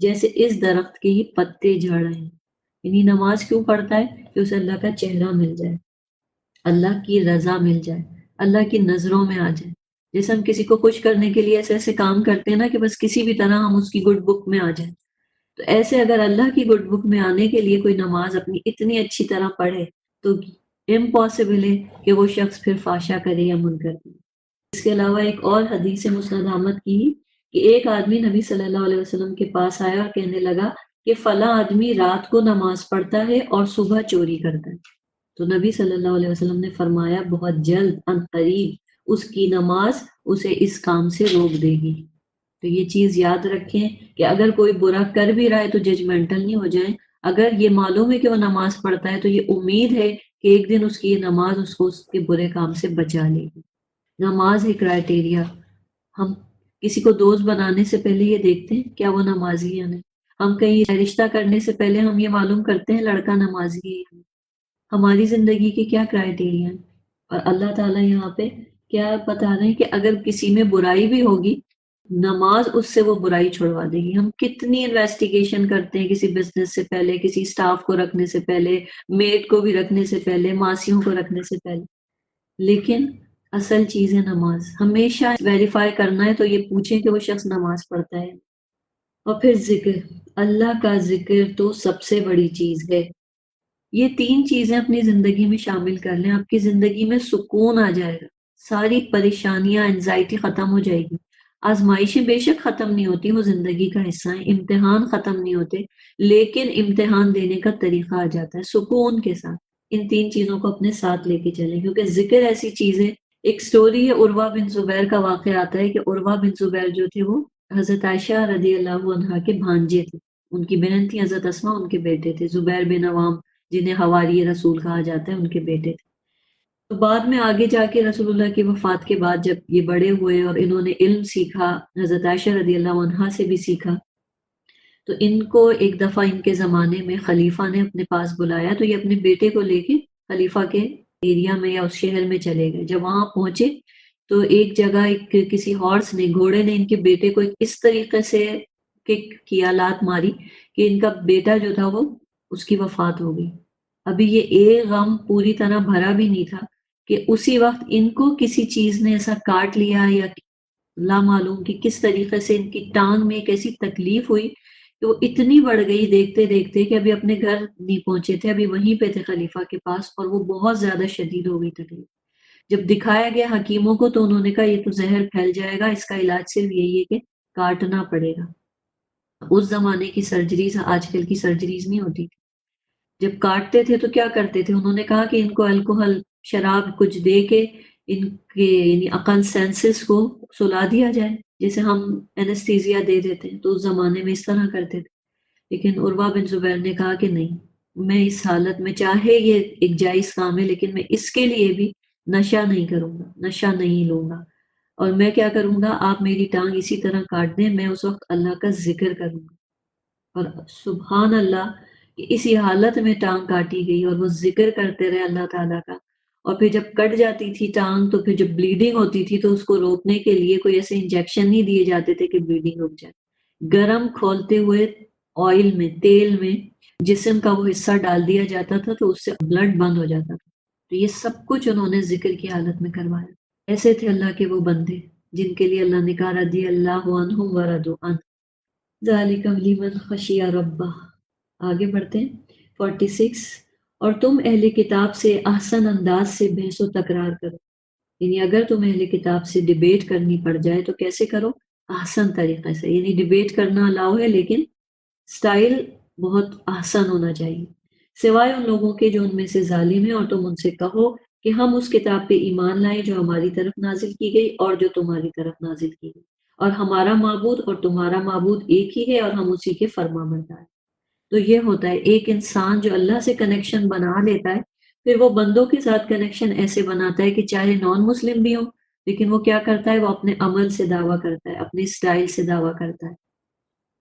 جیسے اس درخت کے ہی پتے جھڑ رہے ہیں. یعنی نماز کیوں پڑھتا ہے؟ کہ اسے اللہ کا چہرہ مل جائے، اللہ کی رضا مل جائے، اللہ کی نظروں میں آ جائے. جیسے ہم کسی کو خوش کرنے کے لیے ایسے ایسے کام کرتے ہیں نا کہ بس کسی بھی طرح ہم اس کی گڈ بک میں آ جائیں. تو ایسے اگر اللہ کی گڈ بک میں آنے کے لیے کوئی نماز اپنی اتنی اچھی طرح پڑھے تو امپاسبل ہے کہ وہ شخص پھر فحشا کرے یا منکر کرے. اس کے علاوہ ایک اور حدیث مسند احمد کی کہ ایک آدمی نبی صلی اللہ علیہ وسلم کے پاس آیا اور کہنے لگا کہ فلاں آدمی رات کو نماز پڑھتا ہے اور صبح چوری کرتا ہے. تو نبی صلی اللہ علیہ وسلم نے فرمایا بہت جلد ان قریب اس کی نماز اسے اس کام سے روک دے گی. تو یہ چیز یاد رکھیں کہ اگر کوئی برا کر بھی رہا ہے تو ججمنٹل نہیں ہو جائیں. اگر یہ معلوم ہے کہ وہ نماز پڑھتا ہے تو یہ امید ہے کہ ایک دن اس کی یہ نماز اس کو اس کے برے کام سے بچا لے گی. نماز ہے کرائٹیریا. ہم کسی کو دوست بنانے سے پہلے یہ دیکھتے ہیں کیا وہ نمازی ہے یا نہیں. ہم کہیں رشتہ کرنے سے پہلے ہم یہ معلوم کرتے ہیں لڑکا نمازی ہے یا نہیں. ہماری زندگی کے کیا کرائٹیریا ہیں. اور اللہ تعالیٰ یہاں پہ کیا بتا رہے ہیں کہ اگر کسی میں برائی بھی ہوگی نماز اس سے وہ برائی چھڑوا دے گی. ہم کتنی انویسٹیگیشن کرتے ہیں کسی بزنس سے پہلے، کسی سٹاف کو رکھنے سے پہلے، میٹ کو بھی رکھنے سے پہلے، ماسیوں کو رکھنے سے پہلے. لیکن اصل چیز ہے نماز. ہمیشہ ویریفائی کرنا ہے تو یہ پوچھیں کہ وہ شخص نماز پڑھتا ہے. اور پھر ذکر، اللہ کا ذکر تو سب سے بڑی چیز ہے. یہ تین چیزیں اپنی زندگی میں شامل کر لیں، آپ کی زندگی میں سکون آ جائے گا. ساری پریشانیاں، انزائٹی ختم ہو جائے گی. آزمائشیں بے شک ختم نہیں ہوتی، وہ زندگی کا حصہ ہیں. امتحان ختم نہیں ہوتے لیکن امتحان دینے کا طریقہ آ جاتا ہے سکون کے ساتھ. ان تین چیزوں کو اپنے ساتھ لے کے چلیں کیونکہ ذکر ایسی چیز ہے. ایک سٹوری ہے عروہ بن زبیر کا واقعہ آتا ہے کہ عروہ بن زبیر جو تھے وہ حضرت عائشہ رضی اللہ عنہا کے بھانجے تھے. ان کی بہن تھی حضرت اسماء، ان کے بیٹے تھے زبیر بن عوام جنہیں حواری رسول کہا جاتا ہے، ان کے بیٹے تھے. تو بعد میں آگے جا کے رسول اللہ کی وفات کے بعد جب یہ بڑے ہوئے اور انہوں نے علم سیکھا، حضرت عائشہ رضی اللہ عنہا سے بھی سیکھا، تو ان کو ایک دفعہ ان کے زمانے میں خلیفہ نے اپنے پاس بلایا تو یہ اپنے بیٹے کو لے کے خلیفہ کے ایریا میں یا اس شہر میں چلے گئے. جب وہاں پہنچے تو ایک جگہ کسی ہارس نے، گھوڑے نے ان کے بیٹے کو اس طریقے سے کک کیا، لات ماری کہ ان کا بیٹا جو تھا وہ اس کی وفات ہو گئی. ابھی یہ ایک غم پوری طرح بھرا بھی نہیں تھا کہ اسی وقت ان کو کسی چیز نے ایسا کاٹ لیا یا لا معلوم کہ کس طریقے سے ان کی ٹانگ میں ایک ایسی تکلیف ہوئی کہ وہ اتنی بڑھ گئی دیکھتے دیکھتے کہ ابھی اپنے گھر نہیں پہنچے تھے، ابھی وہیں پہ تھے خلیفہ کے پاس، اور وہ بہت زیادہ شدید ہو گئی تکلیف. جب دکھایا گیا حکیموں کو تو انہوں نے کہا یہ تو زہر پھیل جائے گا، اس کا علاج صرف یہی ہے کہ کاٹنا پڑے گا. اس زمانے کی سرجریز آج کل کی سرجریز نہیں ہوتی تھی. جب کاٹتے تھے تو کیا کرتے تھے، انہوں نے کہا کہ ان کو الکوہل، شراب کچھ دے کے ان کے یعنی عقل سینسز کو سلا دیا جائے جیسے ہم اینستھیزیا دے دیتے ہیں. تو اس زمانے میں اس طرح کرتے تھے. لیکن عروہ بن زبیر نے کہا کہ نہیں، میں اس حالت میں چاہے یہ ایک جائز کام ہے لیکن میں اس کے لیے بھی نشہ نہیں کروں گا، نشہ نہیں لوں گا. اور میں کیا کروں گا، آپ میری ٹانگ اسی طرح کاٹ دیں، میں اس وقت اللہ کا ذکر کروں گا. اور سبحان اللہ کہ اسی حالت میں ٹانگ کاٹی گئی اور وہ ذکر کرتے رہے اللہ تعالیٰ کا. اور پھر جب کٹ جاتی تھی ٹانگ تو پھر جب بلیڈنگ ہوتی تھی تو اس کو روکنے کے لیے کوئی ایسے انجیکشن نہیں دیے جاتے تھے کہ بلیڈنگ رک جائے. گرم کھولتے ہوئے آئل میں، تیل میں جسم کا وہ حصہ ڈال دیا جاتا تھا تو اس سے بلڈ بند ہو جاتا تھا. تو یہ سب کچھ انہوں نے ذکر کی حالت میں کروایا. ایسے تھے اللہ کے وہ بندے جن کے لیے اللہ نے کہا رضی اللہ عنہم ورضوا عنہ ذالک لمن خشی ربہ. آگے بڑھتے ہیں 46. اور تم اہل کتاب سے احسن انداز سے بحث و تکرار کرو. یعنی اگر تم اہل کتاب سے ڈیبیٹ کرنی پڑ جائے تو کیسے کرو، احسن طریقے سے. یعنی ڈیبیٹ کرنا الاؤ ہے لیکن سٹائل بہت احسن ہونا چاہیے، سوائے ان لوگوں کے جو ان میں سے ظالم ہیں. اور تم ان سے کہو کہ ہم اس کتاب پہ ایمان لائیں جو ہماری طرف نازل کی گئی اور جو تمہاری طرف نازل کی گئی، اور ہمارا معبود اور تمہارا معبود ایک ہی ہے اور ہم اسی کے فرما بردار ہیں. تو یہ ہوتا ہے ایک انسان جو اللہ سے کنیکشن بنا لیتا ہے پھر وہ بندوں کے ساتھ کنیکشن ایسے بناتا ہے کہ چاہے نان مسلم بھی ہو لیکن وہ کیا کرتا ہے، وہ اپنے عمل سے دعویٰ کرتا ہے، اپنے سٹائل سے دعویٰ کرتا ہے.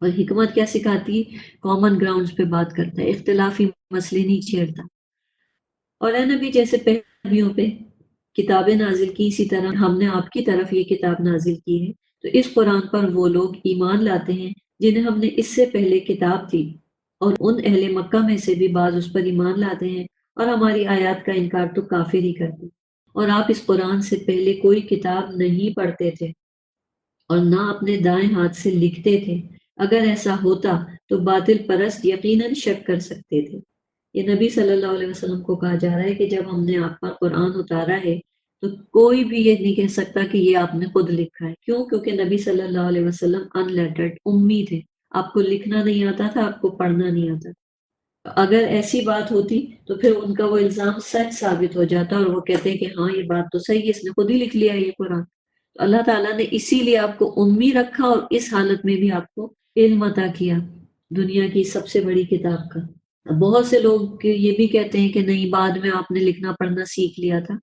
اور حکمت کیا سکھاتی ہے، کامن گراؤنڈز پہ بات کرتا ہے، اختلافی مسئلے نہیں چھیڑتا. اور اے نبی جیسے پہلے نبیوں پہ کتابیں نازل کی اسی طرح ہم نے آپ کی طرف یہ کتاب نازل کی ہے. تو اس قرآن پر وہ لوگ ایمان لاتے ہیں جنہیں ہم نے اس سے پہلے کتاب دی، اور ان اہل مکہ میں سے بھی بعض اس پر ایمان لاتے ہیں اور ہماری آیات کا انکار تو کافر ہی کرتے، اور آپ اس قرآن سے پہلے کوئی کتاب نہیں پڑھتے تھے اور نہ اپنے دائیں ہاتھ سے لکھتے تھے۔ اگر ایسا ہوتا تو باطل پرست یقیناً شک کر سکتے تھے۔ یہ نبی صلی اللہ علیہ وسلم کو کہا جا رہا ہے کہ جب ہم نے آپ پر قرآن اتارا ہے تو کوئی بھی یہ نہیں کہہ سکتا کہ یہ آپ نے خود لکھا ہے۔ کیوں؟ کیونکہ نبی صلی اللہ علیہ وسلم ان لیٹرڈ امی تھے، آپ کو لکھنا نہیں آتا تھا، آپ کو پڑھنا نہیں آتا تھا۔ اگر ایسی بات ہوتی تو پھر ان کا وہ الزام سچ ثابت ہو جاتا اور وہ کہتے ہیں کہ ہاں یہ بات تو صحیح ہے، اس نے خود ہی لکھ لیا یہ قرآن۔ تو اللہ تعالیٰ نے اسی لیے آپ کو امی رکھا اور اس حالت میں بھی آپ کو علم عطا کیا دنیا کی سب سے بڑی کتاب کا۔ بہت سے لوگ یہ بھی کہتے ہیں کہ نہیں بعد میں آپ نے لکھنا پڑھنا سیکھ لیا تھا،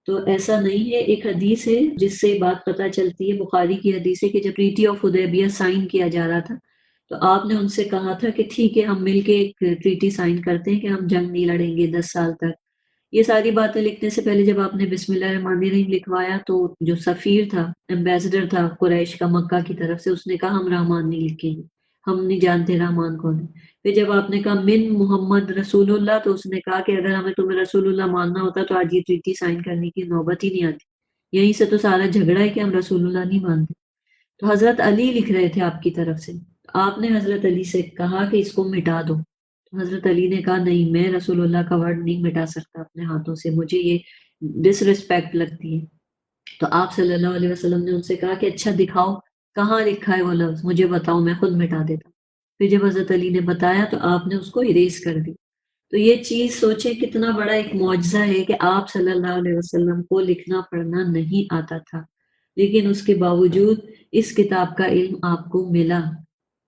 تو ایسا نہیں ہے۔ ایک حدیث ہے جس سے بات پتہ چلتی ہے، بخاری کی حدیث ہے کہ جب ٹریٹی آف حدیبیہ سائن کیا جا رہا تھا تو آپ نے ان سے کہا تھا کہ ٹھیک ہے ہم مل کے ایک ٹریٹی سائن کرتے ہیں کہ ہم جنگ نہیں لڑیں گے 10 سال تک۔ یہ ساری باتیں لکھنے سے پہلے جب آپ نے بسم اللہ الرحمن الرحیم لکھوایا تو جو سفیر تھا، ایمبیسڈر تھا قریش کا مکہ کی طرف سے، اس نے کہا ہم رحمان نہیں لکھیں گے، ہم نہیں جانتے رحمان کون ہے۔ پھر جب آپ نے کہا من محمد رسول اللہ تو اس نے کہا کہ اگر ہمیں تمہیں رسول اللہ ماننا ہوتا تو آج یہ ٹریٹی سائن کرنے کی نوبت ہی نہیں آتی۔ یہیں سے تو سارا جھگڑا ہے کہ ہم رسول اللہ نہیں مانتے۔ تو حضرت علی لکھ رہے تھے آپ کی طرف سے، آپ نے حضرت علی سے کہا کہ اس کو مٹا دو، تو حضرت علی نے کہا نہیں، میں رسول اللہ کا ورڈ نہیں مٹا سکتا اپنے ہاتھوں سے، مجھے یہ ڈس رسپیکٹ لگتی ہے۔ تو آپ صلی اللہ علیہ وسلم نے ان سے کہا کہ اچھا دکھاؤ کہاں لکھا ہے وہ لفظ، مجھے بتاؤ میں خود مٹا دیتا ہوں۔ پھر جب حضرت علی نے بتایا تو آپ نے اس کو اریز کر دی۔ تو یہ چیز سوچیں کتنا بڑا ایک معجزہ ہے کہ آپ صلی اللہ علیہ وسلم کو لکھنا پڑھنا نہیں آتا تھا، لیکن اس کے باوجود اس کتاب کا علم آپ کو ملا۔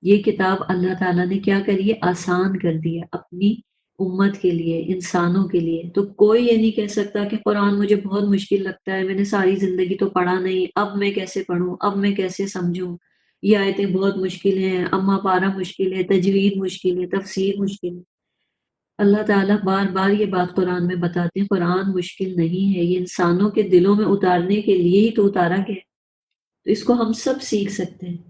یہ کتاب اللہ تعالیٰ نے کیا کری ہے؟ آسان کر دی ہے اپنی امت کے لیے، انسانوں کے لیے۔ تو کوئی یہ نہیں کہہ سکتا کہ قرآن مجھے بہت مشکل لگتا ہے، میں نے ساری زندگی تو پڑھا نہیں، اب میں کیسے پڑھوں، اب میں کیسے سمجھوں، یہ آیتیں بہت مشکل ہیں، اما پارہ مشکل ہے، تجوید مشکل ہے، تفسیر مشکل ہے۔ اللہ تعالیٰ بار بار یہ بات قرآن میں بتاتے ہیں، قرآن مشکل نہیں ہے، یہ انسانوں کے دلوں میں اتارنے کے لیے ہی تو اتارا گیا ہے۔ تو اس کو ہم سب سیکھ سکتے ہیں،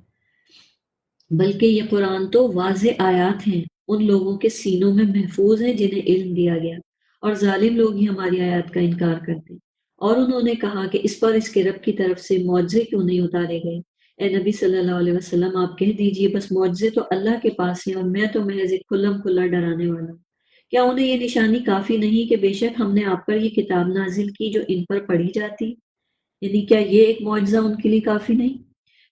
بلکہ یہ قرآن تو واضح آیات ہیں، ان لوگوں کے سینوں میں محفوظ ہیں جنہیں علم دیا گیا، اور ظالم لوگ ہی ہماری آیات کا انکار کرتے ہیں۔ اور انہوں نے کہا کہ اس پر اس کے رب کی طرف سے معجزے کیوں نہیں اتارے گئے؟ اے نبی صلی اللہ علیہ وسلم آپ کہہ دیجئے بس معجزے تو اللہ کے پاس ہیں اور میں تو محض ایک کھلم کھلا ڈرانے والا ہوں۔ کیا انہیں یہ نشانی کافی نہیں کہ بے شک ہم نے آپ پر یہ کتاب نازل کی جو ان پر پڑھی جاتی؟ یعنی کیا یہ ایک معجزہ ان کے لیے کافی نہیں؟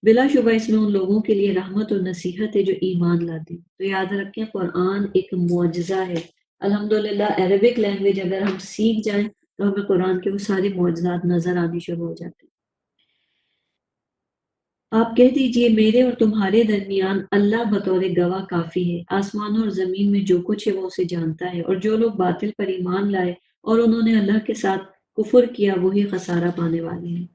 بلا شبہ اس میں ان لوگوں کے لیے رحمت اور نصیحت ہے جو ایمان لاتے ہیں۔ تو یاد رکھیں قرآن ایک معجزہ ہے۔ الحمدللہ عربک لینگویج اگر ہم سیکھ جائیں تو ہمیں قرآن کے وہ سارے معجزات نظر آنے شروع ہو جاتے ہیں۔ آپ کہہ دیجئے میرے اور تمہارے درمیان اللہ بطور گواہ کافی ہے، آسمانوں اور زمین میں جو کچھ ہے وہ اسے جانتا ہے، اور جو لوگ باطل پر ایمان لائے اور انہوں نے اللہ کے ساتھ کفر کیا وہی خسارہ پانے والے ہیں۔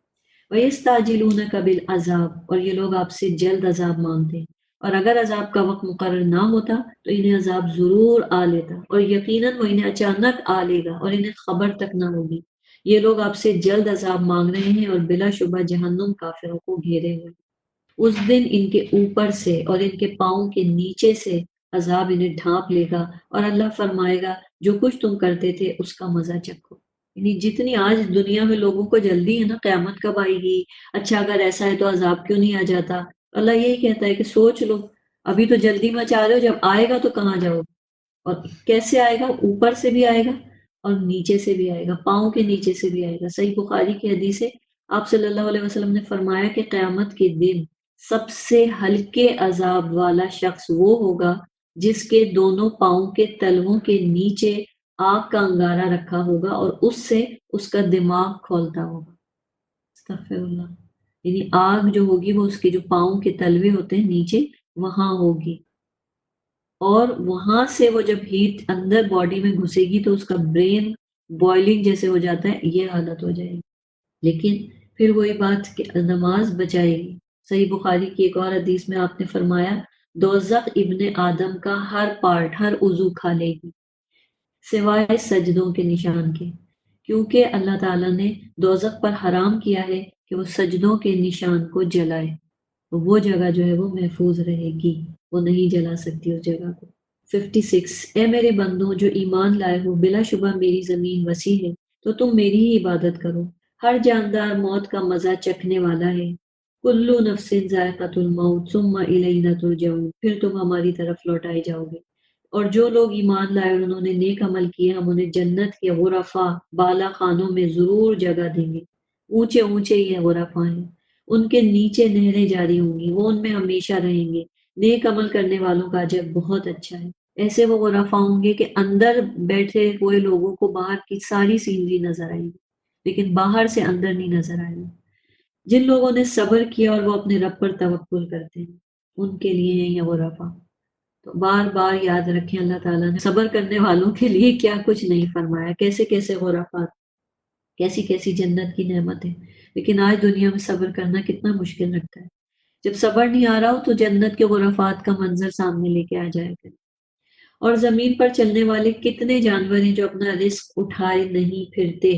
وَيَسْتَعْجِلُونَكَ بِالْعَذَابِ، اور یہ لوگ آپ سے جلد عذاب مانگتے ہیں، اور اگر عذاب کا وقت مقرر نہ ہوتا تو انہیں عذاب ضرور آ لیتا، اور یقیناً وہ انہیں اچانک آ لے گا اور انہیں خبر تک نہ ہوگی۔ یہ لوگ آپ سے جلد عذاب مانگ رہے ہیں اور بلا شبہ جہنم کافروں کو گھیرے ہوئے۔ اس دن ان کے اوپر سے اور ان کے پاؤں کے نیچے سے عذاب انہیں ڈھانپ لے گا، اور اللہ فرمائے گا جو کچھ تم کرتے تھے اس کا مزہ چکھو۔ یعنی جتنی آج دنیا میں لوگوں کو جلدی ہے نا قیامت کب آئے گی، اچھا اگر ایسا ہے تو عذاب کیوں نہیں آ جاتا، اللہ یہی کہتا ہے کہ سوچ لو، ابھی تو جلدی مچا رہے ہو، جب آئے گا تو کہاں جاؤ گے؟ اور کیسے آئے گا؟ اوپر سے بھی آئے گا اور نیچے سے بھی آئے گا، پاؤں کے نیچے سے بھی آئے گا۔ صحیح بخاری کی حدیث ہے، آپ صلی اللہ علیہ وسلم نے فرمایا کہ قیامت کے دن سب سے ہلکے عذاب والا شخص وہ ہوگا جس کے دونوں پاؤں کے تلووں کے نیچے آگ کا انگارہ رکھا ہوگا اور اس سے اس کا دماغ کھولتا ہوگا۔ استغفر اللہ۔ یعنی آگ جو ہوگی وہ اس کے جو پاؤں کے تلوے ہوتے ہیں نیچے وہاں ہوگی، اور وہاں سے وہ جب ہیٹ اندر باڈی میں گھسے گی تو اس کا برین بوائلنگ جیسے ہو جاتا ہے، یہ حالت ہو جائے گی۔ لیکن پھر وہی بات کہ نماز بچائے گی۔ صحیح بخاری کی ایک اور حدیث میں آپ نے فرمایا دوزخ ابن آدم کا ہر پارٹ، ہر عضو کھا لے گی سوائے سجدوں کے نشان کے، کیونکہ اللہ تعالیٰ نے دوزخ پر حرام کیا ہے کہ وہ سجدوں کے نشان کو جلائے۔ وہ جگہ جو ہے وہ محفوظ رہے گی، وہ نہیں جلا سکتی اس جگہ کو۔ 56 اے میرے بندوں جو ایمان لائے ہو، بلا شبہ میری زمین وسیع ہے تو تم میری ہی عبادت کرو۔ ہر جاندار موت کا مزہ چکھنے والا ہے۔ کلو نفس ذائقۃ الموت ثم الینا ترجعون، پھر تم ہماری طرف لوٹائے جاؤ گے۔ اور جو لوگ ایمان لائے اور انہوں نے نیک عمل کیے، ہم انہیں جنت کے غرفا بالا خانوں میں ضرور جگہ دیں گے۔ اونچے اونچے یہ غرفا ہیں، ان کے نیچے نہریں جاری ہوں گی، وہ ان میں ہمیشہ رہیں گے۔ نیک عمل کرنے والوں کا اجر بہت اچھا ہے۔ ایسے وہ غرفا ہوں گے کہ اندر بیٹھے ہوئے لوگوں کو باہر کی ساری سینری نظر آئے گی، لیکن باہر سے اندر نہیں نظر آئے گا۔ جن لوگوں نے صبر کیا اور وہ اپنے رب پر توکل کرتے ہیں، ان کے لیے ہیں یہ غرفا۔ تو بار بار یاد رکھیں اللہ تعالیٰ نے صبر کرنے والوں کے لیے کیا کچھ نہیں فرمایا، کیسے کیسے غرفات، کیسی کیسی جنت کی نعمتیں۔ لیکن آج دنیا میں صبر کرنا کتنا مشکل لگتا ہے۔ جب صبر نہیں آ رہا ہو تو جنت کے غرفات کا منظر سامنے لے کے آ جائے گا۔ اور زمین پر چلنے والے کتنے جانور ہیں جو اپنا رزق اٹھائے نہیں پھرتے،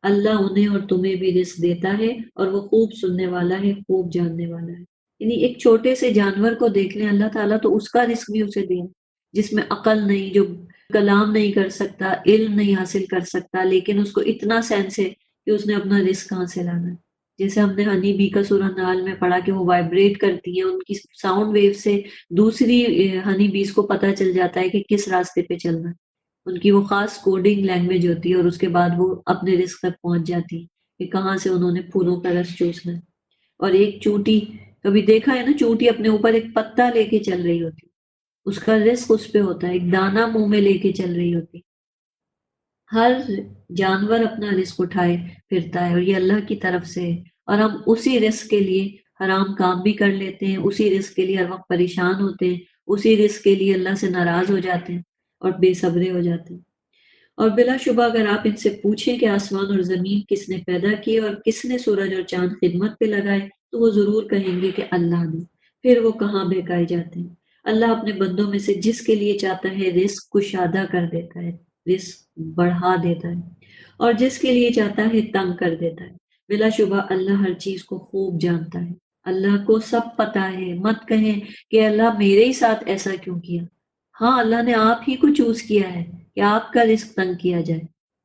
اللہ انہیں اور تمہیں بھی رزق دیتا ہے، اور وہ خوب سننے والا ہے، خوب جاننے والا ہے۔ یعنی ایک چھوٹے سے جانور کو دیکھ لیں، اللہ تعالیٰ تو اس کا رزق بھی اسے دے، جس میں عقل نہیں، جو کلام نہیں کر سکتا، علم نہیں حاصل کر سکتا، لیکن اس کو اتنا سینس ہے کہ اس نے اپنا رزق کہاں سے لانا ہے۔ جیسے ہم نے ہنی بی کا سورہ نحل میں پڑھا کہ وہ وائبریٹ کرتی ہیں، ان کی ساؤنڈ ویو سے دوسری ہنی بیز کو پتہ چل جاتا ہے کہ کس راستے پہ چلنا ہے۔ ان کی وہ خاص کوڈنگ لینگویج ہوتی ہے، اور اس کے بعد وہ اپنے رزق تک پہنچ جاتی ہے کہ کہاں سے انہوں نے پھولوں کا رس چوسنا ہے۔ اور ایک چونٹی، کبھی دیکھا ہے نا، چونٹی اپنے اوپر ایک پتا لے کے چل رہی ہوتی ہے، اس کا رزق اس پہ ہوتا ہے، ایک دانہ منہ میں لے کے چل رہی ہوتی ہے۔ ہر جانور اپنا رزق اٹھائے پھرتا ہے، اور یہ اللہ کی طرف سے ہے، اور ہم اسی رزق کے لیے حرام کام بھی کر لیتے ہیں، اسی رزق کے لیے ہر وقت پریشان ہوتے ہیں، اسی رزق کے لیے اللہ سے ناراض ہو جاتے ہیں اور بے صبرے ہو جاتے ہیں۔ اور بلا شبہ اگر آپ ان سے پوچھیں کہ آسمان اور زمین کس نے پیدا کیے اور کس نے سورج اور چاند خدمت پہ لگائے، تو وہ ضرور کہیں گے کہ اللہ نے۔ پھر وہ کہاں بہکائے جاتے ہیں۔ اللہ اپنے بندوں میں سے جس کے لیے چاہتا ہے رزق کشادہ کر دیتا ہے، رزق بڑھا دیتا ہے، اور جس کے لیے چاہتا ہے تنگ کر دیتا ہے۔ بلا شبہ اللہ ہر چیز کو خوب جانتا ہے، اللہ کو سب پتا ہے۔ مت کہیں کہ اللہ میرے ہی ساتھ ایسا کیوں کیا۔ ہاں، اللہ نے آپ ہی کو چوز کیا ہے کہ آپ کا رزق تنگ کیا جائے،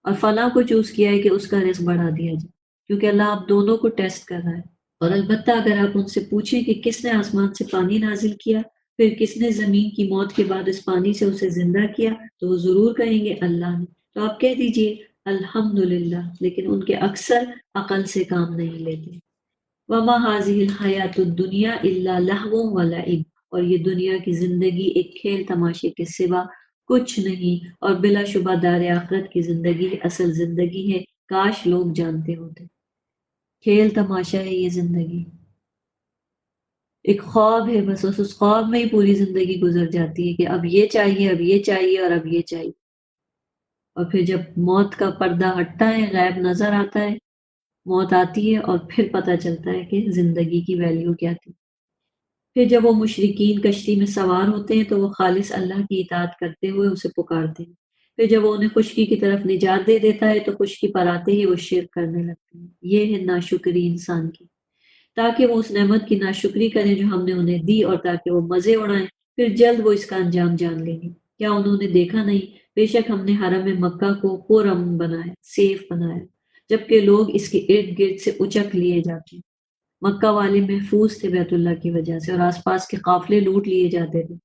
اور فلاں کو چوز کیا ہے کہ اس کا رزق بڑھا دیا جائے، کیونکہ اللہ آپ دونوں کو ٹیسٹ کر رہا ہے۔ اور البتہ اگر آپ ان سے پوچھیں کہ کس نے آسمان سے پانی نازل کیا، پھر کس نے زمین کی موت کے بعد اس پانی سے اسے زندہ کیا، تو وہ ضرور کہیں گے اللہ نے۔ تو آپ کہہ دیجئے الحمدللہ، لیکن ان کے اکثر عقل سے کام نہیں لیتے۔ وما هذه الحیات الدنیا الا لہو ولعب، اور یہ دنیا کی زندگی ایک کھیل تماشے کے سوا کچھ نہیں، اور بلا شبہ دار آخرت کی زندگی اصل زندگی ہے، کاش لوگ جانتے ہوتے۔ کھیل تماشا ہے یہ زندگی، ایک خواب ہے، بس اس خواب میں ہی پوری زندگی گزر جاتی ہے کہ اب یہ چاہیے، اب یہ چاہیے، اور اب یہ چاہیے۔ اور پھر جب موت کا پردہ ہٹتا ہے، غیب نظر آتا ہے، موت آتی ہے، اور پھر پتہ چلتا ہے کہ زندگی کی ویلیو کیا تھی۔ پھر جب وہ مشرکین کشتی میں سوار ہوتے ہیں تو وہ خالص اللہ کی اطاعت کرتے ہوئے اسے پکارتے ہیں۔ پھر جب وہ انہیں خشکی کی طرف نجات دے دیتا ہے تو خشکی پر آتے ہی وہ شرک کرنے لگتے ہیں۔ یہ ہے ناشکری انسان کی، تاکہ وہ اس نعمت کی ناشکری کریں جو ہم نے انہیں دی، اور تاکہ وہ مزے اڑائیں، پھر جلد وہ اس کا انجام جان لیں گے۔ کیا انہوں نے دیکھا نہیں، بے شک ہم نے حرم مکہ کو پرامن بنایا، سیف بنایا، جبکہ لوگ اس کے ارد گرد سے اچک لیے جاتے ہیں۔ مکہ والے محفوظ تھے بیت اللہ کی وجہ سے، اور آس پاس کے قافلے لوٹ لیے جاتے تھے۔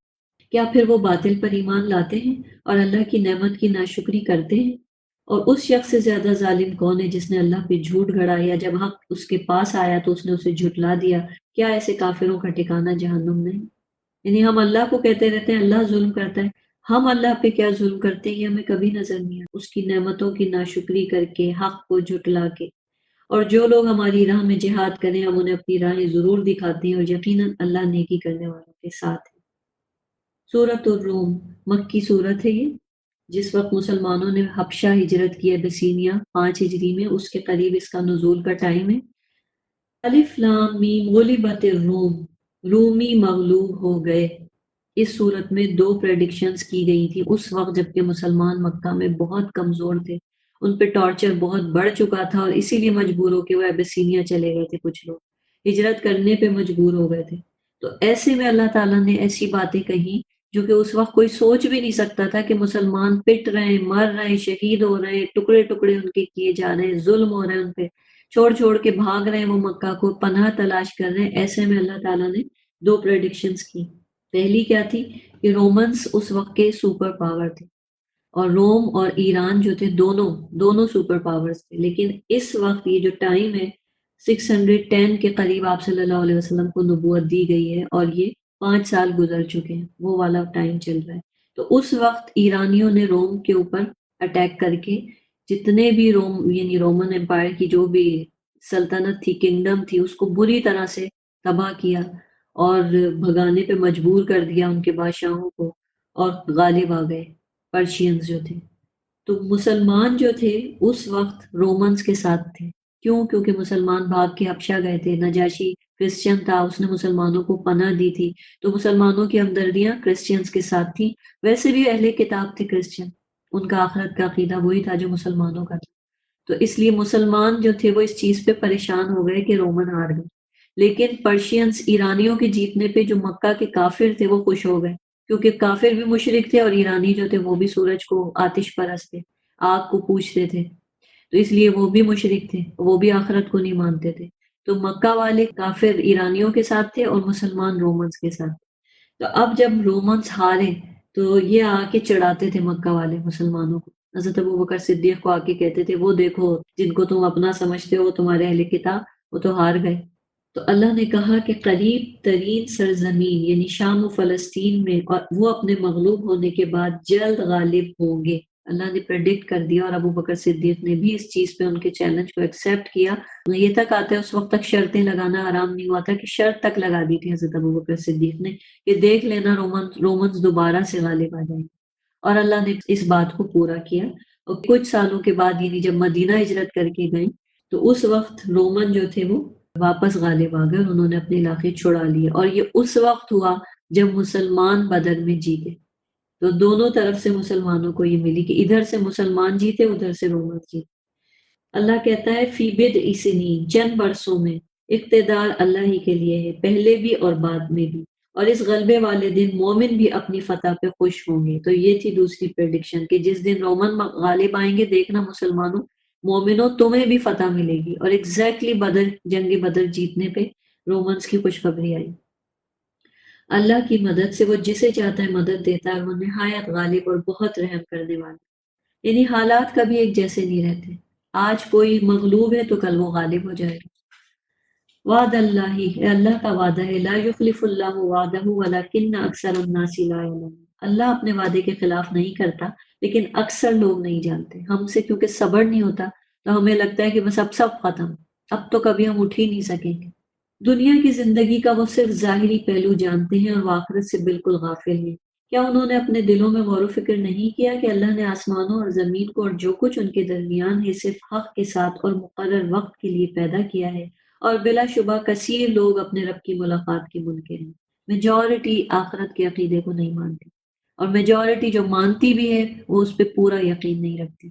کیا پھر وہ باطل پر ایمان لاتے ہیں اور اللہ کی نعمت کی ناشکری کرتے ہیں؟ اور اس شخص سے زیادہ ظالم کون ہے جس نے اللہ پہ جھوٹ گھڑا، یا جب حق اس کے پاس آیا تو اس نے اسے جھٹلا دیا؟ کیا ایسے کافروں کا ٹھکانہ جہنم نہیں؟ یعنی ہم اللہ کو کہتے رہتے ہیں اللہ ظلم کرتا ہے، ہم اللہ پہ کیا ظلم کرتے ہیں یہ ہمیں کبھی نظر نہیں آتا، اس کی نعمتوں کی ناشکری کر کے، حق کو جھٹلا کے۔ اور جو لوگ ہماری راہ میں جہاد کریں ہم انہیں اپنی راہیں ضرور دکھاتے ہیں، اور یقیناً اللہ نیکی کرنے والوں کے ساتھ ہے۔ سورۃ الروم مکی صورت ہے یہ، جس وقت مسلمانوں نے حبشہ ہجرت کی، ابسینیا 5 ہجری میں، اس کے قریب اس کا نزول کا ٹائم ہے۔ الف لام میم غلبت الروم، رومی مغلوب ہو گئے۔ اس صورت میں 2 پریڈکشنز کی گئی تھی اس وقت جبکہ مسلمان مکہ میں بہت کمزور تھے، ان پہ ٹارچر بہت بڑھ چکا تھا، اور اسی لیے مجبور ہو کے وہ ابسینیا چلے گئے تھے کچھ لوگ، ہجرت کرنے پہ مجبور ہو گئے تھے۔ تو ایسے میں اللہ تعالیٰ نے ایسی باتیں کہیں جو کہ اس وقت کوئی سوچ بھی نہیں سکتا تھا کہ مسلمان پٹ رہے ہیں، مر رہے ہیں، شہید ہو رہے ہیں، ٹکڑے ٹکڑے ان کے کیے جا رہے ہیں، ظلم ہو رہے ہیں ان پہ، چھوڑ چھوڑ کے بھاگ رہے ہیں وہ مکہ کو، پناہ تلاش کر رہے ہیں۔ ایسے میں اللہ تعالیٰ نے دو پریڈکشنز کی۔ پہلی کیا تھی کہ رومنس اس وقت کے سپر پاور تھے، اور روم اور ایران جو تھے دونوں دونوں سپر پاورز تھے، لیکن اس وقت یہ جو ٹائم ہے 610 کے قریب آپ صلی اللہ علیہ وسلم کو نبوت دی گئی ہے، اور یہ 5 سال گزر چکے ہیں، وہ والا ٹائم چل رہا ہے۔ تو اس وقت ایرانیوں نے روم کے اوپر اٹیک کر کے جتنے بھی روم یعنی رومن امپائر کی جو بھی سلطنت تھی، کنگڈم تھی، اس کو بری طرح سے تباہ کیا اور بھگانے پہ مجبور کر دیا ان کے بادشاہوں کو، اور غالب آ گئے پرشینز جو تھے۔ تو مسلمان جو تھے اس وقت رومنز کے ساتھ تھے۔ کیوں؟ کیونکہ مسلمان بھاگ کے حبشہ گئے تھے، نجاشی کرسچن تھا، اس نے مسلمانوں کو پناہ دی تھی، تو مسلمانوں کی ہمدردیاں کرسچنز کے ساتھ تھیں۔ ویسے بھی اہل کتاب تھے کرسچن، ان کا آخرت کا عقیدہ وہی تھا جو مسلمانوں کا تھا۔ تو اس لیے مسلمان جو تھے وہ اس چیز پہ پریشان ہو گئے کہ رومن ہار گئے، لیکن پرشینز ایرانیوں کے جیتنے پہ جو مکہ کے کافر تھے وہ خوش ہو گئے، کیونکہ کافر بھی مشرک تھے اور ایرانی جو تھے وہ بھی سورج کو آتش پرست تھے، آگ کو پوجتے تھے، تو اس لیے وہ بھی مشرک تھے، وہ بھی آخرت کو نہیں مانتے تھے۔ تو مکہ والے کافر ایرانیوں کے ساتھ تھے اور مسلمان رومنز کے ساتھ۔ تو اب جب رومنز ہارے تو یہ آ کے چڑھاتے تھے مکہ والے مسلمانوں کو، حضرت ابوبکر صدیق کو آ کے کہتے تھے وہ دیکھو جن کو تم اپنا سمجھتے ہو تمہارے اہل کتاب، وہ تو ہار گئے۔ تو اللہ نے کہا کہ قریب ترین سرزمین یعنی شام و فلسطین میں، اور وہ اپنے مغلوب ہونے کے بعد جلد غالب ہوں گے۔ اللہ نے پریڈکٹ کر دیا، اور ابو بکر صدیق نے بھی اس چیز پہ ان کے چیلنج کو ایکسیپٹ کیا۔ یہ تک آتا ہے اس وقت تک شرطیں لگانا آرام نہیں ہوا تھا کہ شرط تک لگا دی تھی حضرت ابو بکر صدیق نے کہ دیکھ لینا رومنز دوبارہ سے غالب آ جائیں گے، اور اللہ نے اس بات کو پورا کیا۔ اور کچھ سالوں کے بعد یعنی جب مدینہ ہجرت کر کے گئے تو اس وقت رومن جو تھے وہ واپس غالب آ گئے اور انہوں نے اپنے علاقے چھڑا لیے، اور یہ اس وقت ہوا جب مسلمان بدر میں جیتے۔ تو دونوں طرف سے مسلمانوں کو یہ ملی کہ ادھر سے مسلمان جیتے، ادھر سے رومن جیتے۔ اللہ کہتا ہے فی بدء سنین، چند برسوں میں، اقتدار اللہ ہی کے لیے ہے، پہلے بھی اور بعد میں بھی، اور اس غلبے والے دن مومن بھی اپنی فتح پہ خوش ہوں گے۔ تو یہ تھی دوسری پریڈکشن کہ جس دن رومن غالب آئیں گے، دیکھنا مسلمانوں، مومنوں تمہیں بھی فتح ملے گی۔ اور ایگزیکٹلی جنگ بدر جیتنے پہ رومنز کی خوشخبری آئی۔ اللہ کی مدد سے وہ جسے چاہتا ہے مدد دیتا ہے، اور وہ نہایت غالب اور بہت رحم کرنے والا۔ یعنی حالات کبھی ایک جیسے نہیں رہتے، آج کوئی مغلوب ہے تو کل وہ غالب ہو جائے گا۔ وعد اللہ، اللہ کا وعدہ ہے، لا یخلف اللہ وعدہ ولکن اکثر الناس لا یعلمون، اللہ اپنے وعدے کے خلاف نہیں کرتا، لیکن اکثر لوگ نہیں جانتے۔ ہم سے کیونکہ صبر نہیں ہوتا تو ہمیں لگتا ہے کہ بس اب سب ختم، اب تو کبھی ہم اٹھ ہی نہیں سکیں گے۔ دنیا کی زندگی کا وہ صرف ظاہری پہلو جانتے ہیں اور وہ آخرت سے بالکل غافل ہیں۔ کیا انہوں نے اپنے دلوں میں غور و فکر نہیں کیا کہ اللہ نے آسمانوں اور زمین کو اور جو کچھ ان کے درمیان ہے صرف حق کے ساتھ اور مقرر وقت کے لیے پیدا کیا ہے، اور بلا شبہ کثیر لوگ اپنے رب کی ملاقات کے منکر ہیں۔ میجورٹی آخرت کے عقیدے کو نہیں مانتی، اور میجورٹی جو مانتی بھی ہے وہ اس پہ پورا یقین نہیں رکھتی۔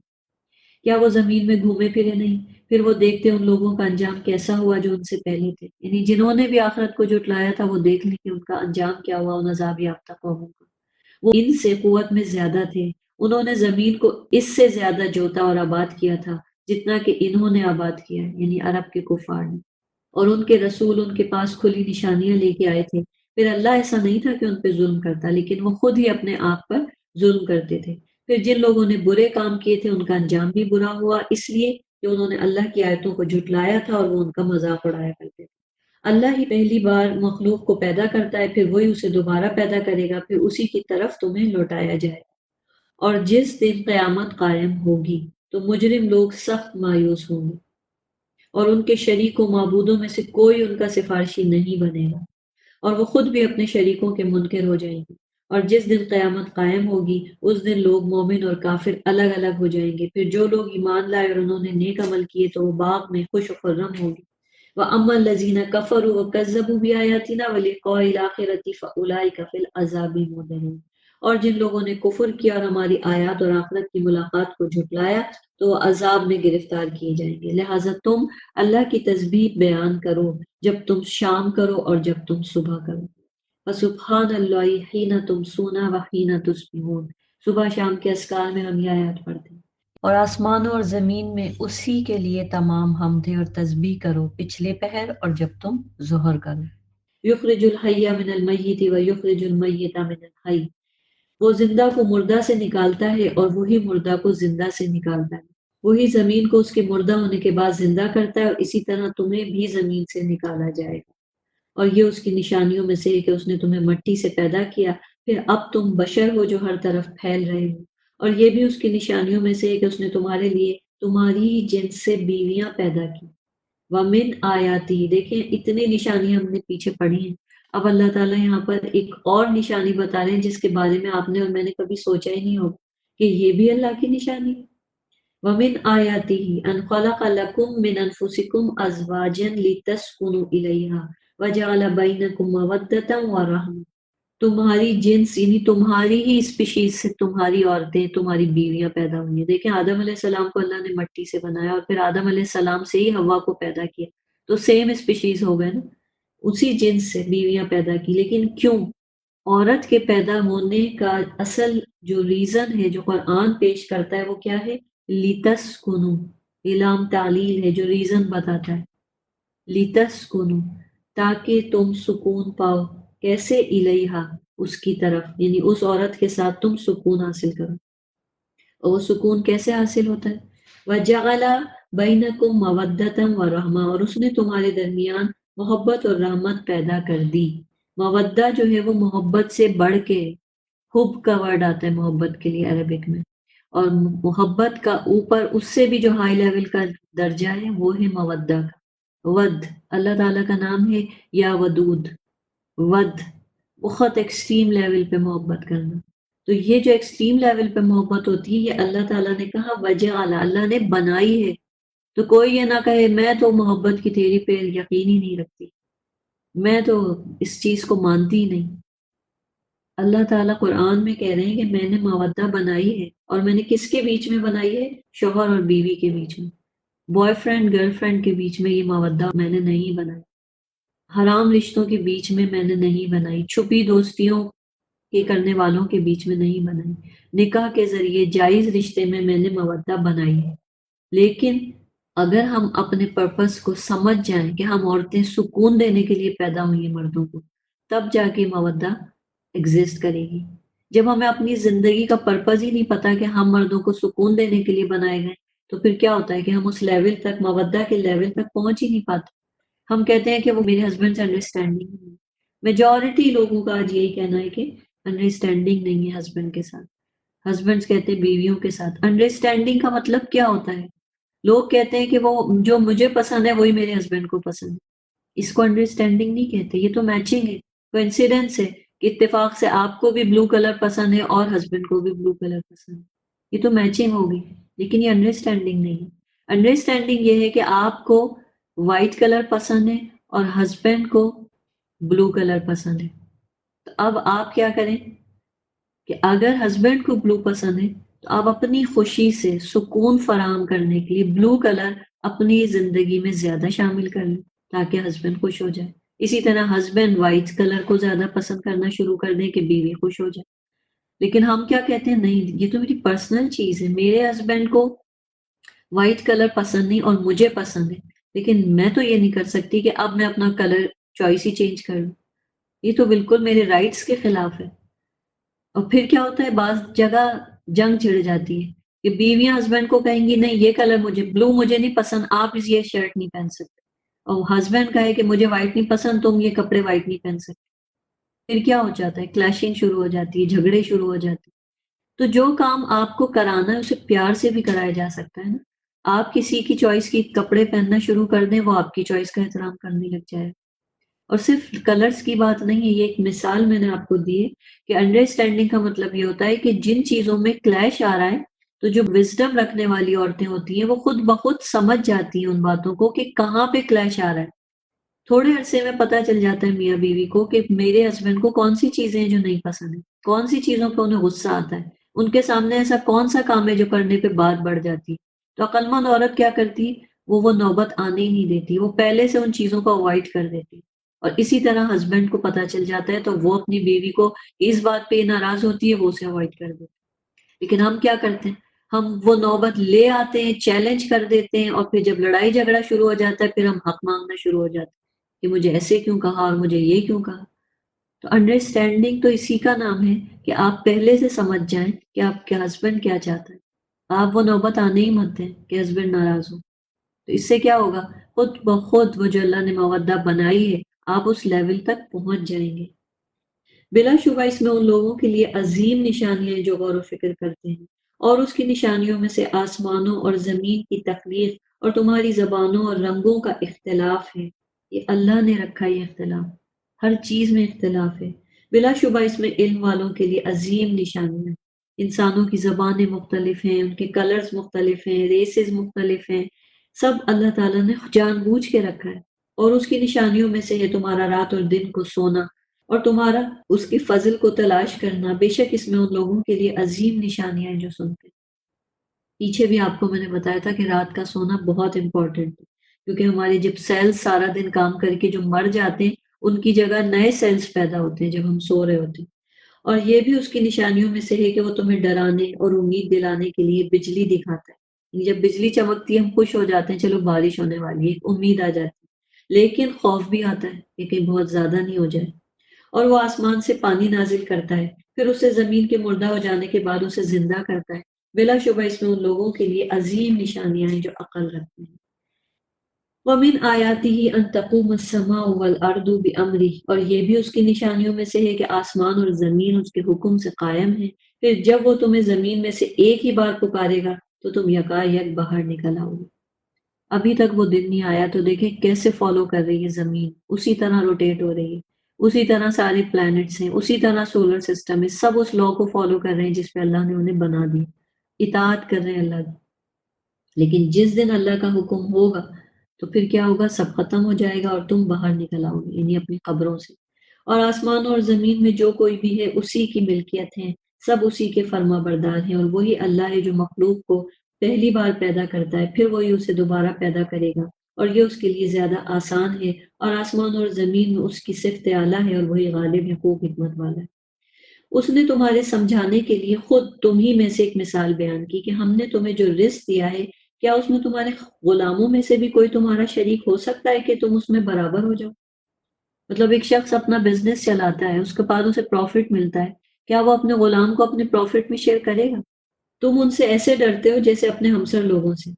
کیا وہ زمین میں گھومے پھرے نہیں؟ پھر وہ دیکھتے ان لوگوں کا انجام کیسا ہوا جو ان سے پہلے تھے، یعنی جنہوں نے بھی آخرت کو جھٹلایا تھا، وہ دیکھ لیں کہ ان کا انجام کیا ہوا ان عذاب یافتہ قوموں کا۔ وہ ان سے قوت میں زیادہ تھے، انہوں نے زمین کو اس سے زیادہ جوتا اور آباد کیا تھا جتنا کہ انہوں نے آباد کیا، یعنی عرب کے کفار نے، اور ان کے رسول ان کے پاس کھلی نشانیاں لے کے آئے تھے۔ پھر اللہ ایسا نہیں تھا کہ ان پہ ظلم کرتا، لیکن وہ خود ہی اپنے آپ پر ظلم کرتے تھے۔ پھر جن لوگوں نے برے کام کیے تھے ان کا انجام بھی برا ہوا، اس لیے کہ انہوں نے اللہ کی آیتوں کو جھٹلایا تھا اور وہ ان کا مذاق اڑایا کرتے تھے۔ اللہ ہی پہلی بار مخلوق کو پیدا کرتا ہے، پھر وہی اسے دوبارہ پیدا کرے گا، پھر اسی کی طرف تمہیں لوٹایا جائے گا۔ اور جس دن قیامت قائم ہوگی تو مجرم لوگ سخت مایوس ہوں گے، اور ان کے شریک و معبودوں میں سے کوئی ان کا سفارشی نہیں بنے گا، اور وہ خود بھی اپنے شریکوں کے منکر ہو جائیں گے۔ اور جس دن قیامت قائم ہوگی اس دن لوگ مومن اور کافر الگ الگ ہو جائیں گے، پھر جو لوگ ایمان لائے اور انہوں نے نیک عمل کیے تو وہ باغ میں خوش و خرم ہوں گے۔ وَأَمَّا الَّذِينَ كَفَرُوا وَكَذَّبُوا بِآيَاتِنَا وَلِقَاءِ الْآخِرَةِ فَأُولَٰئِكَ فِي الْعَذَابِ مُحْضَرُونَ۔ اور جن لوگوں نے کفر کیا اور ہماری آیات اور آخرت کی ملاقات کو جھٹلایا تو وہ عذاب میں گرفتار کیے جائیں گے۔ لہٰذا تم اللہ کی تسبیح بیان کرو جب تم شام کرو اور جب تم صبح کرو۔ فسبحان اللہ حین تمسون و حین تصبحون۔ صبح شام کے اذکار میں ہم یہ آیات پڑھتے ہیں۔ اور آسمانوں اور زمین میں اسی کے لیے تمام حمد اور تسبیح کرو پچھلے پہر اور جب تم ظہر کرو۔ یخرج الحی من المیت و یخرج المیت من الحی۔ وہ زندہ کو مردہ سے نکالتا ہے اور وہی مردہ کو زندہ سے نکالتا ہے۔ وہی زمین کو اس کے مردہ ہونے کے بعد زندہ کرتا ہے اور اسی طرح تمہیں بھی زمین سے نکالا جائے گا۔ اور یہ اس کی نشانیوں میں سے ہے کہ اس نے تمہیں مٹی سے پیدا کیا، پھر اب تم بشر ہو جو ہر طرف پھیل رہے ہو۔ اور یہ بھی اس کی نشانیوں میں سے ہے کہ اس نے تمہارے لیے تمہاری ہی جنس سے بیویاں پیدا کی۔ وَمِنْ آیاتی، دیکھیں اتنی نشانیاں ہم نے پیچھے پڑھی ہیں۔ اب اللہ تعالیٰ یہاں پر ایک اور نشانی بتا رہے ہیں جس کے بارے میں آپ نے اور میں نے کبھی سوچا ہی نہیں ہوگا کہ یہ بھی اللہ کی نشانی ہے۔ وَمِنْ آیَاتِهِ أَنْ خَلَقَ لَكُم مِّنْ أَنفُسِكُمْ أَزْوَاجًا لِتَسْكُنُوا إِلَيْهَا وَجَعَلَ بَيْنَكُم مَّوَدَّةً وَرَحْمَةً۔ تمہاری جنس یعنی تمہاری ہی اسپیشیز سے تمہاری عورتیں، تمہاری بیویاں پیدا ہوئی ہیں۔ دیکھیں آدم علیہ السلام کو اللہ نے مٹی سے بنایا اور پھر آدم علیہ السلام سے ہی حوا کو پیدا کیا، تو سیم اسپیشیز ہو گئے نا، اسی جنس سے بیویاں پیدا کی۔ لیکن کیوں؟ عورت کے پیدا ہونے کا اصل جو ریزن ہے جو قرآن پیش کرتا ہے وہ کیا ہے؟ لِتَسْكُنُوا، اعلام تعلیل ہے جو ریزن بتاتا ہے۔ لِتَسْكُنُوا، تاکہ تم سکون پاؤ۔ کیسے؟ الیہا، اس کی طرف، یعنی اس عورت کے ساتھ تم سکون حاصل کرو۔ اور وہ سکون کیسے حاصل ہوتا ہے؟ وَجَعَلَ بَيْنَكُم مَّوَدَّةً وَرَحْمَةً، اور اس نے تمہارے درمیان محبت اور رحمت پیدا کر دی۔ مودہ جو ہے وہ محبت سے بڑھ کے، حب کا ورڈ آتا ہے محبت کے لیے عربک میں، اور محبت کا اوپر اس سے بھی جو ہائی لیول کا درجہ ہے وہ ہے مودہ کا۔ ود، اللہ تعالیٰ کا نام ہے یا ودود، ود، بہت ایکسٹریم لیول پہ محبت کرنا۔ تو یہ جو ایکسٹریم لیول پہ محبت ہوتی ہے یہ اللہ تعالیٰ نے کہا وجعل، اللہ نے بنائی ہے۔ تو کوئی یہ نہ کہے میں تو محبت کی تھیوری پہ یقین ہی نہیں رکھتی، میں تو اس چیز کو مانتی ہی نہیں۔ اللہ تعالیٰ قرآن میں کہہ رہے ہیں کہ میں نے مودہ بنائی ہے، اور میں نے کس کے بیچ میں بنائی ہے؟ شوہر اور بیوی کے بیچ میں، بوائے فرینڈ گرل فرینڈ کے بیچ میں یہ مودہ میں نے نہیں بنائی، حرام رشتوں کے بیچ میں نے نہیں بنائی، چھپی دوستیوں کے کرنے والوں کے بیچ میں نہیں بنائی، نکاح کے ذریعے جائز رشتے میں نے مودہ بنائی ہے۔ لیکن اگر ہم اپنے پرپس کو سمجھ جائیں کہ ہم عورتیں سکون دینے کے لیے پیدا ہوئی ہیں مردوں کو، تب جا کے مودہ ایگزسٹ کرے گی۔ جب ہمیں اپنی زندگی کا پرپس ہی نہیں پتا کہ ہم مردوں کو سکون دینے کے لیے بنائے گئے، تو پھر کیا ہوتا ہے کہ ہم اس لیول تک، مودہ کے لیول تک پہنچ ہی نہیں پاتے۔ ہم کہتے ہیں کہ وہ میرے ہسبینڈ سے انڈرسٹینڈنگ نہیں ہے۔ میجورٹی لوگوں کا آج یہی کہنا ہے کہ انڈرسٹینڈنگ نہیں ہے ہسبینڈ کے ساتھ۔ ہسبینڈز کہتے ہیں بیویوں کے ساتھ۔ انڈرسٹینڈنگ کا مطلب کیا ہوتا ہے؟ لوگ کہتے ہیں کہ وہ جو مجھے پسند ہے وہی میرے ہسبینڈ کو پسند ہے، اس کو انڈرسٹینڈنگ نہیں کہتے، یہ تو میچنگ ہے، کوئنسیڈنس ہے کہ اتفاق سے آپ کو بھی بلو کلر پسند ہے اور ہسبینڈ کو بھی بلو کلر پسند ہے، یہ تو میچنگ ہوگی، لیکن یہ انڈرسٹینڈنگ نہیں ہے۔ انڈرسٹینڈنگ یہ ہے کہ آپ کو وائٹ کلر پسند ہے اور ہسبینڈ کو بلو کلر پسند ہے، تو اب آپ کیا کریں کہ اگر ہسبینڈ کو بلو پسند ہے تو آپ اپنی خوشی سے سکون فراہم کرنے کے لیے بلو کلر اپنی زندگی میں زیادہ شامل کر لیں تاکہ ہسبینڈ خوش ہو جائے۔ اسی طرح ہسبینڈ وائٹ کلر کو زیادہ پسند کرنا شروع کر دیں کہ بیوی خوش ہو جائے۔ لیکن ہم کیا کہتے ہیں؟ نہیں، یہ تو میری پرسنل چیز ہے، میرے ہسبینڈ کو وائٹ کلر پسند نہیں اور مجھے پسند ہے، لیکن میں تو یہ نہیں کر سکتی کہ اب میں اپنا کلر چوائس ہی چینج کر لوں، یہ تو بالکل میرے رائٹس کے خلاف ہے۔ اور پھر کیا ہوتا ہے؟ بعض جگہ جنگ چھڑ جاتی ہے کہ بیویاں ہسبینڈ کو کہیں گی نہیں یہ کلر مجھے، بلو مجھے نہیں پسند، آپ یہ شرٹ نہیں پہن سکتے، اور ہسبینڈ کہے کہ مجھے وائٹ نہیں پسند، تم یہ کپڑے وائٹ نہیں پہن سکتے۔ پھر کیا ہو جاتا ہے؟ کلیشنگ شروع ہو جاتی ہے، جھگڑے شروع ہو جاتے ہیں۔ تو جو کام آپ کو کرانا ہے اسے پیار سے بھی کرایا جا سکتا ہے نا۔ آپ کسی کی چوائس کی کپڑے پہننا شروع کر دیں، وہ آپ کی چوائس کا احترام کرنے لگ جائے۔ اور صرف کلرز کی بات نہیں ہے، یہ ایک مثال میں نے آپ کو دی ہے کہ انڈرسٹینڈنگ کا مطلب یہ ہوتا ہے کہ جن چیزوں میں کلیش آ رہا ہے تو جو وزڈم رکھنے والی عورتیں ہوتی ہیں وہ خود بخود سمجھ جاتی ہیں ان باتوں کو کہ کہاں پہ کلیش آ رہا ہے۔ تھوڑے عرصے میں پتہ چل جاتا ہے میاں بیوی کو کہ میرے ہسبینڈ کو کون سی چیزیں ہیں جو نہیں پسند ہیں، کون سی چیزوں پہ انہیں غصہ آتا ہے، ان کے سامنے ایسا کون سا کام ہے جو کرنے پہ بات بڑھ جاتی. تو عقل مند عورت کیا کرتی، وہ نوبت آنے ہی نہیں دیتی، وہ پہلے سے ان چیزوں کو اوائڈ کر دیتی. اور اسی طرح ہسبینڈ کو پتا چل جاتا ہے تو وہ اپنی بیوی کو اس بات پہ ناراض ہوتی ہے، وہ اسے اوائڈ کر دیتی. لیکن ہم کیا کرتے ہیں، ہم وہ نوبت لے آتے ہیں، چیلنج کر دیتے ہیں، اور پھر جب لڑائی جھگڑا شروع ہو جاتا ہے پھر ہم حق مانگنا شروع ہو جاتے ہیں کہ مجھے ایسے کیوں کہا اور مجھے یہ کیوں کہا. تو انڈرسٹینڈنگ تو اسی کا نام ہے کہ آپ پہلے سے سمجھ جائیں کہ آپ کے ہسبینڈ کیا چاہتا ہے. آپ وہ نوبت آنے ہی مت دیں کہ ہسبینڈ ناراض ہو. تو اس سے کیا ہوگا، خود بخود وہ جو اللہ نے مودہ بنائی ہے آپ اس لیول تک پہنچ جائیں گے. بلا شبہ اس میں ان لوگوں کے لیے عظیم نشانیاں ہیں جو غور و فکر کرتے ہیں، اور اس کی نشانیوں میں سے آسمانوں اور زمین کی تخلیق اور تمہاری زبانوں اور رنگوں کا اختلاف ہے. یہ اللہ نے رکھا یہ اختلاف، ہر چیز میں اختلاف ہے. بلا شبہ اس میں علم والوں کے لیے عظیم نشانیاں ہیں. انسانوں کی زبانیں مختلف ہیں، ان کے کلرز مختلف ہیں، ریسز مختلف ہیں، سب اللہ تعالیٰ نے جان بوجھ کے رکھا ہے. اور اس کی نشانیوں میں سے ہے تمہارا رات اور دن کو سونا اور تمہارا اس کی فضل کو تلاش کرنا. بے شک اس میں ان لوگوں کے لیے عظیم نشانیاں ہیں جو سنتے ہیں. پیچھے بھی آپ کو میں نے بتایا تھا کہ رات کا سونا بہت امپورٹنٹ ہے، کیونکہ ہمارے جب سیلز سارا دن کام کر کے جو مر جاتے ہیں ان کی جگہ نئے سیلز پیدا ہوتے ہیں جب ہم سو رہے ہوتے ہیں. اور یہ بھی اس کی نشانیوں میں سے ہے کہ وہ تمہیں ڈرانے اور امید دلانے کے لیے بجلی دکھاتا ہے. یعنی جب بجلی چمکتی ہے ہم خوش ہو جاتے ہیں، چلو بارش ہونے والی ہے، ایک امید آ جاتی ہے. لیکن خوف بھی آتا ہے کہ کہیں بہت زیادہ نہیں ہو جائے. اور وہ آسمان سے پانی نازل کرتا ہے، پھر اسے زمین کے مردہ ہو جانے کے بعد اسے زندہ کرتا ہے. بلا شبہ اس میں ان لوگوں کے لیے عظیم نشانیاں ہیں جو عقل رکھتے ہیں. وَمِنْ آيَاتِهِ أَن تَقُومَ السَّمَاءُ وَالْأَرْضُ بِأَمْرِهِ، اور یہ بھی اس کی نشانیوں میں سے ہے کہ آسمان اور زمین اس کے حکم سے قائم ہیں. پھر جب وہ تمہیں زمین میں سے ایک ہی بار پکارے گا تو تم یکا یک باہر نکل آؤ گے. ابھی تک وہ دن نہیں آیا تو دیکھیں کیسے فالو کر رہی ہے زمین، اسی طرح روٹیٹ ہو رہی ہے، اسی طرح سارے پلانٹس ہیں، اسی طرح سولر سسٹم ہے، سب اس لا کو فالو کر رہے ہیں جس پہ اللہ نے انہیں بنا دی، اطاعت کر رہے ہیں اللہ کی. لیکن جس دن اللہ کا حکم ہوگا تو پھر کیا ہوگا، سب ختم ہو جائے گا اور تم باہر نکل آؤ گے، یعنی اپنی قبروں سے. اور آسمان اور زمین میں جو کوئی بھی ہے اسی کی ملکیت ہے، سب اسی کے فرما بردار ہیں. اور وہی اللہ ہے جو مخلوق کو پہلی بار پیدا کرتا ہے، پھر وہی اسے دوبارہ پیدا کرے گا، اور یہ اس کے لیے زیادہ آسان ہے. اور آسمان اور زمین میں اس کی صفت اعلیٰ ہے اور وہی غالب ہے، خوب حکمت والا ہے. اس نے تمہارے سمجھانے کے لیے خود تم ہی میں سے ایک مثال بیان کی کہ ہم نے تمہیں جو رزق دیا ہے، کیا اس میں تمہارے غلاموں میں سے بھی کوئی تمہارا شریک ہو سکتا ہے کہ تم اس میں برابر ہو جاؤ؟ مطلب ایک شخص اپنا بزنس چلاتا ہے، اس کے بعد اسے پروفٹ ملتا ہے، کیا وہ اپنے غلام کو اپنے پروفٹ میں شیئر کرے گا؟ تم ان سے ایسے ڈرتے ہو جیسے اپنے ہمسر لوگوں سے.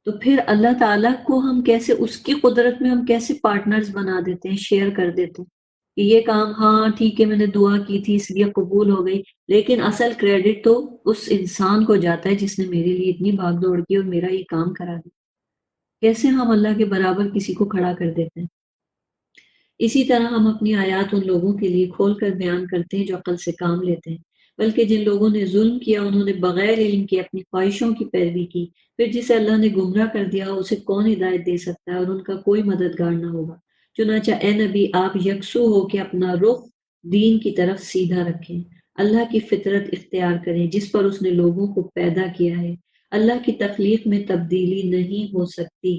تو پھر اللہ تعالیٰ کو ہم کیسے اس کی قدرت میں ہم کیسے پارٹنرز بنا دیتے ہیں، شیئر کر دیتے ہیں کہ یہ کام ہاں ٹھیک ہے میں نے دعا کی تھی اس لیے قبول ہو گئی، لیکن اصل کریڈٹ تو اس انسان کو جاتا ہے جس نے میرے لیے اتنی بھاگ دوڑ کی اور میرا یہ کام کرا دیا. کیسے ہم اللہ کے برابر کسی کو کھڑا کر دیتے ہیں. اسی طرح ہم اپنی آیات ان لوگوں کے لیے کھول کر بیان کرتے ہیں جو عقل سے کام لیتے ہیں، بلکہ جن لوگوں نے ظلم کیا انہوں نے بغیر علم کے اپنی خواہشوں کی پیروی کی، پھر جسے اللہ نے گمراہ کر دیا اسے کون ہدایت دے سکتا ہے، اور ان کا کوئی مددگار نہ ہوگا. چنانچہ اے نبی آپ یکسو ہو کے اپنا رخ دین کی طرف سیدھا رکھیں، اللہ کی فطرت اختیار کریں جس پر اس نے لوگوں کو پیدا کیا ہے. اللہ کی تخلیق میں تبدیلی نہیں ہو سکتی.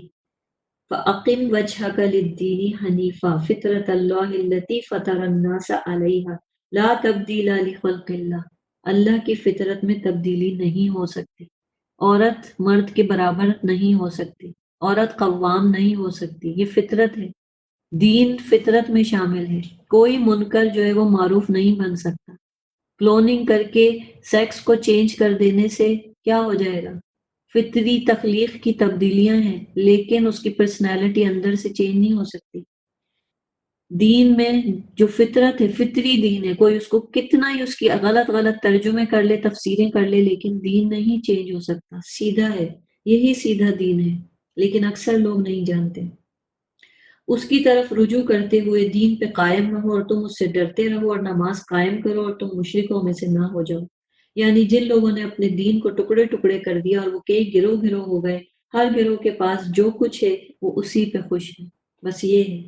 فَأَقِمْ وَجْهَكَ لِلدِّينِ حَنِيفًا فِطْرَتَ اللَّهِ الَّتِي فَطَرَ النَّاسَ عَلَيْهَا لَا تَبْدِيلَ لِخَلْقِ اللَّهِ. اللہ کی فطرت میں تبدیلی نہیں ہو سکتی. عورت مرد کے برابر نہیں ہو سکتی، عورت قوام نہیں ہو سکتی، یہ فطرت ہے. دین فطرت میں شامل ہے. کوئی منکر جو ہے وہ معروف نہیں بن سکتا. کلوننگ کر کے سیکس کو چینج کر دینے سے کیا ہو جائے گا، فطری تخلیق کی تبدیلیاں ہیں، لیکن اس کی پرسنالٹی اندر سے چینج نہیں ہو سکتی. دین میں جو فطرت ہے فطری دین ہے، کوئی اس کو کتنا ہی اس کی غلط غلط ترجمے کر لے، تفسیریں کر لے، لیکن دین نہیں چینج ہو سکتا، سیدھا ہے. یہی سیدھا دین ہے، لیکن اکثر لوگ نہیں جانتے. اس کی طرف رجوع کرتے ہوئے دین پہ قائم رہو اور تم اس سے ڈرتے رہو، اور نماز قائم کرو اور تم مشرکوں میں سے نہ ہو جاؤ. یعنی جن لوگوں نے اپنے دین کو ٹکڑے ٹکڑے کر دیا اور وہ کئی گروہ گروہ ہو گئے، ہر گروہ کے پاس جو کچھ ہے وہ اسی پہ خوش ہے. بس یہ ہے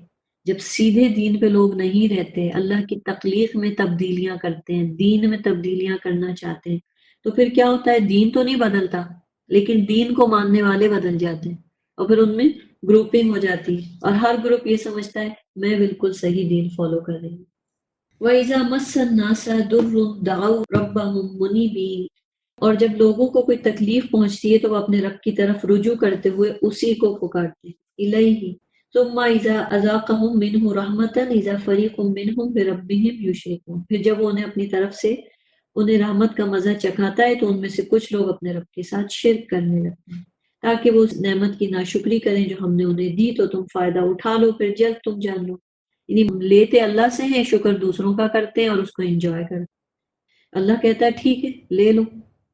جب سیدھے دین پہ لوگ نہیں رہتے، اللہ کی تخلیق میں تبدیلیاں کرتے ہیں، دین میں تبدیلیاں کرنا چاہتے ہیں، تو پھر کیا ہوتا ہے؟ دین تو نہیں بدلتا، لیکن دین کو ماننے والے بدل جاتے ہیں، اور پھر ان میں گروپنگ ہو جاتی ہے، اور ہر گروپ یہ سمجھتا ہے میں بالکل صحیح دین فالو کر رہی ہوں۔ وَإِذَا مَسَّ النَّاسَ ضُرٌّ دَعَوْا رَبَّهُمْ مُنِيبِينَ، اور جب لوگوں کو کوئی تکلیف پہنچتی ہے تو وہ اپنے رب کی طرف رجوع کرتے ہوئے اسی کو پکارتے ہیں، الیہ ثم اذا اذاقهم منہ رحمتا اذا فریق منہم بربہم یشرکون، پھر جب وہ انہیں اپنی طرف سے انہیں رحمت کا مزہ چکھاتا ہے تو ان میں سے کچھ لوگ اپنے رب کے ساتھ شرک کرنے لگتے ہیں، تاکہ وہ اس نعمت کی ناشکری کریں جو ہم نے انہیں دی، تو تم فائدہ اٹھا لو پھر جلد تم جان لو۔ یعنی لیتے اللہ سے ہیں، شکر دوسروں کا کرتے ہیں اور اس کو انجوائے کرتے ہیں۔ اللہ کہتا ہے ٹھیک ہے لے لو،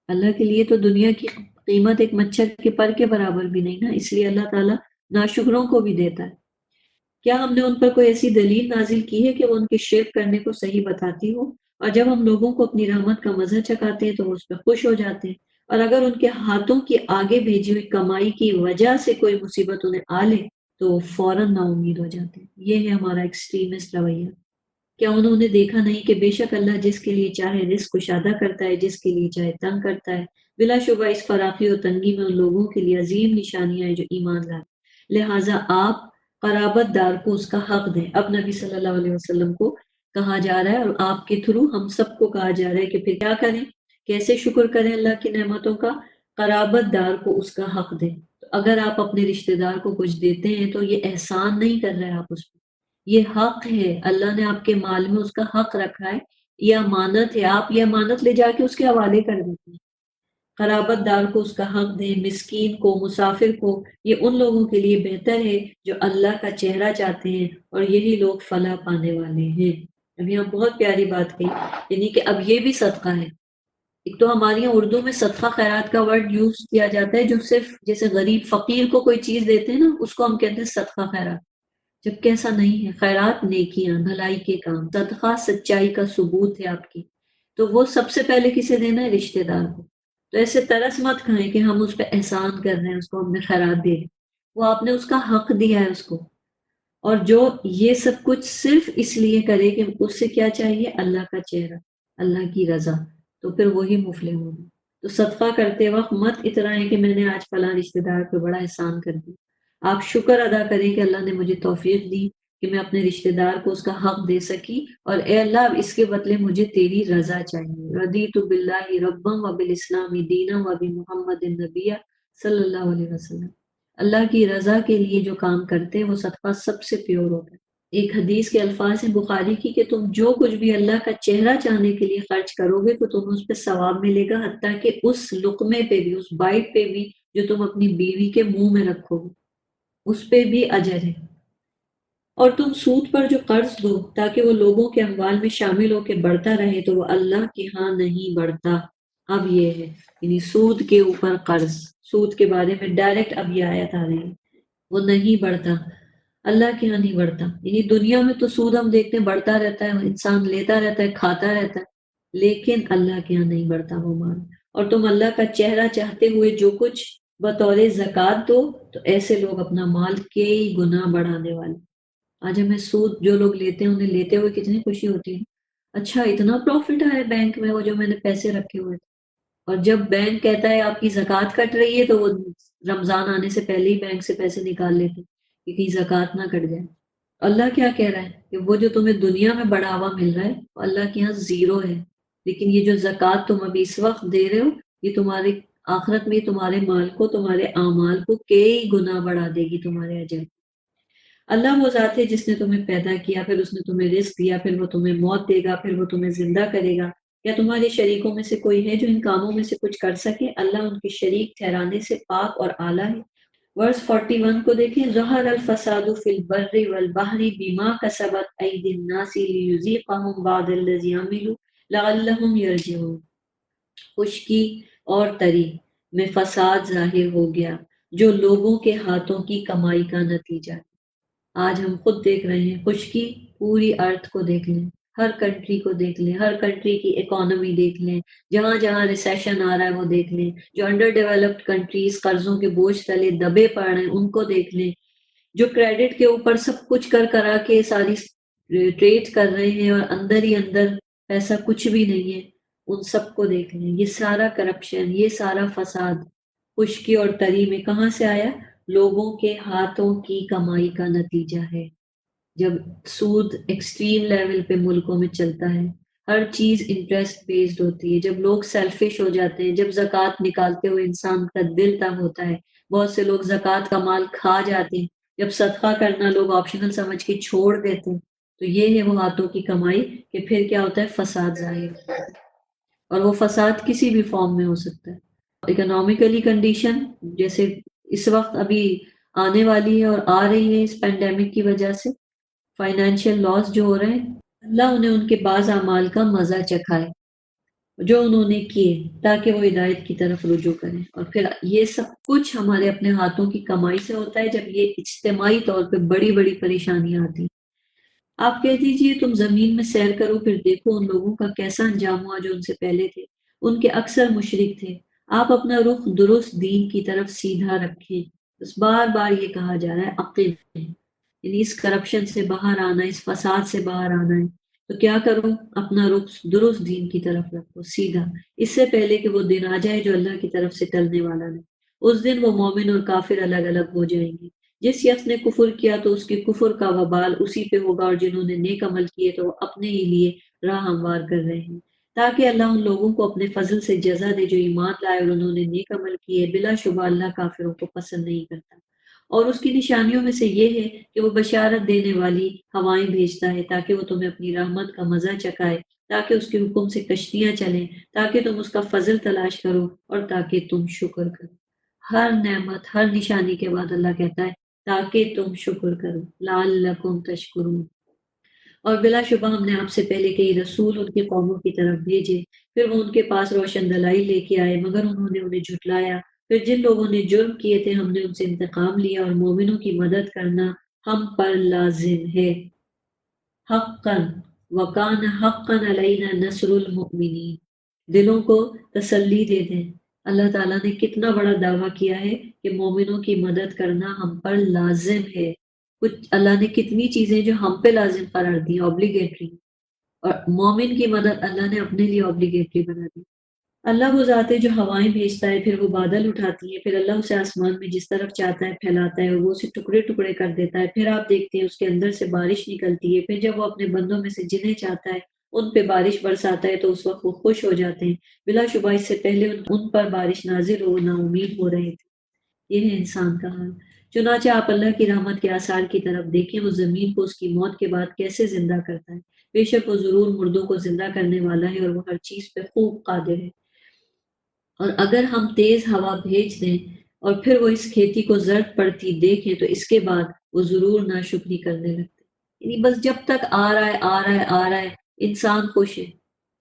اللہ کے لیے تو دنیا کی قیمت ایک مچھر کے پر کے برابر بھی نہیں نا، اس لیے اللہ تعالیٰ ناشکروں کو بھی دیتا ہے۔ کیا ہم نے ان پر کوئی ایسی دلیل نازل کی ہے کہ وہ ان کے شرک کرنے کو صحیح بتاتی ہو؟ اور جب ہم لوگوں کو اپنی رحمت کا مزہ چکھاتے ہیں تو وہ اس پہ خوش ہو جاتے ہیں، اور اگر ان کے ہاتھوں کی آگے بھیجی ہوئی کمائی کی وجہ سے کوئی مصیبت انہیں آ لے تو وہ فوراً نا امید ہو جاتے ہیں۔ یہ ہے ہمارا ایکسٹریمسٹ رویہ۔ کیا انہوں نے دیکھا نہیں کہ بے شک اللہ جس کے لیے چاہے رزق کشادہ کرتا ہے، جس کے لیے چاہے تنگ کرتا ہے؟ بلا شبہ اس فراخی و تنگی میں ان لوگوں کے لیے عظیم نشانیاں ہیں جو ایمان لائے، لہٰذا آپ قرابت دار کو اس کا حق دیں۔ اب نبی صلی اللہ علیہ وسلم کو کہا جا رہا ہے اور آپ کے تھرو ہم سب کو کہا جا رہا ہے کہ پھر کیا کریں، کیسے شکر کریں اللہ کی نعمتوں کا؟ قرابت دار کو اس کا حق دیں۔ تو اگر آپ اپنے رشتہ دار کو کچھ دیتے ہیں تو یہ احسان نہیں کر رہے آپ اس پہ، یہ حق ہے، اللہ نے آپ کے مال میں اس کا حق رکھا ہے، یہ امانت ہے، آپ یہ امانت لے جا کے اس کے حوالے کر دیتے ہیں۔ قرابت دار کو اس کا حق دیں، مسکین کو، مسافر کو، یہ ان لوگوں کے لیے بہتر ہے جو اللہ کا چہرہ چاہتے ہیں، اور یہی لوگ فلاح پانے والے ہیں۔ اب یہاں بہت پیاری بات کہی، یعنی کہ اب یہ بھی صدقہ ہے۔ ایک تو ہماری یہاں اردو میں صدقہ خیرات کا ورڈ یوز کیا جاتا ہے، جو صرف جیسے غریب فقیر کو کوئی چیز دیتے ہیں نا، اس کو ہم کہتے ہیں صدقہ خیرات، جبکہ ایسا نہیں ہے۔ خیرات نیکیاں، بھلائی کے کام، صدقہ سچائی کا ثبوت ہے آپ کی، تو وہ سب سے پہلے کسے دینا ہے؟ رشتہ دار کو۔ تو ایسے ترس مت کھائیں کہ ہم اس پہ احسان کر رہے ہیں، اس کو ہم نے خیرات دے دی، وہ آپ نے اس کا حق دیا ہے اس کو۔ اور جو یہ سب کچھ صرف اس لیے کرے کہ اس سے کیا چاہیے؟ اللہ کا چہرہ، اللہ کی رضا، تو پھر وہی مفلح ہوگا۔ تو صدقہ کرتے وقت مت اترائیں کہ میں نے آج فلاں رشتہ دار پہ بڑا احسان کر دیا۔ آپ شکر ادا کریں کہ اللہ نے مجھے توفیق دی کہ میں اپنے رشتہ دار کو اس کا حق دے سکی، اور اے اللہ اب اس کے بدلے مجھے تیری رضا چاہیے۔ رضیت باللہ ربا وبالاسلام دینا وبمحمد النبی صلی اللہ علیہ وسلم۔ اللہ کی رضا کے لیے جو کام کرتے ہیں وہ صدقہ سب سے پیور ہوتا ہے۔ ایک حدیث کے الفاظ ہیں بخاری کی کہ تم جو کچھ بھی اللہ کا چہرہ چاہنے کے لیے خرچ کرو گے تو تمہیں اس پہ ثواب ملے گا، حتیٰ کہ اس لقمے پہ بھی، اس بائٹ پہ بھی جو تم اپنی بیوی کے منہ میں رکھو گے، اس پہ بھی اجر ہے۔ اور تم سود پر جو قرض دو تاکہ وہ لوگوں کے اموال میں شامل ہو کے بڑھتا رہے تو وہ اللہ کے ہاں نہیں بڑھتا۔ اب یہ ہے، یعنی سود کے اوپر قرض، سود کے بارے میں ڈائریکٹ اب یہ آیت آ رہی ہے، وہ نہیں بڑھتا، اللہ کے ہاں نہیں بڑھتا۔ یعنی دنیا میں تو سود ہم دیکھتے ہیں بڑھتا رہتا ہے، انسان لیتا رہتا ہے، کھاتا رہتا ہے، لیکن اللہ کے ہاں نہیں بڑھتا وہ مال۔ اور تم اللہ کا چہرہ چاہتے ہوئے جو کچھ بطور زکوٰۃ دو تو ایسے لوگ اپنا مال کئی گنا بڑھانے والے۔ آج ہمیں سود جو لوگ لیتے ہیں انہیں لیتے ہوئے کتنی خوشی ہوتی ہے، اچھا اتنا پروفٹ آیا بینک میں، وہ جو میں نے پیسے رکھے ہوئے تھے۔ اور جب بینک کہتا ہے آپ کی زکوٰۃ کٹ رہی ہے تو وہ رمضان آنے سے پہلے ہی بینک سے پیسے نکال لیتے کہ کہیں زکوٰۃ نہ کٹ جائے۔ اللہ کیا کہہ رہا ہے کہ وہ جو تمہیں دنیا میں بڑھاوا مل رہا ہے وہ اللہ کے یہاں زیرو ہے، لیکن یہ جو زکوٰۃ تم ابھی اس وقت دے رہے ہو یہ تمہارے آخرت میں تمہارے مال کو، تمہارے اعمال کو کئی گنا بڑھا دے گی، تمہارے اجر۔ اللہ وہ ذات ہے جس نے تمہیں پیدا کیا، پھر اس نے تمہیں رزق دیا، پھر وہ تمہیں موت دے گا، پھر وہ تمہیں زندہ کرے گا۔ کیا تمہارے شریکوں میں سے کوئی ہے جو ان کاموں میں سے کچھ کر سکے؟ اللہ ان کے شریک ٹھہرانے سے پاک اور اعلیٰ ہے۔ ورس 41 کو دیکھیں، ظہر الفساد فی البر والبحر بما کسبت ایدی الناس لیذیقہم بعض الذی عملوا لعلہم یرجعون۔ خشکی اور تری میں فساد ظاہر ہو گیا جو لوگوں کے ہاتھوں کی کمائی کا نتیجہ ہے۔ آج ہم خود دیکھ رہے ہیں خشکی، پوری ارتھ کو دیکھ لیں، ہر کنٹری کو دیکھ لیں، ہر کنٹری کی اکانومی دیکھ لیں، جہاں جہاں ریسیشن آ رہا ہے وہ دیکھ لیں، جو انڈر ڈیولپڈ کنٹریز قرضوں کے بوجھ تلے دبے پڑ رہے ہیں ان کو دیکھ لیں۔ جو کریڈٹ کے اوپر سب کچھ کر کرا کے ساری ٹریڈ کر رہے ہیں اور اندر ہی اندر پیسہ کچھ بھی نہیں ہے، ان سب کو دیکھ لیں، یہ سارا کرپشن، یہ سارا فساد خشکی اور تری میں کہاں سے آیا؟ لوگوں کے ہاتھوں کی کمائی کا نتیجہ ہے۔ جب سود ایکسٹریم لیول پہ ملکوں میں چلتا ہے، ہر چیز انٹرسٹ بیسڈ ہوتی ہے، جب لوگ سیلفش ہو جاتے ہیں، جب زکوٰۃ نکالتے ہوئے انسان کا دل تنگ ہوتا ہے، بہت سے لوگ زکوٰۃ کا مال کھا جاتے ہیں، جب صدقہ کرنا لوگ آپشنل سمجھ کے چھوڑ دیتے ہیں، تو یہ ہے وہ ہاتھوں کی کمائی کہ پھر کیا ہوتا ہے؟ فساد ظاہر ہوتا ہے، اور وہ فساد کسی بھی فارم میں ہو سکتا ہے۔ اکنامیکلی کنڈیشن جیسے اس وقت ابھی آنے والی ہے اور آ رہی ہے اس پینڈیمک کی وجہ سے، فائنینشیل لاس جو ہو رہے ہیں، اللہ انہیں ان کے بعض اعمال کا مزہ چکھائے جو انہوں نے کیے، تاکہ وہ ہدایت کی طرف رجوع کریں۔ اور پھر یہ سب کچھ ہمارے اپنے ہاتھوں کی کمائی سے ہوتا ہے جب یہ اجتماعی طور پہ بڑی بڑی پریشانیاں آتی ہیں۔ آپ کہہ دیجئے تم زمین میں سیر کرو، پھر دیکھو ان لوگوں کا کیسا انجام ہوا جو ان سے پہلے تھے، ان کے اکثر مشرک تھے۔ آپ اپنا رخ درست دین کی طرف سیدھا رکھیں۔ بس بار بار یہ کہا جا رہا ہے عقل، یعنی اس کرپشن سے باہر آنا، اس فساد سے باہر آنا ہے تو کیا کرو؟ اپنا رخ درست دین کی طرف رکھو، سیدھا، اس سے پہلے کہ وہ دن آ جائے جو اللہ کی طرف سے ٹلنے والا نہیں۔ اس دن وہ مومن اور کافر الگ الگ ہو جائیں گے۔ جس شخص نے کفر کیا تو اس کے کفر کا وبال اسی پہ ہوگا، اور جنہوں نے نیک عمل کیے تو وہ اپنے ہی لیے راہ ہموار کر رہے ہیں، تاکہ اللہ ان لوگوں کو اپنے فضل سے جزا دے جو ایمان لائے اور انہوں نے نیک عمل کیے۔ بلا شبہ اللہ کافروں کو پسند نہیں کرتا۔ اور اس کی نشانیوں میں سے یہ ہے کہ وہ بشارت دینے والی ہوائیں بھیجتا ہے تاکہ وہ تمہیں اپنی رحمت کا مزہ چکھائے، تاکہ اس کے حکم سے کشتیاں چلیں، تاکہ تم اس کا فضل تلاش کرو اور تاکہ تم شکر کرو۔ ہر نعمت، ہر نشانی کے بعد اللہ کہتا ہے تاکہ تم شکر کرو، لعلکم تشکرون۔ اور بلا شبہ ہم نے آپ سے پہلے کئی رسول ان کی قوموں کی طرف بھیجے، پھر وہ ان کے پاس روشن دلائل لے کے آئے مگر انہوں نے انہیں جھٹلایا۔ پھر جن لوگوں نے جرم کیے تھے ہم نے ان سے انتقام لیا، اور مومنوں کی مدد کرنا ہم پر لازم ہے، حقا وکان حقا علینا نصر المؤمنین۔ دلوں کو تسلی دے دیں، اللہ تعالیٰ نے کتنا بڑا دعویٰ کیا ہے کہ مومنوں کی مدد کرنا ہم پر لازم ہے۔ کچھ اللہ نے کتنی چیزیں جو ہم پہ لازم قرار دی، اوبلیگیٹری، اور مومن کی مدد اللہ نے اپنے لیے اوبلیگیٹری بنا دی۔ اللہ وہ ذات ہے جو ہوائیں بھیجتا ہے، پھر وہ بادل اٹھاتی ہے، پھر اللہ اسے آسمان میں جس طرف چاہتا ہے پھیلاتا ہے، اور وہ اسے ٹکڑے ٹکڑے کر دیتا ہے، پھر آپ دیکھتے ہیں اس کے اندر سے بارش نکلتی ہے، پھر جب وہ اپنے بندوں میں سے جنہیں چاہتا ہے ان پہ بارش برساتا ہے تو اس وقت وہ خوش ہو جاتے ہیں۔ بلا شبہ اس سے پہلے ان پر بارش نازل ہو نا امید ہو رہے تھے۔ یہ ہے انسان کا حال۔ چنانچہ آپ اللہ کی رحمت کے آثار کی طرف دیکھیں، وہ زمین کو اس کی موت کے بعد کیسے زندہ کرتا ہے۔ بے شک وہ ضرور مردوں کو زندہ کرنے والا ہے اور وہ ہر چیز پہ خوب قادر ہے۔ اور اگر ہم تیز ہوا بھیج دیں اور پھر وہ اس کھیتی کو زرد پڑتی دیکھیں تو اس کے بعد وہ ضرور ناشکری کرنے لگتے ہیں۔ یعنی بس جب تک آ رہا ہے آ رہا ہے آ رہا ہے، انسان خوش ہے،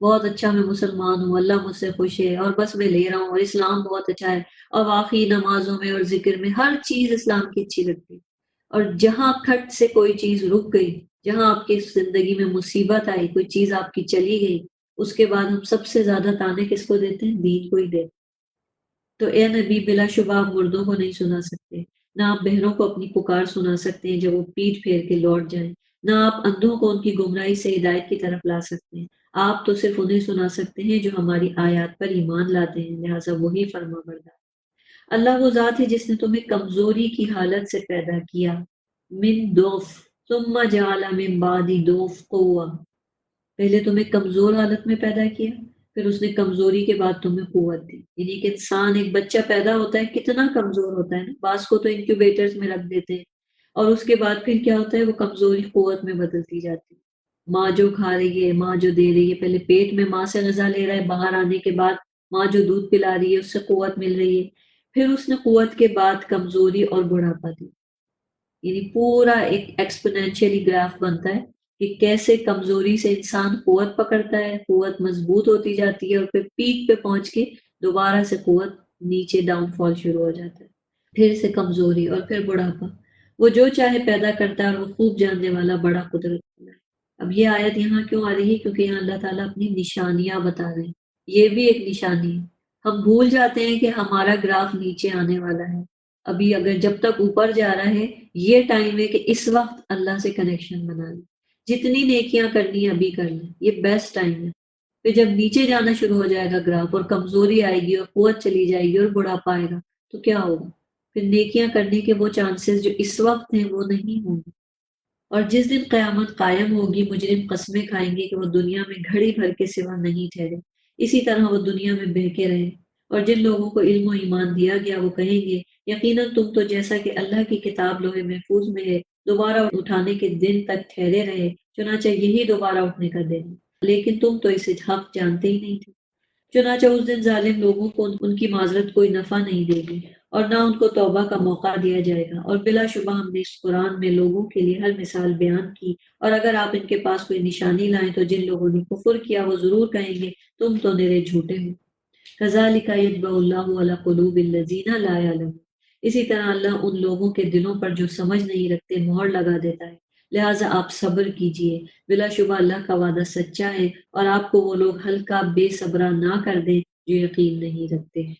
بہت اچھا میں مسلمان ہوں، اللہ مجھ سے خوش ہے اور بس میں لے رہا ہوں، اور اسلام بہت اچھا ہے، اور واقعی نمازوں میں اور ذکر میں ہر چیز اسلام کی اچھی لگتی ہے۔ اور جہاں کھٹ سے کوئی چیز رک گئی، جہاں آپ کی زندگی میں مصیبت آئی، کوئی چیز آپ کی چلی گئی، اس کے بعد ہم سب سے زیادہ تانے کس کو دیتے ہیں؟ دین کو ہی دیتے ہیں۔ تو اے نبی، بلا شبہ آپ مردوں کو نہیں سنا سکتے، نہ آپ بہروں کو اپنی پکار سنا سکتے ہیں جب وہ پیٹ پھیر کے لوٹ جائیں، نہ آپ اندھوں کو ان کی گمراہی سے ہدایت کی طرف لا سکتے ہیں۔ آپ تو صرف انہیں سنا سکتے ہیں جو ہماری آیات پر ایمان لاتے ہیں، لہٰذا وہی فرما بردار۔ اللہ وہ ذات ہے جس نے تمہیں کمزوری کی حالت سے پیدا کیا، من دوف ثم جعل من بعد دوف قوہ، پہلے تمہیں کمزور حالت میں پیدا کیا، پھر اس نے کمزوری کے بعد تمہیں قوت دی۔ یعنی کہ انسان، ایک بچہ پیدا ہوتا ہے کتنا کمزور ہوتا ہے نا، بعض کو تو انکیوبیٹرز میں رکھ دیتے ہیں، اور اس کے بعد پھر کیا ہوتا ہے؟ وہ کمزوری قوت میں بدلتی جاتی ہے۔ ماں جو کھا رہی ہے، ماں جو دے رہی ہے، پہلے پیٹ میں ماں سے غذا لے رہا ہے، باہر آنے کے بعد ماں جو دودھ پلا رہی ہے اس سے قوت مل رہی ہے، پھر اس نے قوت کے بعد کمزوری اور بڑھاپا دی۔ یعنی پورا ایک ایکسپونینشلی گراف بنتا ہے کہ کیسے کمزوری سے انسان قوت پکڑتا ہے، قوت مضبوط ہوتی جاتی ہے، اور پھر پیک پہ پہنچ کے دوبارہ سے قوت نیچے ڈاؤن فال شروع ہو جاتا ہے، پھر سے کمزوری اور پھر بڑھاپا۔ وہ جو چاہے پیدا کرتا ہے اور وہ خوب جاننے والا بڑا قدرت والا ہے۔ اب یہ آیت یہاں کیوں آ رہی ہے؟ کیونکہ یہاں اللہ تعالیٰ اپنی نشانیاں بتا رہے ہیں، یہ بھی ایک نشانی ہے۔ ہم بھول جاتے ہیں کہ ہمارا گراف نیچے آنے والا ہے، ابھی اگر جب تک اوپر جا رہا ہے یہ ٹائم ہے کہ اس وقت اللہ سے کنیکشن بنا لیں، جتنی نیکیاں کرنی ہے ابھی کر لیں، یہ بیسٹ ٹائم ہے۔ پھر جب نیچے جانا شروع ہو جائے گا گراف، اور کمزوری آئے گی اور قوت چلی جائے گی اور بڑھاپا آئے گا، تو کیا ہوگا؟ پھر نیکیاں کرنے کے وہ چانسز جو اس وقت ہیں وہ نہیں ہوں گے۔ اور جس دن قیامت قائم ہوگی مجرم قسمیں کھائیں گے کہ وہ دنیا میں گھڑی بھر کے سوا نہیں ٹھہرے، اسی طرح وہ دنیا میں بہکے رہے۔ اور جن لوگوں کو علم و ایمان دیا گیا وہ کہیں گے یقیناً تم تو جیسا کہ اللہ کی کتاب لوح محفوظ میں ہے دوبارہ اٹھانے کے دن تک ٹھہرے رہے، چنانچہ یہی دوبارہ اٹھنے کا دن ہے، لیکن تم تو اسے حق جانتے ہی نہیں تھے۔ چنانچہ اس دن ظالم لوگوں کو ان کی معذرت کوئی نفع نہیں دے گی اور نہ ان کو توبہ کا موقع دیا جائے گا۔ اور بلا شبہ ہم نے اس قرآن میں لوگوں کے لیے ہر مثال بیان کی، اور اگر آپ ان کے پاس کوئی نشانی لائیں تو جن لوگوں نے کفر کیا وہ ضرور کہیں گے تم تو نرے جھوٹے ہو۔ کذالک یطبع اللہ علی قلوب الذین لا یعلمون، اسی طرح اللہ ان لوگوں کے دلوں پر جو سمجھ نہیں رکھتے مہر لگا دیتا ہے، لہٰذا آپ صبر کیجئے، بلا شبہ اللہ کا وعدہ سچا ہے، اور آپ کو وہ لوگ ہلکا بے صبرا نہ کر دیں جو یقین نہیں رکھتے ہیں۔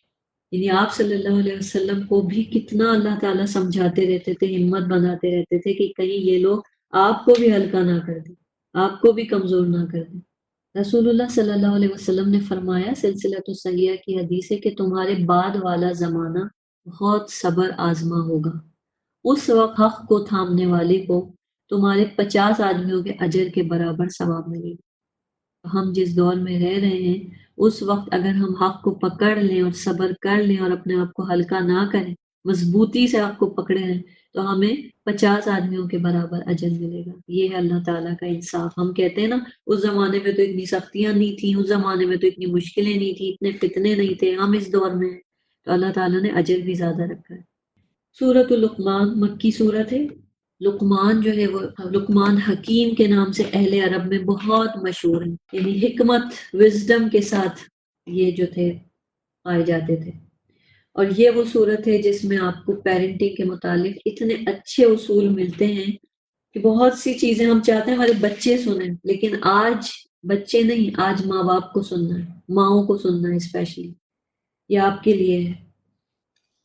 یعنی آپ صلی اللہ علیہ وسلم کو بھی کتنا اللہ تعالیٰ سمجھاتے رہتے تھے، ہمت بناتے رہتے تھے کہ کہیں یہ لوگ آپ کو بھی ہلکا نہ کر دیں، آپ کو بھی کمزور نہ کر دیں۔ رسول اللہ صلی اللہ علیہ وسلم نے فرمایا، سلسلۃ الصحیحہ کی حدیث ہے کہ تمہارے بعد والا زمانہ بہت صبر آزما ہوگا، اس وقت حق کو تھامنے والے کو تمہارے 50 آدمیوں کے اجر کے برابر ثواب ملے گا۔ ہم جس دور میں رہ رہے ہیں اس وقت اگر ہم حق کو پکڑ لیں اور صبر کر لیں اور اپنے آپ کو ہلکا نہ کریں، مضبوطی سے حق کو پکڑے ہیں، تو ہمیں 50 آدمیوں کے برابر اجر ملے گا۔ یہ ہے اللہ تعالیٰ کا انصاف۔ ہم کہتے ہیں نا اس زمانے میں تو اتنی سختیاں نہیں تھیں، اس زمانے میں تو اتنی مشکلیں نہیں تھیں، اتنے فتنے نہیں تھے، ہم اس دور میں ہیں، تو اللہ تعالیٰ نے اجر بھی زیادہ رکھا ہے۔ سورۃ لقمان مکی سورت ہے۔ لقمان جو ہے وہ لقمان حکیم کے نام سے اہل عرب میں بہت مشہور ہیں، یعنی حکمت وزڈم کے ساتھ یہ جو تھے پائے جاتے تھے۔ اور یہ وہ صورت ہے جس میں آپ کو پیرنٹنگ کے متعلق اتنے اچھے اصول ملتے ہیں کہ بہت سی چیزیں ہم چاہتے ہیں ہمارے بچے سنیں، لیکن آج بچے نہیں، آج ماں باپ کو سننا ہے، ماؤں کو سننا ہے اسپیشلی، یہ آپ کے لیے ہے۔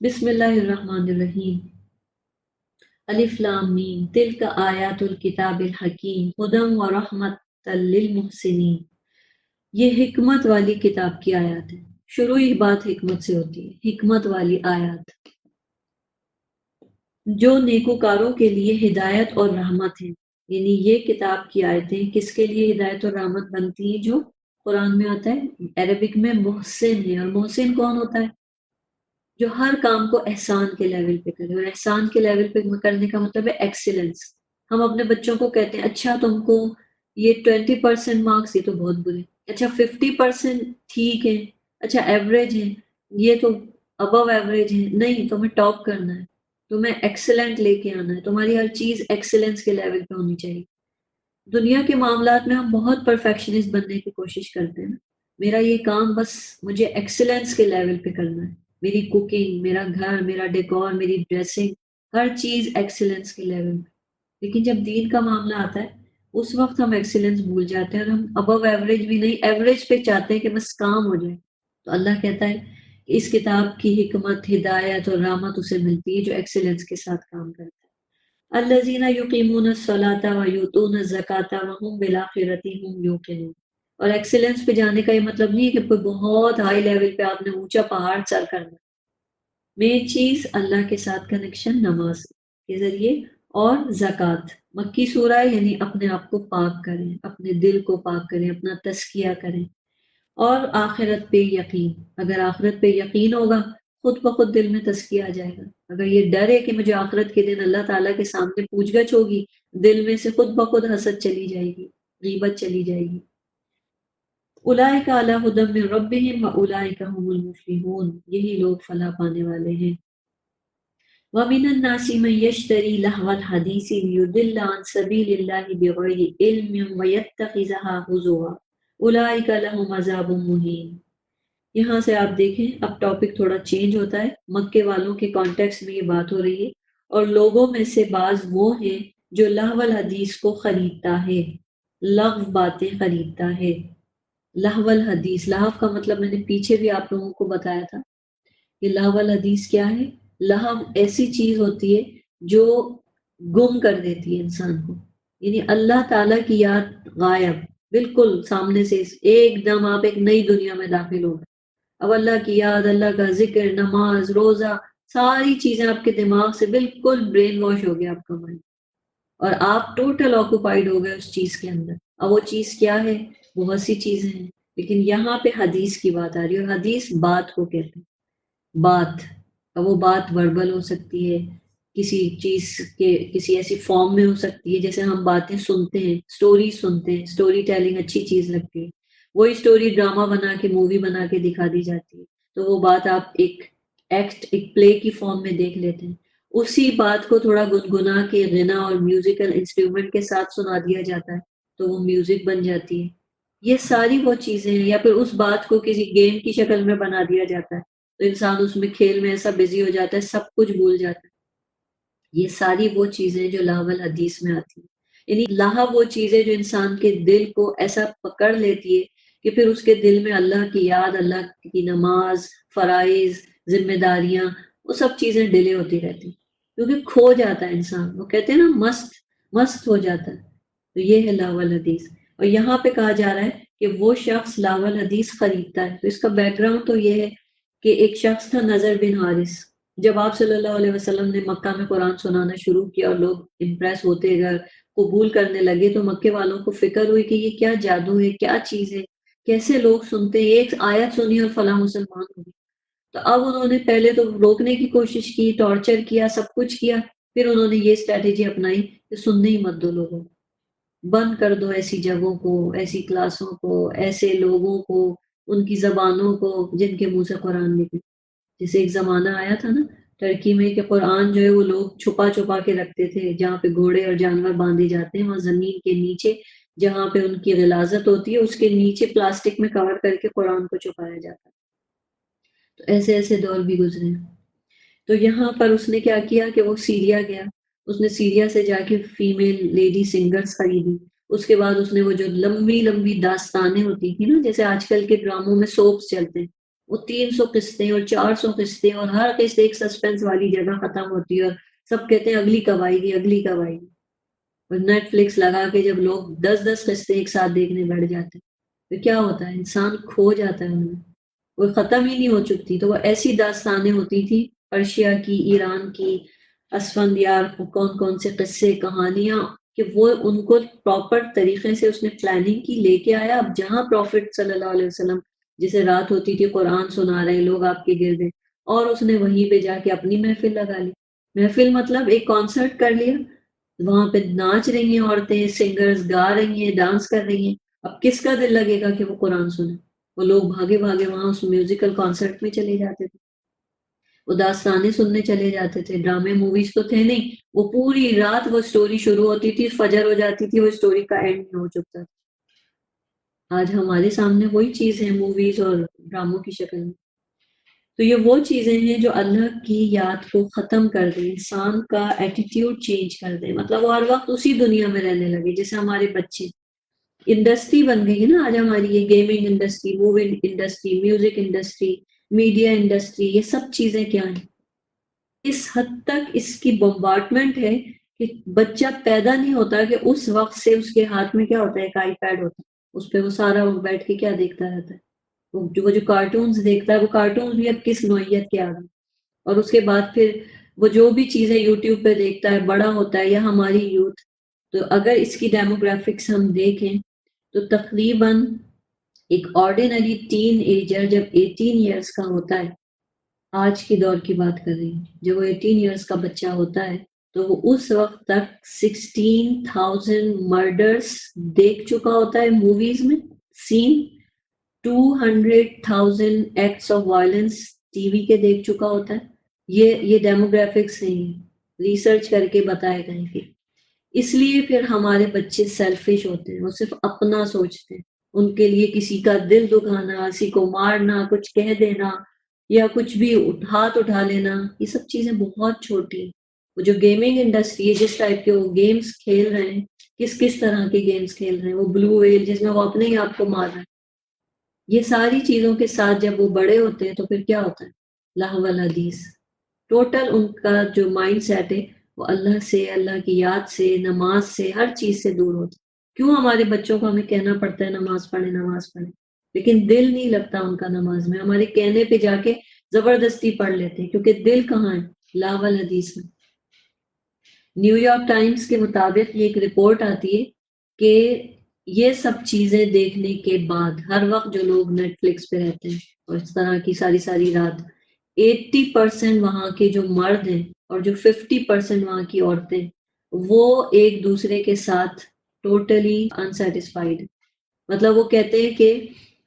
بسم اللہ الرحمن الرحیم، الف لام میم تلک آیات الکتاب الحکیم ہدی و رحمت للمحسنین، یہ حکمت والی کتاب کی آیات ہے۔ شروع ہی بات حکمت سے ہوتی ہے، حکمت والی آیات جو نیکوکاروں کے لیے ہدایت اور رحمت ہے۔ یعنی یہ کتاب کی آیتیں کس کے لیے ہدایت اور رحمت بنتی ہیں؟ جو قرآن میں آتا ہے عربک میں محسن ہے، اور محسن کون ہوتا ہے؟ جو ہر کام کو احسان کے لیول پہ کرے، اور احسان کے لیول پہ کرنے کا مطلب ہے ایکسیلنس۔ ہم اپنے بچوں کو کہتے ہیں اچھا تم کو یہ 20% مارکس، یہ تو بہت برے، اچھا 50% ٹھیک ہے، اچھا ایوریج ہے، یہ تو ابو ایوریج ہے، نہیں تمہیں ٹاپ کرنا ہے، تمہیں ایکسلنٹ لے کے آنا ہے، تمہاری ہر چیز ایکسلنس کے لیول پہ ہونی چاہیے۔ دنیا کے معاملات میں ہم بہت پرفیکشنسٹ بننے کی کوشش کرتے ہیں، میرا یہ کام بس مجھے ایکسلنس کے لیول پہ کرنا ہے، میری کوکنگ، میرا گھر، میرا ڈیکور، میری ڈریسنگ، ہر چیز ایکسلنس کے لیول پہ۔ لیکن جب دین کا معاملہ آتا ہے اس وقت ہم ایکسلنس بھول جاتے ہیں، اور ہم ابو ایوریج بھی نہیں، ایوریج پہ چاہتے ہیں کہ بس کام ہو جائے۔ تو اللہ کہتا ہے کہ اس کتاب کی حکمت، ہدایت اور رحمت اسے ملتی ہے جو ایکسلنس کے ساتھ کام کرتا ہے۔ الذین یقیمون الصلاۃ ویؤتون الزکاۃ وہم بالآخرۃ هم یوقنون۔ اور ایکسلنس پہ جانے کا یہ مطلب نہیں ہے کہ کوئی بہت ہائی لیول پہ آپ نے اونچا پہاڑ سر کرنا۔ مین چیز اللہ کے ساتھ کنیکشن نماز کے ذریعے اور زکوٰۃ۔ مکی سورہ ہے، یعنی اپنے آپ کو پاک کریں، اپنے دل کو پاک کریں، اپنا تزکیہ کریں، اور آخرت پہ یقین۔ اگر آخرت پہ یقین ہوگا خود بخود دل میں تزکیہ آ جائے گا۔ اگر یہ ڈر ہے کہ مجھے آخرت کے دن اللہ تعالیٰ کے سامنے پوچھ گچھ ہوگی، دل میں سے خود بخود حسد چلی جائے گی، غیبت چلی جائے گی۔ اولئک علی ھدی من ربہم واولئک ھم المفلحون، یہی لوگ فلاح پانے والے ہیں۔ ومن الناس من یشتری لہو الحدیث لیضل عن سبیل اللہ بغیر علم ویتخذھا ھزوا اولئک لہم عذاب مہین۔ یہاں سے آپ دیکھیں اب ٹاپک تھوڑا چینج ہوتا ہے، مکے والوں کے کانٹیکس میں یہ بات ہو رہی ہے، اور لوگوں میں سے بعض وہ ہیں جو لہو الحدیث کو خریدتا ہے، لغو باتیں خریدتا ہے۔ لہو الحدیث، لہو کا مطلب میں نے پیچھے بھی آپ لوگوں کو بتایا تھا کہ لہو الحدیث کیا ہے؟ لہو ایسی چیز ہوتی ہے جو گم کر دیتی ہے انسان کو، یعنی اللہ تعالیٰ کی یاد غائب، بالکل سامنے سے ایک دم آپ ایک نئی دنیا میں داخل ہو گئے۔ اب اللہ کی یاد، اللہ کا ذکر، نماز، روزہ، ساری چیزیں آپ کے دماغ سے بالکل برین واش ہو گیا آپ کا مائنڈ، اور آپ ٹوٹل آکوپائیڈ ہو گئے اس چیز کے اندر۔ اب وہ چیز کیا ہے؟ بہت سی چیزیں ہیں، لیکن یہاں پہ حدیث کی بات آ رہی ہے، اور حدیث بات کو کہتے ہیں۔ بات، اب وہ بات وربل ہو سکتی ہے، کسی چیز کے کسی ایسی فارم میں ہو سکتی ہے، جیسے ہم باتیں سنتے ہیں، سٹوری سنتے ہیں، سٹوری ٹیلنگ اچھی چیز لگتی ہے، وہی سٹوری ڈرامہ بنا کے، مووی بنا کے دکھا دی جاتی ہے، تو وہ بات آپ ایک ایکٹ، ایک پلے کی فارم میں دیکھ لیتے ہیں۔ اسی بات کو تھوڑا گنگنا کے غنا اور میوزیکل انسٹرومنٹ کے ساتھ سنا دیا جاتا ہے تو وہ میوزک بن جاتی ہے۔ یہ ساری وہ چیزیں ہیں، یا پھر اس بات کو کسی گیم کی شکل میں بنا دیا جاتا ہے تو انسان اس میں کھیل میں ایسا بزی ہو جاتا ہے، سب کچھ بھول جاتا ہے۔ یہ ساری وہ چیزیں جو لاہ الحدیث میں آتی ہیں، یعنی لاہ وہ چیزیں جو انسان کے دل کو ایسا پکڑ لیتی ہے کہ پھر اس کے دل میں اللہ کی یاد، اللہ کی نماز، فرائض، ذمہ داریاں، وہ سب چیزیں ڈیلے ہوتی رہتی ہیں، کیونکہ کھو جاتا ہے انسان، وہ کہتے ہیں نا مست، مست ہو جاتا ہے۔ تو یہ ہے لاہ الحدیث، اور یہاں پہ کہا جا رہا ہے کہ وہ شخص لاہ الحدیث خریدتا ہے۔ تو اس کا بیک گراؤنڈ تو یہ ہے کہ ایک شخص تھا نذر بن حارث، جب آپ صلی اللہ علیہ وسلم نے مکہ میں قرآن سنانا شروع کیا اور لوگ امپریس ہوتے گئے، قبول کرنے لگے، تو مکے والوں کو فکر ہوئی کہ یہ کیا جادو ہے، کیا چیز ہے، کیسے لوگ سنتے ہیں، ایک آیت سنی اور فلاں مسلمان ہو گئے۔ تو اب انہوں نے پہلے تو روکنے کی کوشش کی، ٹارچر کیا، سب کچھ کیا، پھر انہوں نے یہ اسٹریٹجی اپنائی کہ سننے ہی مت دو لوگوں کو، بند کر دو ایسی جگہوں کو، ایسی کلاسوں کو، ایسے لوگوں کو، ان کی زبانوں کو جن کے منہ سے قرآن نکلے۔ جیسے ایک زمانہ آیا تھا نا ترکی میں کہ قرآن جو ہے وہ لوگ چھپا چھپا کے رکھتے تھے، جہاں پہ گھوڑے اور جانور باندھے جاتے ہیں وہاں زمین کے نیچے، جہاں پہ ان کی غلاظت ہوتی ہے اس کے نیچے پلاسٹک میں کور کر کے قرآن کو چھپایا جاتا ہے۔ تو ایسے ایسے دور بھی گزرے ہیں۔ تو یہاں پر اس نے کیا کیا کہ وہ سیریا گیا، اس نے سیریا سے جا کے فیمیل لیڈی سنگرز خریدی، اس کے بعد اس نے وہ جو لمبی لمبی داستانیں ہوتی تھی نا، جیسے آج کل کے ڈراموں میں سوپس چلتے ہیں، وہ 300 قسطیں اور 400 قسطیں، اور ہر قسط ایک سسپینس والی جگہ ختم ہوتی ہے، اور سب کہتے ہیں اگلی کب آئے گی، اگلی کب آئے گی، اور نیٹ فلکس لگا کے جب لوگ 10 10 قسطیں ایک ساتھ دیکھنے بیٹھ جاتے ہیں تو کیا ہوتا ہے، انسان کھو جاتا ہے ان میں، وہ ختم ہی نہیں ہو چکتی۔ تو وہ ایسی داستانیں ہوتی تھی، پرشیا کی، ایران کی، اسفندیار، کون کون سے قصے، کہانیاں، کہ وہ ان کو پراپر طریقے سے اس نے پلاننگ کی، لے کے آیا۔ اب جہاں پروفٹ صلی اللہ علیہ وسلم، جسے رات ہوتی تھی قرآن سنا رہے ہیں لوگ آپ کے گرد، اور اس نے وہیں پہ جا کے اپنی محفل لگا لی۔ محفل مطلب ایک کانسرٹ کر لیا، وہاں پہ ناچ رہی ہیں عورتیں، سنگرز گا رہی ہیں، ڈانس کر رہی ہیں، اب کس کا دل لگے گا کہ وہ قرآن سنے؟ وہ لوگ بھاگے بھاگے وہاں اس میوزیکل کانسرٹ میں چلے جاتے تھے، وہ داستانیں سننے چلے جاتے تھے، ڈرامے موویز تو تھے نہیں، وہ پوری رات وہ سٹوری شروع ہوتی تھی، فجر ہو جاتی تھی، وہ سٹوری کا اینڈ نہیں ہو چکتا تھا۔ آج ہمارے سامنے وہی چیز ہے موویز اور ڈراموں کی شکل میں۔ تو یہ وہ چیزیں ہیں جو اللہ کی یاد کو ختم کر دیں، انسان کا ایٹیٹیوڈ چینج کر دیں، مطلب وہ ہر وقت اسی دنیا میں رہنے لگے، جیسے ہمارے بچے، انڈسٹری بن گئی ہے نا آج ہماری، یہ gaming industry, movie industry, music industry, media industry, یہ سب چیزیں کیا ہیں؟ اس حد تک اس کی بمبارڈمنٹ ہے کہ بچہ پیدا نہیں ہوتا کہ اس وقت سے اس کے ہاتھ میں کیا ہوتا ہے، ایک آئی پیڈ ہوتا ہے، اس پہ وہ سارا وہ بیٹھ کے کیا دیکھتا رہتا ہے، وہ جو کارٹونز دیکھتا ہے، وہ کارٹونز بھی اب کس نوعیت کے آ گئے، اور اس کے بعد پھر وہ جو بھی چیزیں یوٹیوب پہ دیکھتا ہے بڑا ہوتا ہے، یا ہماری یوتھ، تو اگر اس کی ڈیموگرافکس ہم دیکھیں تو تقریباً ایک آرڈینری ٹین ایجر جب 18 ایئرس کا ہوتا ہے، آج کی دور کی بات کر رہی ہوں، جب وہ 18 ایئرس کا بچہ ہوتا ہے تو وہ اس وقت تک 16,000 مرڈرس دیکھ چکا ہوتا ہے موویز میں، سین 200,000 acts of violence T V کے دیکھ چکا ہوتا ہے۔ یہ ڈیموگرافکس ہیں، ریسرچ کر کے بتائے گئے کہ اس لیے پھر ہمارے بچے سیلفش ہوتے ہیں، وہ صرف اپنا سوچتے ہیں، ان کے لیے کسی کا دل دکھانا، کسی کو مارنا، کچھ کہہ دینا، یا کچھ بھی ہاتھ اٹھا لینا، یہ سب چیزیں بہت چھوٹی ہیں۔ وہ جو گیمنگ انڈسٹری ہے، جس ٹائپ کے وہ گیمز کھیل رہے ہیں، کس کس طرح کے گیمز کھیل رہے ہیں، وہ بلو ویل جس میں وہ اپنے ہی آپ کو مار رہے ہیں، یہ ساری چیزوں کے ساتھ جب وہ بڑے ہوتے ہیں تو پھر کیا ہوتا ہے، لاہ الحدیث، ٹوٹل ان کا جو مائنڈ سیٹ ہے وہ اللہ سے، اللہ کی یاد سے، نماز سے، ہر چیز سے دور ہوتا ہے۔ کیوں ہمارے بچوں کو ہمیں کہنا پڑتا ہے نماز پڑھیں نماز پڑھیں، لیکن دل نہیں لگتا ان کا نماز میں، ہمارے کہنے پہ جا کے زبردستی پڑھ لیتے ہیں، کیونکہ دل کہاں ہے؟ لا والحدیث میں۔ نیو یارک ٹائمز کے مطابق یہ ایک رپورٹ آتی ہے کہ یہ سب چیزیں دیکھنے کے بعد ہر وقت جو لوگ نیٹ فلکس پہ رہتے ہیں اور اس طرح کی ساری ساری رات، 80% وہاں کے جو مرد ہیں اور جو 50% وہاں کی عورتیں، وہ ایک دوسرے کے ساتھ ٹوٹلی انسیٹسفائیڈ، مطلب وہ کہتے ہیں کہ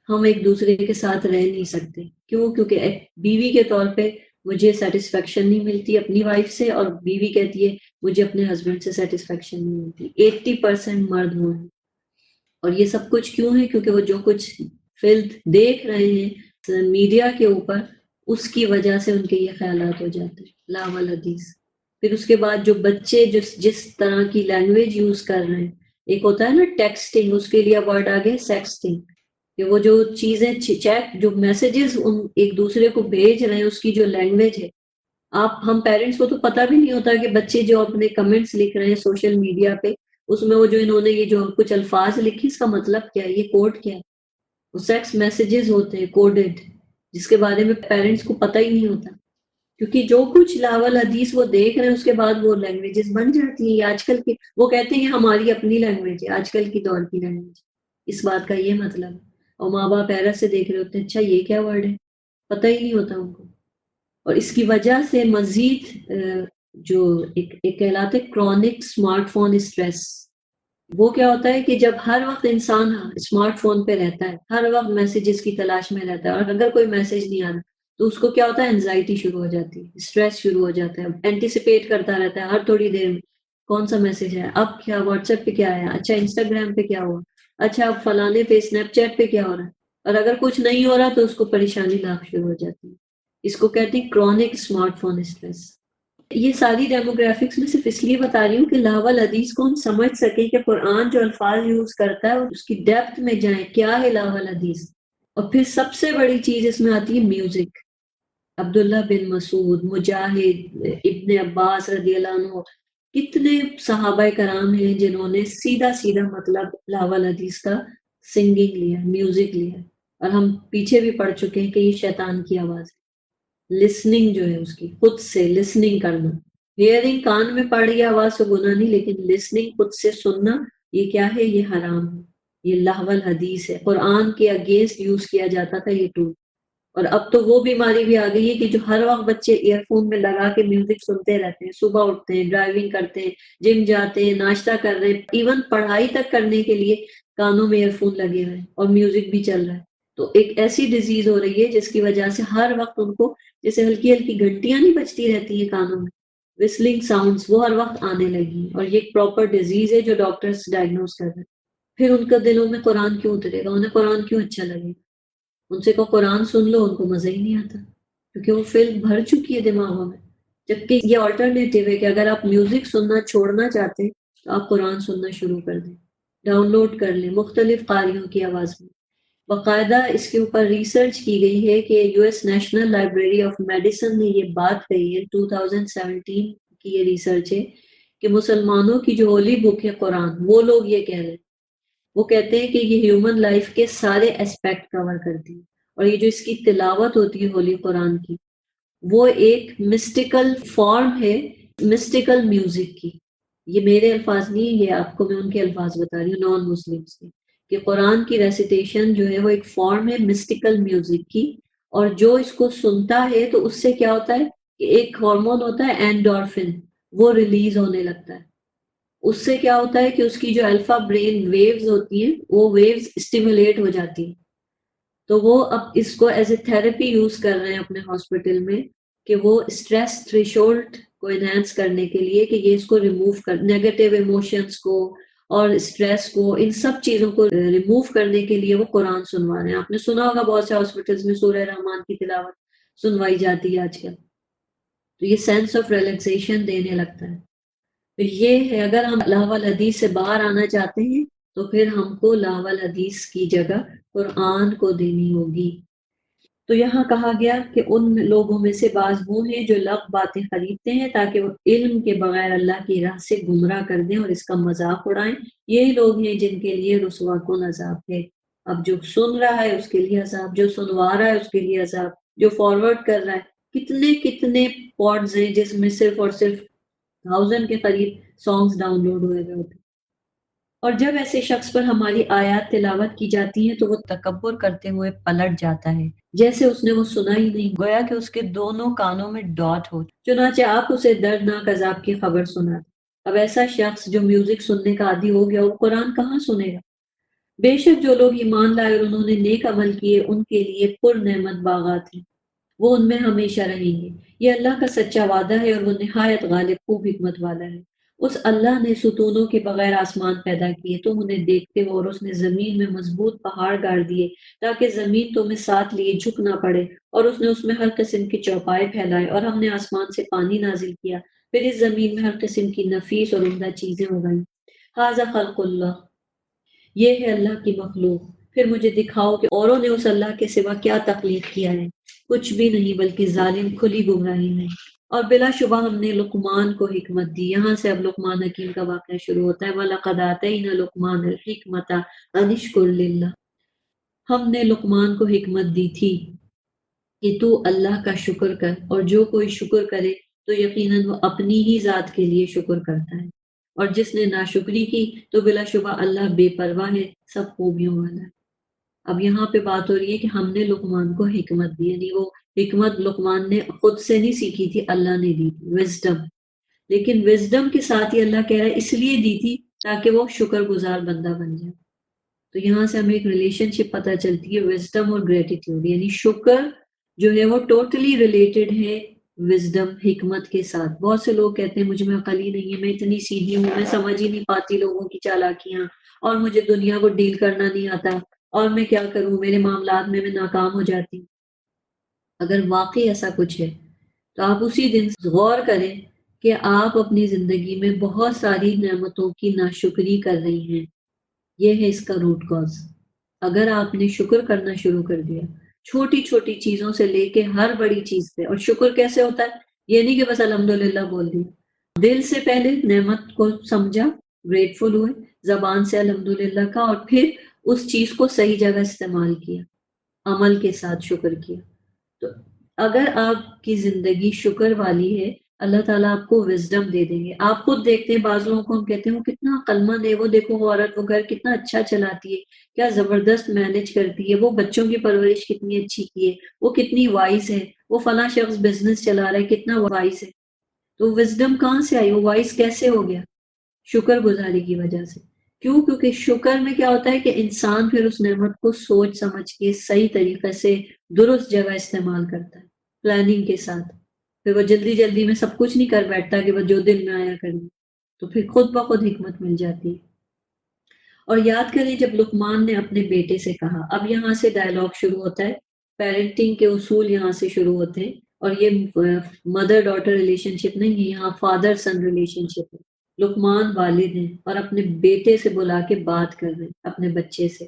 ہم ایک دوسرے کے ساتھ رہ نہیں سکتے۔ کیوں؟ کیونکہ ایک بیوی کے طور پہ مجھے سیٹسفیکشن نہیں ملتی اپنی وائف سے، اور بیوی کہتی ہے مجھے اپنے ہسبینڈ سے سیٹسفیکشن نہیں ملتی۔ 80% مرد وہ ہیں، اور یہ سب کچھ کیوں ہے؟ کیونکہ وہ جو کچھ فلم دیکھ رہے ہیں میڈیا کے اوپر، اس کی وجہ سے ان کے یہ خیالات ہو جاتے ہیں، لا والحدیث۔ پھر اس کے بعد جو بچے جس طرح کی لینگویج یوز کر رہے ہیں، ایک ہوتا ہے نا ٹیکسٹنگ، اس کے لیے ورڈ آ گیا سیکسٹنگ، کہ وہ جو چیزیں چیٹ جو میسیجز ایک دوسرے کو بھیج رہے ہیں، اس کی جو لینگویج ہے، ہم پیرنٹس کو تو پتہ بھی نہیں ہوتا کہ بچے جو اپنے کمنٹس لکھ رہے ہیں سوشل میڈیا پہ، اس میں وہ جو انہوں نے یہ جو کچھ الفاظ لکھی، اس کا مطلب کیا ہے، یہ کوڈ کیا ہے؟ وہ سیکس میسیجز ہوتے ہیں کوڈڈ، جس کے بارے میں پیرنٹس کو پتہ ہی نہیں ہوتا، کیونکہ جو کچھ لاول حدیث وہ دیکھ رہے ہیں اس کے بعد وہ لینگویجز بن جاتی ہیں۔ یہ آج کل کی، وہ کہتے ہیں یہ ہماری اپنی لینگویج ہے، آج کل کی دور کی لینگویج، اس بات کا یہ مطلب ہے۔ اور ماں باپ حیرت سے دیکھ رہے ہوتے ہیں، اچھا یہ کیا ورڈ ہے، پتہ ہی نہیں ہوتا ان کو۔ اور اس کی وجہ سے مزید جو ایک کہلاتے کرونک اسمارٹ فون اسٹریس، وہ کیا ہوتا ہے کہ جب ہر وقت انسان اسمارٹ فون پہ رہتا ہے، ہر وقت میسیجز کی تلاش میں رہتا ہے، اور اگر کوئی میسیج نہیں آتا تو اس کو کیا ہوتا ہے؟ انزائٹی شروع ہو جاتی ہے، اسٹریس شروع ہو جاتا ہے، اینٹیسپیٹ کرتا رہتا ہے ہر تھوڑی دیر میں کون سا میسیج ہے، اب کیا واٹس ایپ پہ کیا آیا، اچھا انسٹاگرام پہ کیا ہوا، اچھا اب فلانے پہ اسنیپ چیٹ پہ کیا ہو رہا ہے، اور اگر کچھ نہیں ہو رہا تو اس کو پریشانی لاحق شروع ہو جاتی ہے۔ اس کو کہتے ہیں کرونک اسمارٹ فون اسٹریس۔ یہ ساری ڈیموگرافکس میں صرف اس لیے بتا رہی ہوں کہ لاول حدیث کو ہم سمجھ سکیں کہ قرآن جو الفاظ یوز کرتا ہے اس کی ڈیپتھ میں جائیں، کیا ہے لاول حدیث۔ اور پھر سب سے بڑی چیز اس میں آتی ہے میوزک۔ عبداللہ بن مسعود، مجاہد، ابن عباس رضی اللہ عنہ، کتنے صحابہ کرام ہیں جنہوں نے سیدھا سیدھا مطلب لاول حدیث کا سنگنگ لیا، میوزک لیا، اور ہم پیچھے بھی پڑھ چکے ہیں کہ یہ شیطان کی آواز ہے۔ لسننگ جو ہے اس کی خود سے لسننگ کرنا، ہیئرنگ کان میں پڑ گیا آواز سے گناہ نہیں، لیکن لسننگ خود سے سننا، یہ کیا ہے؟ یہ حرام ہے، یہ لہو الحدیث ہے، قرآن کے اگینسٹ یوز کیا جاتا تھا یہ ٹول۔ اور اب تو وہ بیماری بھی آ گئی ہے کہ جو ہر وقت بچے ایئر فون میں لگا کے میوزک سنتے رہتے ہیں، صبح اٹھتے ہیں، ڈرائیونگ کرتے ہیں، جم جاتے ہیں، ناشتہ کر رہے ہیں، ایون پڑھائی تک کرنے کے لیے کانوں میں ایئر فون لگے ہوئے ہیں اور میوزک بھی چل رہا ہے۔ تو ایک ایسی ڈیزیز ہو رہی ہے جس کی وجہ سے ہر وقت ان کو جیسے ہلکی ہلکی گھنٹیاں نہیں بجتی رہتی ہیں کانوں میں، وسلنگ ساؤنڈز وہ ہر وقت آنے لگی ہیں، اور یہ ایک پراپر ڈیزیز ہے جو ڈاکٹرز ڈائگنوز کر رہے ہیں۔ پھر ان کا دلوں میں قرآن کیوں اترے گا؟ انہیں قرآن کیوں اچھا لگے گا؟ ان سے کو قرآن سن لو، ان کو مزہ ہی نہیں آتا، کیونکہ وہ فلم بھر چکی ہے دماغوں میں۔ جبکہ یہ آلٹرنیٹیو ہے کہ اگر آپ میوزک سننا چھوڑنا چاہتے ہیں تو آپ قرآن سننا شروع کر دیں، ڈاؤن لوڈ کر لیں مختلف قاریوں کی آواز میں۔ باقاعدہ اس کے اوپر ریسرچ کی گئی ہے کہ U S national library of medicine نے یہ بات کہی ہے، 2017 کی یہ ریسرچ ہے، کہ مسلمانوں کی جو ہولی بک ہے قرآن، وہ لوگ یہ کہہ رہے ہیں، وہ کہتے ہیں کہ یہ ہیومن لائف کے سارے اسپیکٹ کور کرتی ہے، اور یہ جو اس کی تلاوت ہوتی ہے ہولی قرآن کی، وہ ایک مسٹیکل فارم ہے، مسٹیکل میوزک کی۔ یہ میرے الفاظ نہیں ہیں، یہ آپ کو میں ان کے الفاظ بتا رہی ہوں نان مسلمس کے، کہ قرآن کی ریسیٹیشن جو ہے وہ ایک فارم ہے مسٹیکل میوزک کی، اور جو اس کو سنتا ہے تو اس سے کیا ہوتا ہے کہ ایک ہارمون ہوتا ہے اینڈورفن، وہ ریلیز ہونے لگتا ہے۔ اس سے کیا ہوتا ہے کہ اس کی جو الفا برین ویوز ہوتی ہیں وہ ویوز اسٹیمولیٹ ہو جاتی ہیں، تو وہ اب اس کو ایز اے تھراپی یوز کر رہے ہیں اپنے ہاسپٹل میں، کہ وہ اسٹریس تھریشولڈ کو انہینس کرنے کے لیے، کہ یہ اس کو ریموو کر نیگیٹو ایموشنز کو اور اسٹریس کو، ان سب چیزوں کو ریموو کرنے کے لیے وہ قرآن سنوا رہے ہیں۔ آپ نے سنا ہوگا بہت سے ہاسپٹلس میں سورہ رحمان کی تلاوت سنوائی جاتی ہے آج کل، تو یہ سینس آف ریلیکسیشن دینے لگتا ہے۔ پھر یہ ہے اگر ہم لاول حدیث سے باہر آنا چاہتے ہیں تو پھر ہم کو لاول حدیث کی جگہ قرآن کو دینی ہوگی۔ تو یہاں کہا گیا کہ ان لوگوں میں سے بعض وہ ہیں جو لغو باتیں خریدتے ہیں تاکہ وہ علم کے بغیر اللہ کی راہ سے گمراہ کر دیں اور اس کا مذاق اڑائیں۔ یہی لوگ ہیں جن کے لیے رسوا کن عذاب ہے۔ اب جو سن رہا ہے اس کے لیے عذاب، جو سنوا رہا ہے اس کے لیے عذاب، جو فارورڈ کر رہا ہے، کتنے کتنے پوڈز ہیں جس میں صرف اور صرف 1000 کے قریب سانگز ڈاؤن لوڈ ہوئے ہوئے ہوتے ہیں۔ اور جب ایسے شخص پر ہماری آیات تلاوت کی جاتی ہیں تو وہ تکبر کرتے ہوئے پلٹ جاتا ہے، جیسے اس نے وہ سنا ہی نہیں، گویا کہ اس کے دونوں کانوں میں ڈاٹ ہو۔ چنانچہ آپ اسے دردناک عذاب کی خبر سنا دیں۔ اب ایسا شخص جو میوزک سننے کا عادی ہو گیا وہ قرآن کہاں سنے گا؟ بے شک جو لوگ ایمان لائے اور انہوں نے نیک عمل کیے ان کے لیے پر نعمت باغات ہیں، وہ ان میں ہمیشہ رہیں گے۔ یہ اللہ کا سچا وعدہ ہے اور وہ نہایت غالب خوب حکمت والا ہے۔ اس اللہ نے ستونوں کے بغیر آسمان پیدا کیے، تم انہیں دیکھتے ہو، اور اس نے زمین میں مضبوط پہاڑ گاڑ دیے تاکہ زمین تمہیں ساتھ لیے جھک نہ پڑے، اور اس نے اس میں ہر قسم کے چوپائے پھیلائے، اور ہم نے آسمان سے پانی نازل کیا، پھر اس زمین میں ہر قسم کی نفیس اور عمدہ چیزیں اگائیں۔ ھذا خلق اللہ، یہ ہے اللہ کی مخلوق۔ پھر مجھے دکھاؤ کہ اوروں نے اس اللہ کے سوا کیا تخلیق کیا ہے، کچھ بھی نہیں، بلکہ ظالم کھلی گمراہی میں۔ اور بلا شبہ ہم نے لقمان کو حکمت دی۔ یہاں سے اب لقمان حکیم کا واقعہ شروع ہوتا ہے۔ وَلَقَدْ آتَيْنَا لُقْمَانَ الْحِکْمَةَ أَنِ اشْکُرْ لِلَّهِ، ہم نے لقمان کو حکمت دی تھی کہ تو اللہ کا شکر کر، اور جو کوئی شکر کرے تو یقیناً وہ اپنی ہی ذات کے لیے شکر کرتا ہے، اور جس نے ناشکری کی تو بلا شبہ اللہ بے پرواہ ہے، سب خوبیوں والا ہے۔ اب یہاں پہ بات ہو رہی ہے کہ ہم نے لقمان کو حکمت دی، یعنی وہ حکمت لقمان نے خود سے نہیں سیکھی تھی، اللہ نے دی تھی، وزڈم۔ لیکن وزڈم کے ساتھ ہی اللہ کہہ رہا ہے اس لیے دی تھی تاکہ وہ شکر گزار بندہ بن جائے۔ تو یہاں سے ہمیں ایک ریلیشن شپ پتہ چلتی ہے وزڈم اور گریٹیٹیوڈ، یعنی شکر جو ہے وہ ٹوٹلی ریلیٹڈ ہے وزڈم، حکمت کے ساتھ۔ بہت سے لوگ کہتے ہیں مجھ میں عقل ہی نہیں ہے، میں اتنی سیدھی ہوں، میں سمجھ ہی نہیں پاتی لوگوں کی چالاکیاں، اور مجھے دنیا کو ڈیل کرنا نہیں آتا، اور میں کیا کروں، میرے معاملات میں ناکام ہو جاتی ہوں۔ اگر واقعی ایسا کچھ ہے تو آپ اسی دن غور کریں کہ آپ اپنی زندگی میں بہت ساری نعمتوں کی ناشکری کر رہی ہیں۔ یہ ہے اس کا روٹ کاز۔ اگر آپ نے شکر کرنا شروع کر دیا، چھوٹی چھوٹی چیزوں سے لے کے ہر بڑی چیز پہ، اور شکر کیسے ہوتا ہے، یہ نہیں کہ بس الحمدللہ بول دیا، دل سے پہلے نعمت کو سمجھا، گریٹفل ہوئے، زبان سے الحمدللہ کا، اور پھر اس چیز کو صحیح جگہ استعمال کیا، عمل کے ساتھ شکر کیا۔ تو اگر آپ کی زندگی شکر والی ہے، اللہ تعالیٰ آپ کو وزڈم دے دیں گے۔ آپ خود دیکھتے ہیں بعض لوگوں کو ہم کہتے ہیں وہ کتنا عقل مند ہے، وہ دیکھو وہ عورت، وہ گھر کتنا اچھا چلاتی ہے، کیا زبردست مینج کرتی ہے، وہ بچوں کی پرورش کتنی اچھی کی ہے، وہ کتنی وائس ہے، وہ فلاں شخص بزنس چلا رہا ہے کتنا وائس ہے۔ تو وزڈم کہاں سے آئی، وہ وائس کیسے ہو گیا؟ شکر گزاری کی وجہ سے۔ کیوں؟ کیونکہ شکر میں کیا ہوتا ہے کہ انسان پھر اس نعمت کو سوچ سمجھ کے صحیح طریقے سے درست جگہ استعمال کرتا ہے، پلاننگ کے ساتھ۔ پھر وہ جلدی جلدی میں سب کچھ نہیں کر بیٹھتا کہ وہ جو دل میں آیا کریں، تو پھر خود بخود حکمت مل جاتی ہے۔ اور یاد کریں جب لقمان نے اپنے بیٹے سے کہا، اب یہاں سے ڈائلاگ شروع ہوتا ہے، پیرنٹنگ کے اصول یہاں سے شروع ہوتے ہیں، اور یہ مدر ڈاٹر ریلیشن شپ نہیں ہے، یہاں فادر سن ریلیشن شپ ہے۔ لقمان والد ہیں اور اپنے بیٹے سے بلا کے بات کر رہے ہیں، اپنے بچے سے،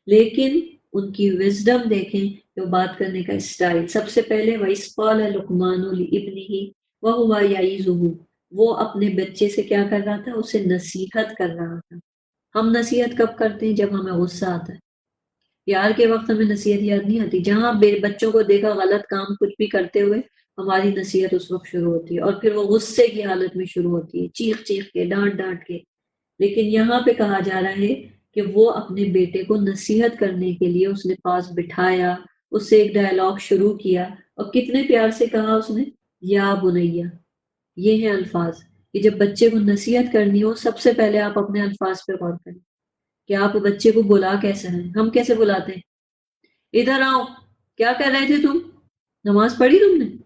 لیکن ان کی وزڈم دیکھیں کہ وہ بات کرنے کا اسٹائل۔ سب سے پہلے وَإِذْ قَالَ لُقْمَانُ لِابْنِهِ وَهُوَ يَعِظُهُ، وہ اپنے بچے سے کیا کر رہا تھا، اسے نصیحت کر رہا تھا۔ ہم نصیحت کب کرتے ہیں؟ جب ہمیں غصہ آتا ہے۔ پیار کے وقت ہمیں نصیحت یاد نہیں آتی، جہاں بچوں کو دیکھا غلط کام کچھ بھی کرتے ہوئے ہماری نصیحت اس وقت شروع ہوتی ہے، اور پھر وہ غصے کی حالت میں شروع ہوتی ہے، چیخ چیخ کے، ڈانٹ ڈانٹ کے۔ لیکن یہاں پہ کہا جا رہا ہے کہ وہ اپنے بیٹے کو نصیحت کرنے کے لیے اس نے پاس بٹھایا، اس سے ایک ڈائلاگ شروع کیا، اور کتنے پیار سے کہا اس نے، یا بنیا۔ یہ ہیں الفاظ کہ جب بچے کو نصیحت کرنی ہو سب سے پہلے آپ اپنے الفاظ پہ غور کریں کہ آپ بچے کو بلا کیسے ہیں۔ ہم کیسے بلاتے ہیں؟ ادھر آؤ، کیا کر رہے تھے تم، نماز پڑھی تم نے؟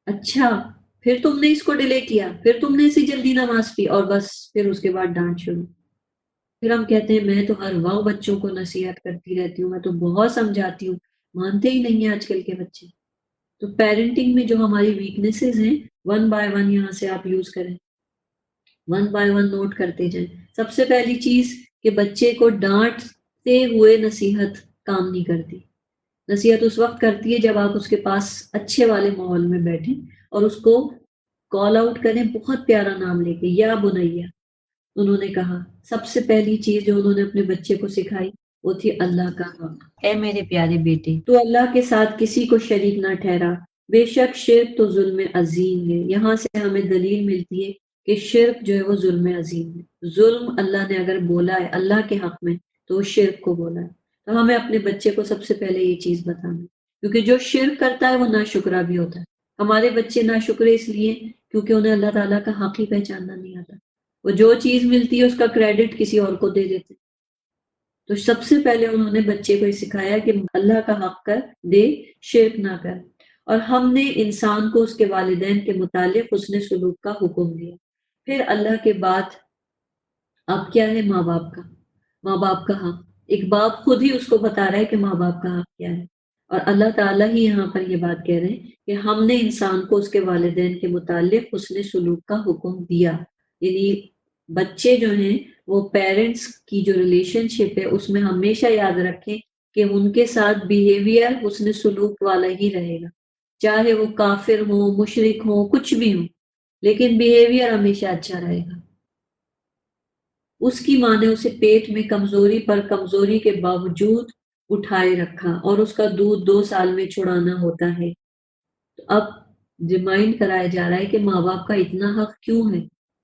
اچھا، پھر تم نے اس کو ڈیلے کیا، پھر تم نے اسی جلدی نماز پی، اور بس پھر اس کے بعد ڈانٹ شروع۔ پھر ہم کہتے ہیں میں تو ہر وقت بچوں کو نصیحت کرتی رہتی ہوں، میں تو بہت سمجھاتی ہوں، مانتے ہی نہیں ہیں آج کل کے بچے۔ تو پیرنٹنگ میں جو ہماری ویکنیسز ہیں، ون بائی ون یہاں سے آپ یوز کریں، ون بائی ون نوٹ کرتے جائیں۔ سب سے پہلی چیز کہ بچے کو ڈانٹتے ہوئے نصیحت کام نہیں کرتی۔ نصیحت اس وقت کرتی ہے جب آپ اس کے پاس اچھے والے ماحول میں بیٹھیں اور اس کو کال آؤٹ کریں بہت پیارا نام لے کے، یا بنیا۔ انہوں نے کہا سب سے پہلی چیز جو انہوں نے اپنے بچے کو سکھائی وہ تھی اللہ کا حق۔ اے میرے پیارے بیٹے، تو اللہ کے ساتھ کسی کو شریک نہ ٹھہرا، بے شک شرک تو ظلم عظیم ہے۔ یہاں سے ہمیں دلیل ملتی ہے کہ شرک جو ہے وہ ظلم عظیم ہے۔ ظلم اللہ نے اگر بولا ہے اللہ کے حق میں تو وہ شرک کو بولا ہے۔ تو ہمیں اپنے بچے کو سب سے پہلے یہ چیز بتانا ہے، کیونکہ جو شرک کرتا ہے وہ ناشکرا بھی ہوتا ہے۔ ہمارے بچے ناشکرے اس لیے کیونکہ انہیں اللہ تعالیٰ کا حق ہی پہچاننا نہیں آتا، وہ جو چیز ملتی ہے اس کا کریڈٹ کسی اور کو دے دیتے۔ تو سب سے پہلے انہوں نے بچے کو یہ سکھایا کہ اللہ کا حق کر دے، شرک نہ کر۔ اور ہم نے انسان کو اس کے والدین کے متعلق حسن سلوک کا حکم دیا۔ پھر اللہ کے بعد اب کیا ہے؟ ماں باپ کا، ماں باپ کا حق۔ ایک باپ خود ہی اس کو بتا رہا ہے کہ ماں باپ کا حق کیا ہے، اور اللہ تعالیٰ ہی یہاں پر یہ بات کہہ رہے ہیں کہ ہم نے انسان کو اس کے والدین کے متعلق حسن سلوک کا حکم دیا۔ یعنی بچے جو ہیں وہ پیرنٹس کی جو ریلیشن شپ ہے اس میں ہمیشہ یاد رکھیں کہ ان کے ساتھ بیہیویئر حسن سلوک والا ہی رہے گا، چاہے وہ کافر ہوں، مشرک ہوں، کچھ بھی ہوں، لیکن بیہیویئر ہمیشہ اچھا رہے گا۔ اس کی ماں نے اسے پیٹ میں کمزوری پر کمزوری کے باوجود اٹھائے رکھا، اور اس کا دودھ 2 سال میں چھڑانا ہوتا ہے۔ تو اب ریمائنڈ کرایا جا رہا ہے کہ ماں باپ کا اتنا حق کیوں ہے،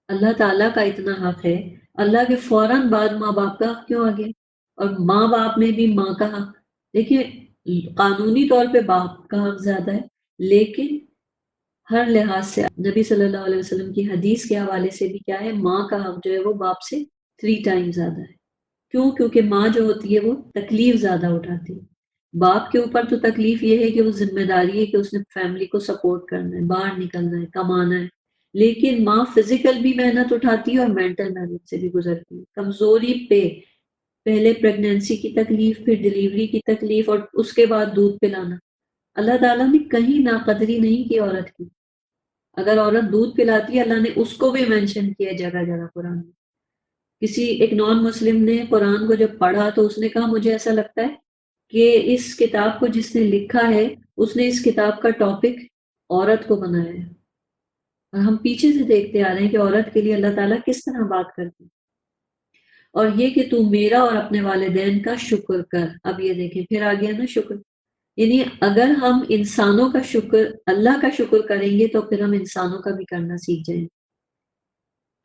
اللہ تعالیٰ کا اتنا حق ہے، اللہ کے فوراً بعد ماں باپ کا حق کیوں آ گیا؟ اور ماں باپ میں بھی ماں کا حق، دیکھیے قانونی طور پہ باپ کا حق زیادہ ہے، لیکن ہر لحاظ سے نبی صلی اللہ علیہ وسلم کی حدیث کے حوالے سے بھی کیا ہے؟ ماں کا حق جو ہے وہ باپ سے 3 ٹائم زیادہ ہے۔ کیوں؟ کیونکہ ماں جو ہوتی ہے وہ تکلیف زیادہ اٹھاتی ہے۔ باپ کے اوپر تو تکلیف یہ ہے کہ وہ ذمہ داری ہے کہ اس نے فیملی کو سپورٹ کرنا ہے، باہر نکلنا ہے، کمانا ہے، لیکن ماں فزیکل بھی محنت اٹھاتی ہے اور مینٹل محنت سے بھی گزرتی ہے، کمزوری پہ، پہلے پریگنینسی کی تکلیف، پھر ڈیلیوری کی تکلیف، اور اس کے بعد دودھ پلانا۔ اللہ تعالیٰ نے کہیں ناقدری نہیں کی عورت کی۔ اگر عورت دودھ پلاتی ہے اللہ نے اس کو بھی مینشن کیا جگہ جگہ قرآن میں۔ کسی ایک نان مسلم نے قرآن کو جب پڑھا تو اس نے کہا مجھے ایسا لگتا ہے کہ اس کتاب کو جس نے لکھا ہے اس نے اس کتاب کا ٹاپک عورت کو بنایا ہے، اور ہم پیچھے سے دیکھتے آ رہے ہیں کہ عورت کے لیے اللہ تعالیٰ کس طرح بات کرتے ہیں۔ اور یہ کہ تو میرا اور اپنے والدین کا شکر کر، اب یہ دیکھیں پھر آ گیا نا شکر۔ یعنی اگر ہم انسانوں کا شکر، اللہ کا شکر کریں گے تو پھر ہم انسانوں کا بھی کرنا سیکھ جائیں گے۔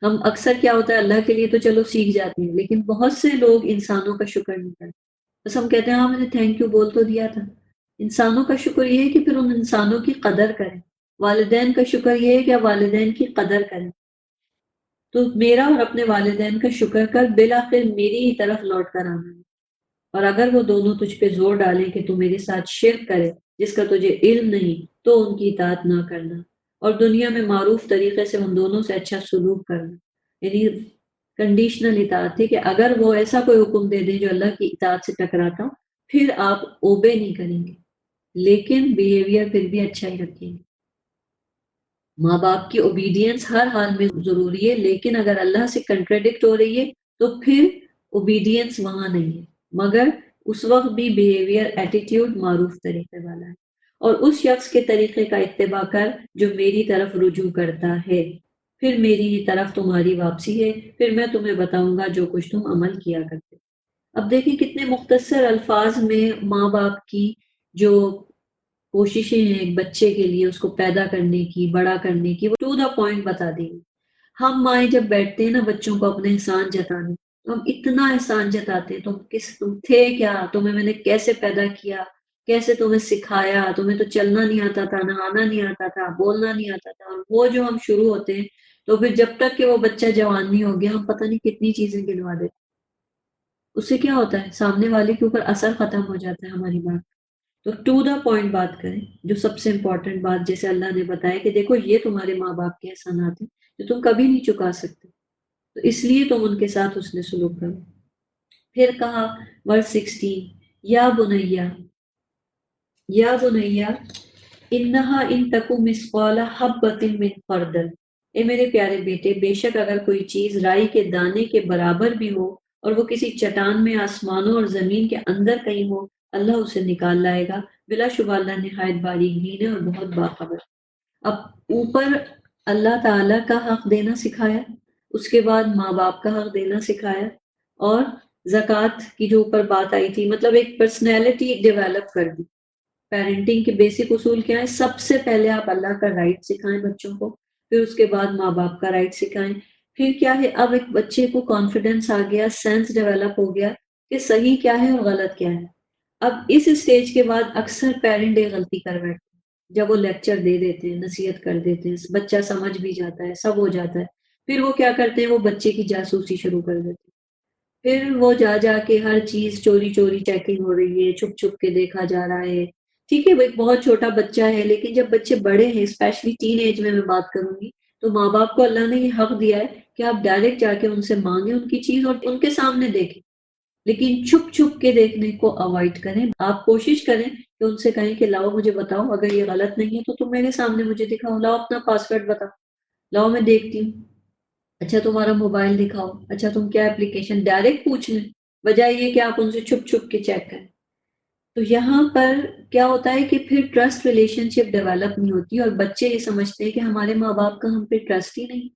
ہم اکثر کیا ہوتا ہے اللہ کے لیے تو چلو سیکھ جاتے ہیں، لیکن بہت سے لوگ انسانوں کا شکر نہیں کرتے، بس ہم کہتے ہیں ہاں میں نے تھینک یو بول تو دیا تھا۔ انسانوں کا شکر یہ ہے کہ پھر ان انسانوں کی قدر کریں، والدین کا شکر یہ ہے کہ آپ والدین کی قدر کریں۔ تو میرا اور اپنے والدین کا شکر کر، بالآخر میری ہی طرف لوٹ کر آنا ہے۔ اور اگر وہ دونوں تجھ پہ زور ڈالیں کہ تو میرے ساتھ شرک کرے جس کا تجھے علم نہیں، تو ان کی اطاعت نہ کرنا، اور دنیا میں معروف طریقے سے ان دونوں سے اچھا سلوک کرنا۔ یعنی کنڈیشنل اطاعت ہے کہ اگر وہ ایسا کوئی حکم دے دیں جو اللہ کی اطاعت سے ٹکراتا ہو پھر آپ اوبے نہیں کریں گے، لیکن بیہیویئر پھر بھی اچھا ہی رکھیں گے۔ ماں باپ کی اوبیڈینس ہر حال میں ضروری ہے، لیکن اگر اللہ سے کنٹراڈکٹ ہو رہی ہے تو پھر اوبیڈینس وہاں نہیں ہے، مگر اس وقت بھی بیہیویئر ایٹیٹیوڈ معروف طریقے والا ہے، اور اس شخص کے طریقے کا اتباع کر جو میری طرف رجوع کرتا ہے، پھر میری ہی طرف تمہاری واپسی ہے، پھر میں تمہیں بتاؤں گا جو کچھ تم عمل کیا کرتے۔ اب دیکھیں کتنے مختصر الفاظ میں ماں باپ کی جو کوششیں ہیں ایک بچے کے لیے اس کو پیدا کرنے کی، بڑا کرنے کی، وہ ٹو دا پوائنٹ بتا دیں گے۔ ہم مائیں جب بیٹھتے ہیں نا بچوں کو اپنے احسان جتانے، تو ہم اتنا احسان جتاتے ہیں، تم تھے کیا، تمہیں میں نے کیسے پیدا کیا، کیسے تمہیں سکھایا، تمہیں تو چلنا نہیں آتا تھا، نہانا نہیں آتا تھا، بولنا نہیں آتا تھا، اور وہ جو ہم شروع ہوتے ہیں تو پھر جب تک کہ وہ بچہ جوان نہیں ہو گیا ہم پتہ نہیں کتنی چیزیں گنوا دیتے۔ اس سے کیا ہوتا ہے؟ سامنے والے کے اوپر اثر ختم ہو جاتا ہے ہماری بات۔ تو ٹو دا پوائنٹ بات کریں، جو سب سے امپورٹنٹ بات جیسے اللہ نے بتایا کہ دیکھو یہ تمہارے ماں باپ کے احسانات ہیں جو تم کبھی نہیں چکا سکتے، تو اس لیے تم ان کے ساتھ حسن سلوک کرو۔ پھر کہا ورس 16، یا بنیا، یا بنیا انہا ان تکو مثقال حبۃ من خردل، اے میرے پیارے بیٹے بے شک اگر کوئی چیز رائی کے دانے کے برابر بھی ہو اور وہ کسی چٹان میں، آسمانوں اور زمین کے اندر کہیں ہو، اللہ اسے نکال لائے گا، بلا شبہ اللہ نہایت باریک بین ہے اور بہت باخبر۔ اب اوپر اللہ تعالیٰ کا حق دینا سکھایا، اس کے بعد ماں باپ کا حق دینا سکھایا، اور زکوٰۃ کی جو اوپر بات آئی تھی، مطلب ایک پرسنالٹی ڈیولپ کر دی۔ پیرنٹنگ کے بیسک اصول کیا ہے؟ سب سے پہلے آپ اللہ کا رائٹ سکھائیں بچوں کو، پھر اس کے بعد ماں باپ کا رائٹ سکھائیں، پھر کیا ہے، اب ایک بچے کو کانفیڈنس آ گیا، سینس ڈیولپ ہو گیا کہ صحیح کیا ہے اور غلط کیا ہے۔ اب اس اسٹیج کے بعد اکثر پیرنٹ ایک غلطی کر بیٹھتے ہیں، جب وہ لیکچر دے دیتے ہیں، نصیحت کر دیتے ہیں، بچہ سمجھ بھی جاتا ہے، سب ہو جاتا ہے، پھر وہ کیا کرتے ہیں، وہ بچے کی جاسوسی شروع کر دیتے ہیں، پھر وہ جا جا کے ہر چیز چوری چوری چیکنگ ہو رہی ہے، چھپ چھپ کے دیکھا جا رہا ہے۔ ٹھیک ہے، وہ ایک بہت چھوٹا بچہ ہے، لیکن جب بچے بڑے ہیں، اسپیشلی ٹین ایج میں بات کروں گی، تو ماں باپ کو اللہ نے یہ حق دیا ہے کہ آپ ڈائریکٹ جا کے ان سے مانگیں ان کی چیز اور ان کے سامنے دیکھیں، لیکن چھپ چھپ کے دیکھنے کو اوائڈ کریں۔ آپ کوشش کریں کہ ان سے کہیں کہ لاؤ مجھے بتاؤ، اگر یہ غلط نہیں ہے تو تم میرے سامنے مجھے دکھاؤ، لاؤ اپنا پاسورڈ بتاؤ، لاؤ میں دیکھتی ہوں، اچھا تمہارا موبائل دکھاؤ، اچھا تم کیا اپلیکیشن، ڈائریکٹ پوچھ لیں، بجائے یہ کہ آپ ان سے چھپ چھپ کے چیک کریں۔ تو یہاں پر کیا ہوتا ہے کہ پھر ٹرسٹ ریلیشن شپ ڈیولپ نہیں ہوتی، اور بچے یہ سمجھتے ہیں کہ ہمارے ماں باپ کا ہم پہ ٹرسٹ ہی نہیں،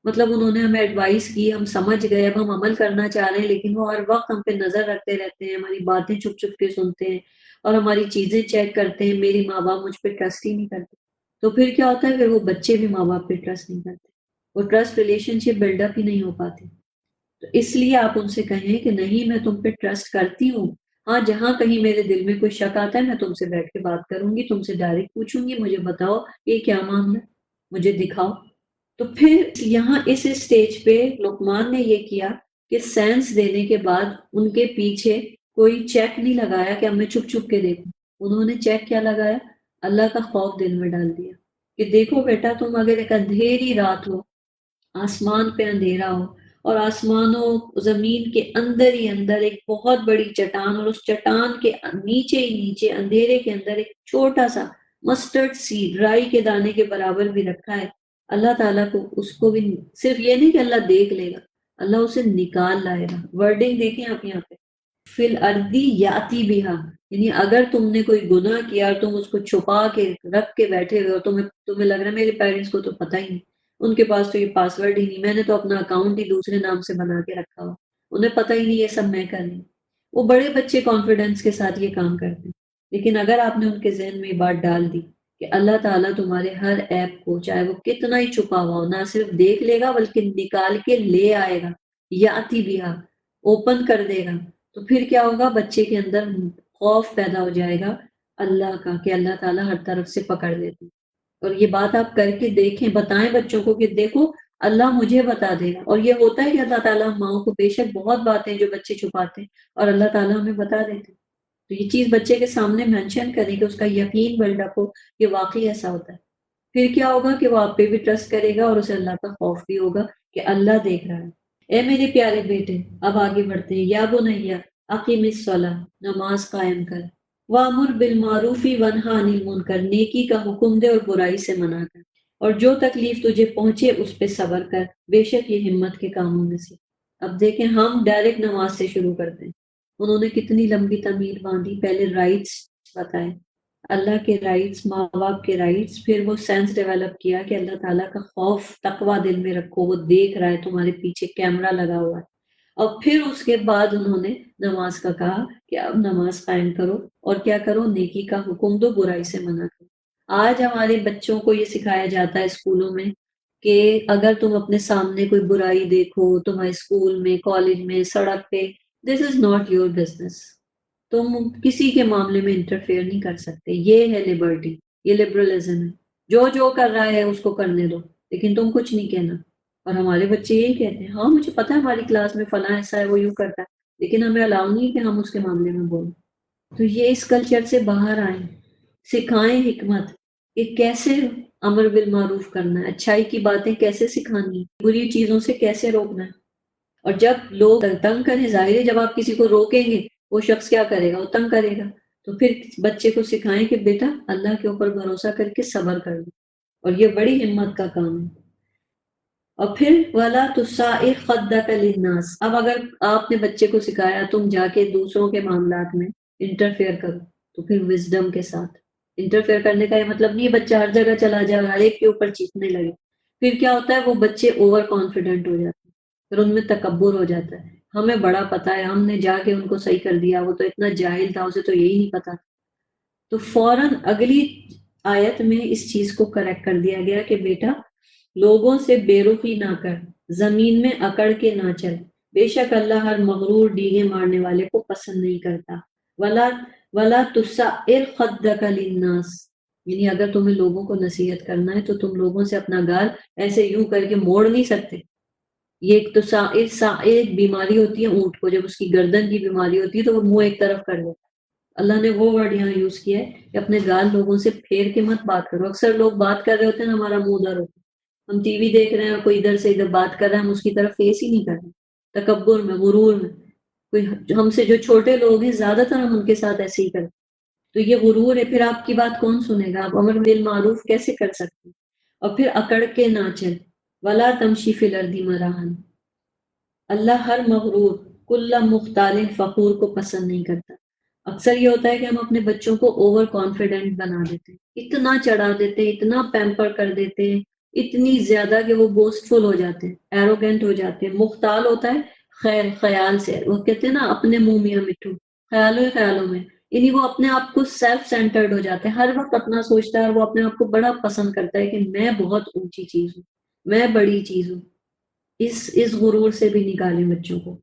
مطلب انہوں نے ہمیں ایڈوائس کی، ہم سمجھ گئے، اب ہم عمل کرنا چاہ رہے ہیں، لیکن وہ ہر وقت ہم پہ نظر رکھتے رہتے ہیں، ہماری باتیں چھپ چھپ کے سنتے ہیں اور ہماری چیزیں چیک کرتے ہیں، میری ماں باپ مجھ پہ ٹرسٹ ہی نہیں کرتے۔ تو پھر کیا ہوتا ہے، پھر وہ بچے بھی ماں باپ پہ ٹرسٹ نہیں کرتے، وہ ٹرسٹ ریلیشن شپ بلڈ اپ ہی نہیں ہو پاتی۔ تو اس لیے آپ ان سے کہیں کہ نہیں میں تم پہ ٹرسٹ کرتی ہوں، ہاں جہاں کہیں میرے دل میں کوئی شک آتا ہے میں تم سے بیٹھ کے بات کروں گی، تم سے ڈائریکٹ پوچھوں گی، مجھے بتاؤ یہ کیا معاملہ ہے، مجھے دکھاؤ۔ تو پھر یہاں اس اسٹیج پہ لقمان نے یہ کیا کہ سینس دینے کے بعد ان کے پیچھے کوئی چیک نہیں لگایا کہ اب میں چھپ چھپ کے دیکھوں، انہوں نے چیک کیا لگایا، اللہ کا خوف دل میں ڈال دیا کہ دیکھو بیٹا، تم اگر ایک اندھیری رات ہو، آسمان پہ اندھیرا ہو، اور آسمانوں زمین کے اندر ہی اندر ایک بہت بڑی چٹان، اور اس چٹان کے نیچے ہی نیچے اندھیرے کے اندر ایک چھوٹا سا مسٹرڈ سیڈ، رائی کے دانے کے برابر بھی رکھا ہے، اللہ تعالیٰ کو اس کو بھی صرف یہ نہیں کہ اللہ دیکھ لے گا، اللہ اسے نکال لائے گا۔ ورڈنگ دیکھیں آپ یہاں پہ، فی الارضی یاتی بہا، یعنی اگر تم نے کوئی گناہ کیا اور تم اس کو چھپا کے رکھ کے بیٹھے ہوئے، اور تمہیں لگ رہا ہے میرے پیرنٹس کو تو پتہ ہی نہیں، ان کے پاس تو یہ پاسورڈ ہی نہیں، میں نے تو اپنا اکاؤنٹ ہی دوسرے نام سے بنا کے رکھا ہوا، انہیں پتہ ہی نہیں یہ سب میں کر رہی ہوں۔ وہ بڑے بچے کانفیڈنس کے ساتھ یہ کام کرتے ہیں، لیکن اگر آپ نے ان کے ذہن میں یہ بات ڈال دی کہ اللہ تعالیٰ تمہارے ہر ایپ کو، چاہے وہ کتنا ہی چھپا ہوا ہو، نہ صرف دیکھ لے گا بلکہ نکال کے لے آئے گا، یاتی بہا، اوپن کر دے گا، تو پھر کیا ہوگا، بچے کے اندر خوف پیدا ہو جائے گا اللہ کا، کہ اللہ تعالیٰ ہر طرف سے پکڑ لیتے ہیں۔ اور یہ بات آپ کر کے دیکھیں، بتائیں بچوں کو کہ دیکھو اللہ مجھے بتا دے گا، اور یہ ہوتا ہے کہ اللہ تعالیٰ ماؤں کو، بے شک بہت باتیں جو بچے چھپاتے ہیں اور اللہ تعالیٰ ہمیں بتا دیتے ہیں، تو یہ چیز بچے کے سامنے مینشن کریں کہ اس کا یقین بلڈ اپ ہو کہ واقعی ایسا ہوتا ہے۔ پھر کیا ہوگا کہ وہ آپ پہ بھی ٹرسٹ کرے گا، اور اسے اللہ کا خوف بھی ہوگا کہ اللہ دیکھ رہا ہے۔ اے میرے پیارے بیٹے، اب آگے بڑھتے ہیں، یا بنیا اقیم الصلاۃ، نماز قائم کر، وامر بالمعروف ونہا عن المنکر، نیکی کا حکم دے اور برائی سے منع کر، اور جو تکلیف تجھے پہنچے اس پہ صبر کر، بے شک یہ ہمت کے کاموں میں سے۔ اب دیکھیں ہم ڈائریکٹ نماز سے شروع کرتے ہیں، انہوں نے کتنی لمبی تعمیل باندھی، پہلے رائٹس بتائے، اللہ کے رائٹس، ماں باپ کے رائٹس، پھر وہ سینس ڈیولپ کیا کہ اللہ تعالیٰ کا خوف تقوی دل میں رکھو، وہ دیکھ رہا ہے، تمہارے پیچھے کیمرہ لگا ہوا ہے، اور پھر اس کے بعد انہوں نے نماز کا کہا کہ اب نماز قائم کرو، اور کیا کرو، نیکی کا حکم دو، برائی سے منع کرو۔ آج ہمارے بچوں کو یہ سکھایا جاتا ہے اسکولوں میں کہ اگر تم اپنے سامنے کوئی برائی دیکھو، تمہارے اسکول میں، کالج میں، سڑک پہ، دس از ناٹ یور بزنس، تم کسی کے معاملے میں انٹرفیئر نہیں کر سکتے، یہ ہے لبرٹی، یہ لبرلزم ہے، جو جو کر رہا ہے اس کو کرنے دو، لیکن تم کچھ نہیں کہنا۔ اور ہمارے بچے یہی کہتے ہیں، ہاں مجھے پتا ہے ہماری کلاس میں فلاں ایسا ہے، وہ یوں کرتا ہے، لیکن ہمیں الاؤ نہیں کہ ہم اس کے معاملے میں بولیں۔ تو یہ اس کلچر سے باہر آئیں، سکھائیں حکمت کہ کیسے امر بالمعروف کرنا ہے، اچھائی کی باتیں کیسے سکھانی ہے، بری چیزوں سے کیسے روکنا ہے۔ اور جب لوگ تنگ کریں، ظاہر ہے جب آپ کسی کو روکیں گے وہ شخص کیا کرے گا، وہ تنگ کرے گا، تو پھر بچے کو سکھائیں کہ بیٹا اللہ کے اوپر بھروسہ کر کے صبر کر لو، اور یہ بڑی ہمت کا کام ہے۔ اور پھر وَلَا تُسَائِرْ خَدَّكَ لِلنَّاسِ، اب اگر آپ نے بچے کو سکھایا تم جا کے دوسروں کے معاملات میں انٹرفیئر کرو تو پھر وزڈم کے ساتھ انٹرفیئر کرنے کا یہ مطلب نہیں ہے بچہ ہر جگہ چلا جائے اور ہر ایک کے اوپر چیخنے لگے. پھر کیا ہوتا ہے وہ بچے اوور کانفیڈنٹ ہو جاتے ہیں، پھر ان میں تکبر ہو جاتا ہے. ہمیں بڑا پتا ہے، ہم نے جا کے ان کو صحیح کر دیا، وہ تو اتنا جاہل تھا، اسے تو یہی نہیں پتا. تو فوراً اگلی آیت میں اس چیز کو کریکٹ کر دیا گیا کہ بیٹا لوگوں سے بے رخی نہ کر، زمین میں اکڑ کے نہ چل، بے شک اللہ ہر مغرور ڈیگے مارنے والے کو پسند نہیں کرتا. ولا ولا تسعر خدک للناس، یعنی اگر تمہیں لوگوں کو نصیحت کرنا ہے تو تم لوگوں سے اپنا گال ایسے یوں کر کے موڑ نہیں سکتے. یہ ایک تو ایک بیماری ہوتی ہے اونٹ کو، جب اس کی گردن کی بیماری ہوتی ہے تو وہ منہ ایک طرف کر دیتا ہے. اللہ نے وہ ورڈ یہاں یوز کیا ہے کہ اپنے گال لوگوں سے پھیر کے مت بات کرو. اکثر لوگ بات کر رہے ہوتے ہیں نا، ہمارا منہ ادھر ہوتا ہے، ہم ٹی وی دیکھ رہے ہیں اور کوئی ادھر سے ادھر بات کر رہا ہے، ہم اس کی طرف فیس ہی نہیں کر رہے. تکبر میں، غرور میں، کوئی ہم سے جو چھوٹے لوگ ہیں زیادہ تر ہم ان کے ساتھ ایسے ہی کرتے ہیں. تو یہ غرور ہے. پھر آپ کی بات کون سنے گا؟ آپ امر بالمعروف کیسے کر سکتے ہیں؟ اور پھر اکڑ کے نہ چل. ولا تمشی فی الارض مرحا، اللہ ہر مغرور کل مختال فخور کو پسند نہیں کرتا. اکثر یہ ہوتا ہے کہ ہم اپنے بچوں کو اوور کانفیڈنٹ بنا دیتے ہیں، اتنا چڑھا دیتے ہیں، اتنا پیمپر کر دیتے ہیں، اتنی زیادہ کہ وہ بوسٹفل ہو جاتے ہیں، ایروگینٹ ہو جاتے ہیں. مختال ہوتا ہے خیر خیال سے، وہ کہتے ہیں نا اپنے منہ میاں مٹھو، خیالوں ہی خیالوں میں. یعنی وہ اپنے آپ کو سیلف سینٹرڈ ہو جاتا ہے، ہر وقت اپنا سوچتا ہے اور وہ اپنے آپ کو بڑا پسند کرتا ہے کہ میں بہت اونچی چیز ہوں، میں بڑی چیز ہوں. اس غرور سے بھی نکالیں بچوں کو.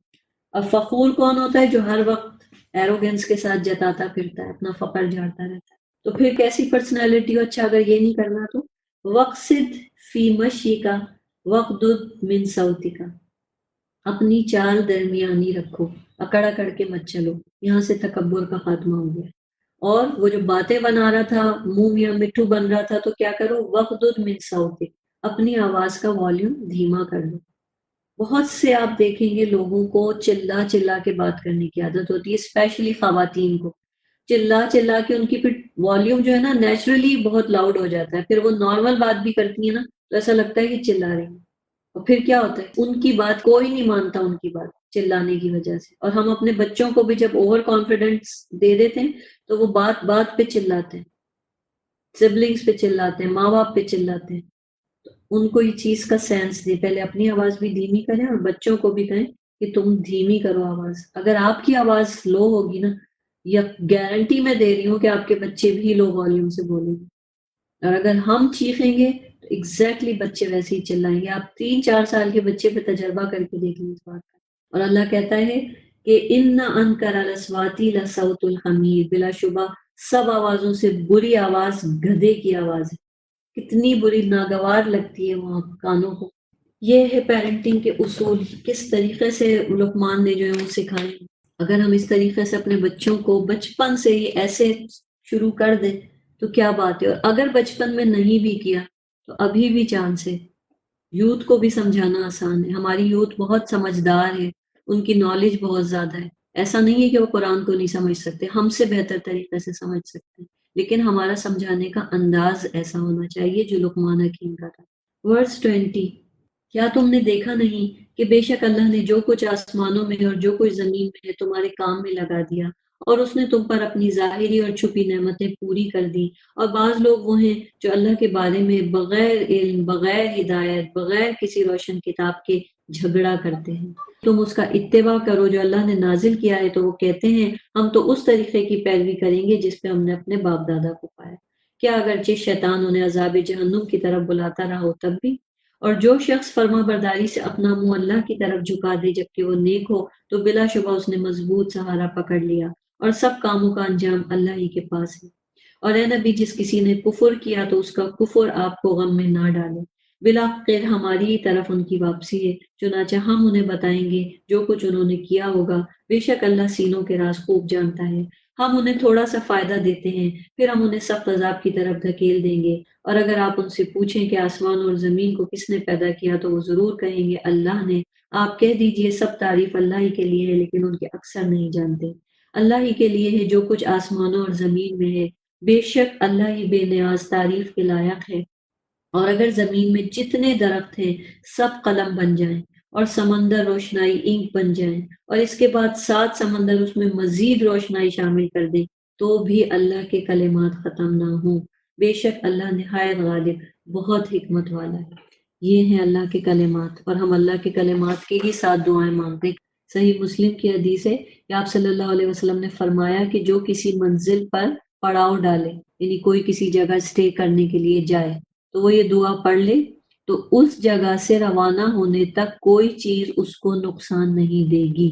اب فخور کون ہوتا ہے؟ جو ہر وقت ایروگنس کے ساتھ جتاتا پھرتا ہے، اپنا فخر جھاڑتا رہتا ہے. تو پھر کیسی پرسنالٹی ہو؟ اچھا اگر یہ نہیں کرنا تو وقصد فی مشی کا وقدد من صوتی کا، اپنی چال درمیانی رکھو، اکڑ اکڑ کے مت چلو. یہاں سے تکبر کا خاتمہ ہو گیا. اور وہ جو باتیں بنا رہا تھا، منہ یا مٹھو بن رہا تھا، تو کیا کرو؟ وقدد من صوتک، اپنی آواز کا والیوم دھیما کر لو. بہت سے آپ دیکھیں گے لوگوں کو چلا چلا کے بات کرنے کی عادت ہوتی ہے، اسپیشلی خواتین کو. چلا چلا کے ان کی پھر والیوم جو ہے نا نیچرلی بہت لاؤڈ ہو جاتا ہے، پھر وہ نارمل بات بھی کرتی ہیں نا تو ایسا لگتا ہے کہ چلا رہی ہیں. اور پھر کیا ہوتا ہے؟ ان کی بات کوئی نہیں مانتا، ان کی بات چلانے کی وجہ سے. اور ہم اپنے بچوں کو بھی جب اوور کانفیڈنس دے دیتے ہیں تو وہ بات بات پہ چلاتے ہیں، سبلنگز پہ چلاتے ہیں، ماں باپ پہ چلاتے ہیں. ان کو یہ چیز کا سینس دے، پہلے اپنی آواز بھی دھیمی کریں اور بچوں کو بھی کہیں کہ تم دھیمی کرو آواز. اگر آپ کی آواز لو ہوگی نا، یا گارنٹی میں دے رہی ہوں کہ آپ کے بچے بھی لو والیوم سے بولیں گے. اور اگر ہم چیخیں گے تو ایگزیکٹلی بچے ویسے ہی چلائیں گے. آپ 3-4 سال کے بچے پہ تجربہ کر کے دیکھ لیں اس بات کا. اور اللہ کہتا ہے کہ ان انکر الاصواتی لصوت الحمیر، بلا شبہ سب آوازوں سے بری آواز گدھے کی آواز ہے. کتنی بری، ناگوار لگتی ہے وہاں کانوں کو. یہ ہے پیرنٹنگ کے اصول، کس طریقے سے لقمان نے جو ہے وہ سکھائے. اگر ہم اس طریقے سے اپنے بچوں کو بچپن سے ہی ایسے شروع کر دیں تو کیا بات ہے. اور اگر بچپن میں نہیں بھی کیا تو ابھی بھی چانس ہے. یوتھ کو بھی سمجھانا آسان ہے، ہماری یوتھ بہت سمجھدار ہے، ان کی نالج بہت زیادہ ہے. ایسا نہیں ہے کہ وہ قرآن کو نہیں سمجھ سکتے، ہم سے بہتر طریقے سے سمجھ سکتے ہیں، لیکن ہمارا سمجھانے کا انداز ایسا ہونا چاہیے جو لقمان حکیم کا تھا. ورس 20، کیا تم نے دیکھا نہیں کہ بے شک اللہ نے جو کچھ آسمانوں میں اور جو کچھ زمین میں ہے تمہارے کام میں لگا دیا، اور اس نے تم پر اپنی ظاہری اور چھپی نعمتیں پوری کر دی. اور بعض لوگ وہ ہیں جو اللہ کے بارے میں بغیر علم، بغیر ہدایت، بغیر کسی روشن کتاب کے جھگڑا کرتے ہیں. تم اس کا اتباع کرو جو اللہ نے نازل کیا ہے، تو وہ کہتے ہیں ہم تو اس طریقے کی پیروی کریں گے جس پہ ہم نے اپنے باپ دادا کو پایا. کیا اگرچہ شیطان انہیں عذاب جہنم کی طرف بلاتا رہا ہو تب بھی. اور جو شخص فرما برداری سے اپنا منہ اللہ کی طرف جھکا دے جبکہ وہ نیک ہو، تو بلا شبہ اس نے مضبوط سہارا پکڑ لیا، اور سب کاموں کا انجام اللہ ہی کے پاس ہے. اور اے نبی، جس کسی نے کفر کیا تو اس کا کفر آپ کو غم میں نہ ڈالے، بالآخر ہماری ہی طرف ان کی واپسی ہے، چنانچہ ہم انہیں بتائیں گے جو کچھ انہوں نے کیا ہوگا. بے شک اللہ سینوں کے راز خوب جانتا ہے. ہم انہیں تھوڑا سا فائدہ دیتے ہیں، پھر ہم انہیں سخت عذاب کی طرف دھکیل دیں گے. اور اگر آپ ان سے پوچھیں کہ آسمان اور زمین کو کس نے پیدا کیا تو وہ ضرور کہیں گے اللہ نے. آپ کہہ دیجئے سب تعریف اللہ ہی کے لیے ہے، لیکن ان کے اکثر نہیں جانتے. اللہ ہی کے لیے ہے جو کچھ آسمانوں اور زمین میں ہے، بے شک اللہ ہی بے نیاز تعریف کے لائق ہے. اور اگر زمین میں جتنے درخت ہیں سب قلم بن جائیں اور سمندر روشنائی اینٹ بن جائیں اور اس کے بعد 7 سمندر اس میں مزید روشنائی شامل کر دیں تو بھی اللہ کے کلمات ختم نہ ہوں۔ بے شک اللہ نہایت غالب بہت حکمت والا ہے۔ یہ ہیں اللہ کے کلمات اور ہم اللہ کے کلمات کے ہی ساتھ دعائیں مانگتے ہیں۔ صحیح مسلم کی حدیث ہے کہ آپ صلی اللہ علیہ وسلم نے فرمایا کہ جو کسی منزل پر پڑاؤ ڈالے، یعنی کوئی کسی جگہ سٹے کرنے کے لیے جائے تو وہ یہ دعا پڑھ لے تو اس جگہ سے روانہ ہونے تک کوئی چیز اس کو نقصان نہیں دے گی۔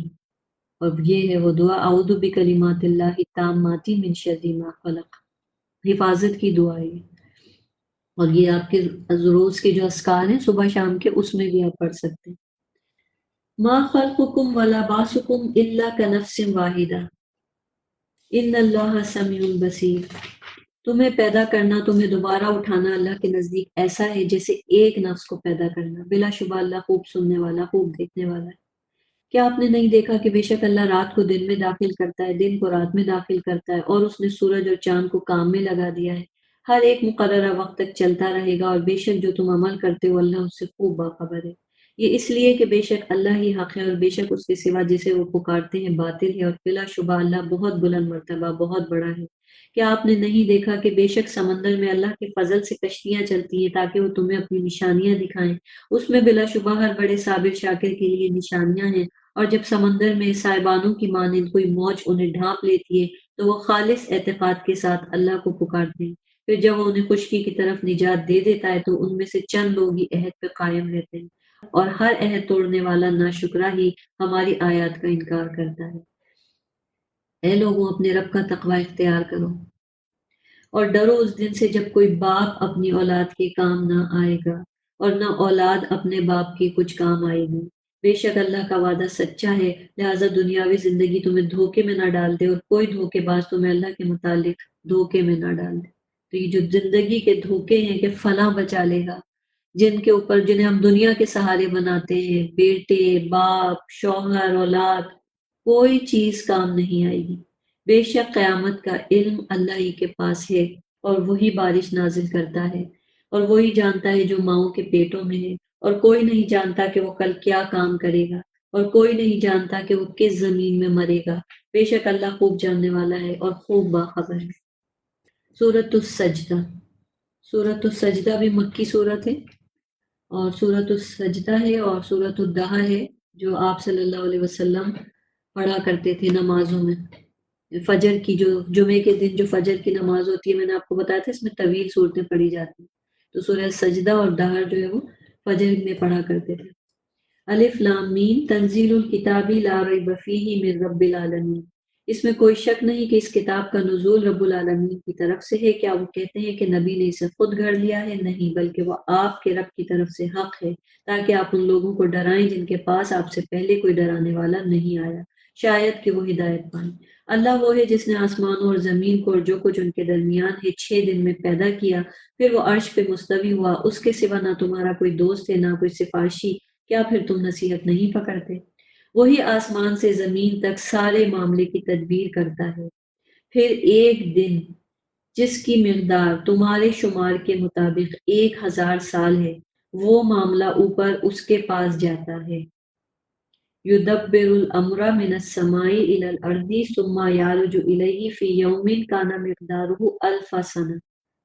اور یہ ہے وہ دعا، اعوذ بکلمات اللہ التامات من شر ما خلق، حفاظت کی دعا ہے۔ اور یہ آپ کے روز کے جو اذکار ہیں صبح شام کے، اس میں بھی آپ پڑھ سکتے ہیں۔ ما خلقکم ولا بعثکم الا کنفس واحدہ ان اللہ سمیع بصیر۔ تمہیں پیدا کرنا، تمہیں دوبارہ اٹھانا اللہ کے نزدیک ایسا ہے جیسے ایک نفس کو پیدا کرنا۔ بلا شبہ اللہ خوب سننے والا، خوب دیکھنے والا ہے۔ کیا آپ نے نہیں دیکھا کہ بے شک اللہ رات کو دن میں داخل کرتا ہے، دن کو رات میں داخل کرتا ہے، اور اس نے سورج اور چاند کو کام میں لگا دیا ہے۔ ہر ایک مقررہ وقت تک چلتا رہے گا، اور بے شک جو تم عمل کرتے ہو اللہ اس سے خوب باخبر ہے۔ یہ اس لیے کہ بے شک اللہ ہی حق ہے اور بے شک اس کے سوا جسے وہ پکارتے ہیں باطل ہے، اور بلا شبہ اللہ بہت بلند مرتبہ، بہت بڑا ہے۔ کیا آپ نے نہیں دیکھا کہ بے شک سمندر میں اللہ کے فضل سے کشتیاں چلتی ہیں تاکہ وہ تمہیں اپنی نشانیاں دکھائیں؟ اس میں بلا شبہ ہر بڑے صابر شاکر کے لیے نشانیاں ہیں۔ اور جب سمندر میں سائبانوں کی مانند کوئی موج انہیں ڈھانپ لیتی ہے تو وہ خالص اعتقاد کے ساتھ اللہ کو پکارتے ہیں۔ پھر جب وہ انہیں خشکی کی طرف نجات دے دیتا ہے تو ان میں سے چند لوگ ہی عہد پہ قائم رہتے ہیں، اور ہر عہد توڑنے والا ناشکرا ہی ہماری آیات کا انکار کرتا ہے۔ اے لوگوں، اپنے رب کا تقوی اختیار کرو اور ڈرو اس دن سے جب کوئی باپ اپنی اولاد کے کام نہ آئے گا اور نہ اولاد اپنے باپ کے کچھ کام آئے گی۔ بے شک اللہ کا وعدہ سچا ہے، لہٰذا دنیاوی زندگی تمہیں دھوکے میں نہ ڈال دے اور کوئی دھوکے باز تمہیں اللہ کے متعلق دھوکے میں نہ ڈال دے۔ تو یہ جو زندگی کے دھوکے ہیں کہ فلاں بچا لے گا، جن کے اوپر جنہیں ہم دنیا کے سہارے بناتے ہیں، بیٹے، باپ، شوہر، اولاد، کوئی چیز کام نہیں آئے گی۔ بے شک قیامت کا علم اللہ ہی کے پاس ہے، اور وہی بارش نازل کرتا ہے، اور وہی جانتا ہے جو ماؤں کے پیٹوں میں ہے، اور کوئی نہیں جانتا کہ وہ کل کیا کام کرے گا، اور کوئی نہیں جانتا کہ وہ کس زمین میں مرے گا۔ بے شک اللہ خوب جاننے والا ہے اور خوب باخبر ہے۔ سورۃ السجدہ۔ سورۃ السجدہ بھی مکی سورت ہے، اور سورۃ السجدہ ہے اور سورۃ الدحا ہے جو آپ صلی اللہ علیہ وسلم پڑھا کرتے تھے نمازوں میں۔ فجر کی جو جمعے کے دن جو فجر کی نماز ہوتی ہے، میں نے آپ کو بتایا تھا اس میں طویل صورتیں پڑھی جاتی ہیں، تو سورہ سجدہ اور دہر جو ہے وہ فجر میں پڑھا کرتے تھے۔ الف لام میم تنزیل الکتاب لا ریب فیہ من رب العالمین۔ اس میں کوئی شک نہیں کہ اس کتاب کا نزول رب العالمین کی طرف سے ہے۔ کیا وہ کہتے ہیں کہ نبی نے اسے خود گھڑ لیا ہے؟ نہیں، بلکہ وہ آپ کے رب کی طرف سے حق ہے، تاکہ آپ ان لوگوں کو ڈرائیں جن کے پاس آپ سے پہلے کوئی ڈرانے والا نہیں آیا، شاید کہ وہ ہدایت پائیں۔ اللہ وہ ہے جس نے آسمانوں اور زمین کو اور جو کچھ ان کے درمیان ہے 6 دن میں پیدا کیا، پھر وہ عرش پہ مستوی ہوا۔ اس کے سوا نہ تمہارا کوئی دوست ہے نہ کوئی سفارشی، کیا پھر تم نصیحت نہیں پکڑتے؟ وہی آسمان سے زمین تک سارے معاملے کی تدبیر کرتا ہے۔ پھر ایک دن جس کی مقدار تمہارے شمار کے مطابق 1000 سال ہے، وہ معاملہ اوپر اس کے پاس جاتا ہے۔ یدبر الامر من السماء الى الارض ثم یعرج الیہ فی یوم کان مقدارہ 1000 سنہ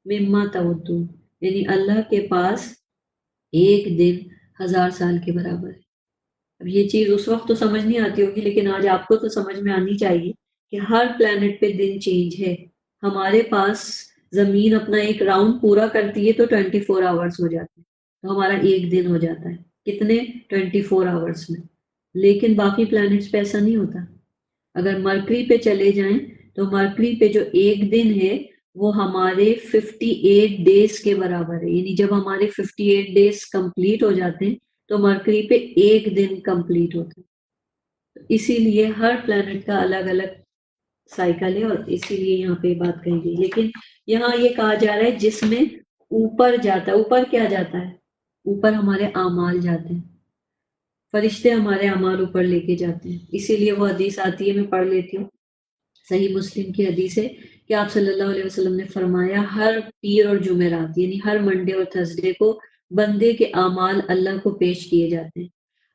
مما تعدون، یعنی اللہ کے پاس ایک دن 1000 سال کے برابر ہے۔ اب یہ چیز اس وقت تو سمجھ نہیں آتی ہوگی، لیکن آج آپ کو تو سمجھ میں آنی چاہیے کہ ہر پلانٹ پہ دن چینج ہے۔ ہمارے پاس زمین اپنا ایک راؤنڈ پورا کرتی ہے تو 24 آورس ہو جاتے ہیں، تو ہمارا ایک دن ہو جاتا ہے کتنے 24 آورس میں، لیکن باقی پلانٹس پہ ایسا نہیں ہوتا۔ اگر مرکری پہ چلے جائیں تو مرکری پہ جو ایک دن ہے وہ ہمارے 58 ڈیز کے برابر ہے، یعنی جب ہمارے 58 ڈیز کمپلیٹ ہو جاتے ہیں تو مرکری پہ ایک دن کمپلیٹ ہوتا ہے۔ اسی لیے ہر پلانٹ کا الگ الگ سائیکل ہے، اور اسی لیے یہاں پہ بات کہی گئی۔ لیکن یہاں یہ کہا جا رہا ہے جس میں اوپر جاتا ہے۔ اوپر کیا جاتا ہے؟ اوپر ہمارے اعمال جاتے ہیں، فرشتے ہمارے اعمال اوپر لے کے جاتے ہیں۔ اسی لیے وہ حدیث آتی ہے، میں پڑھ لیتی ہوں، صحیح مسلم کی حدیث ہے کہ آپ صلی اللہ علیہ وسلم نے فرمایا ہر پیر اور جمعرات، یعنی ہر منڈے اور تھرسڈے کو بندے کے اعمال اللہ کو پیش کیے جاتے ہیں۔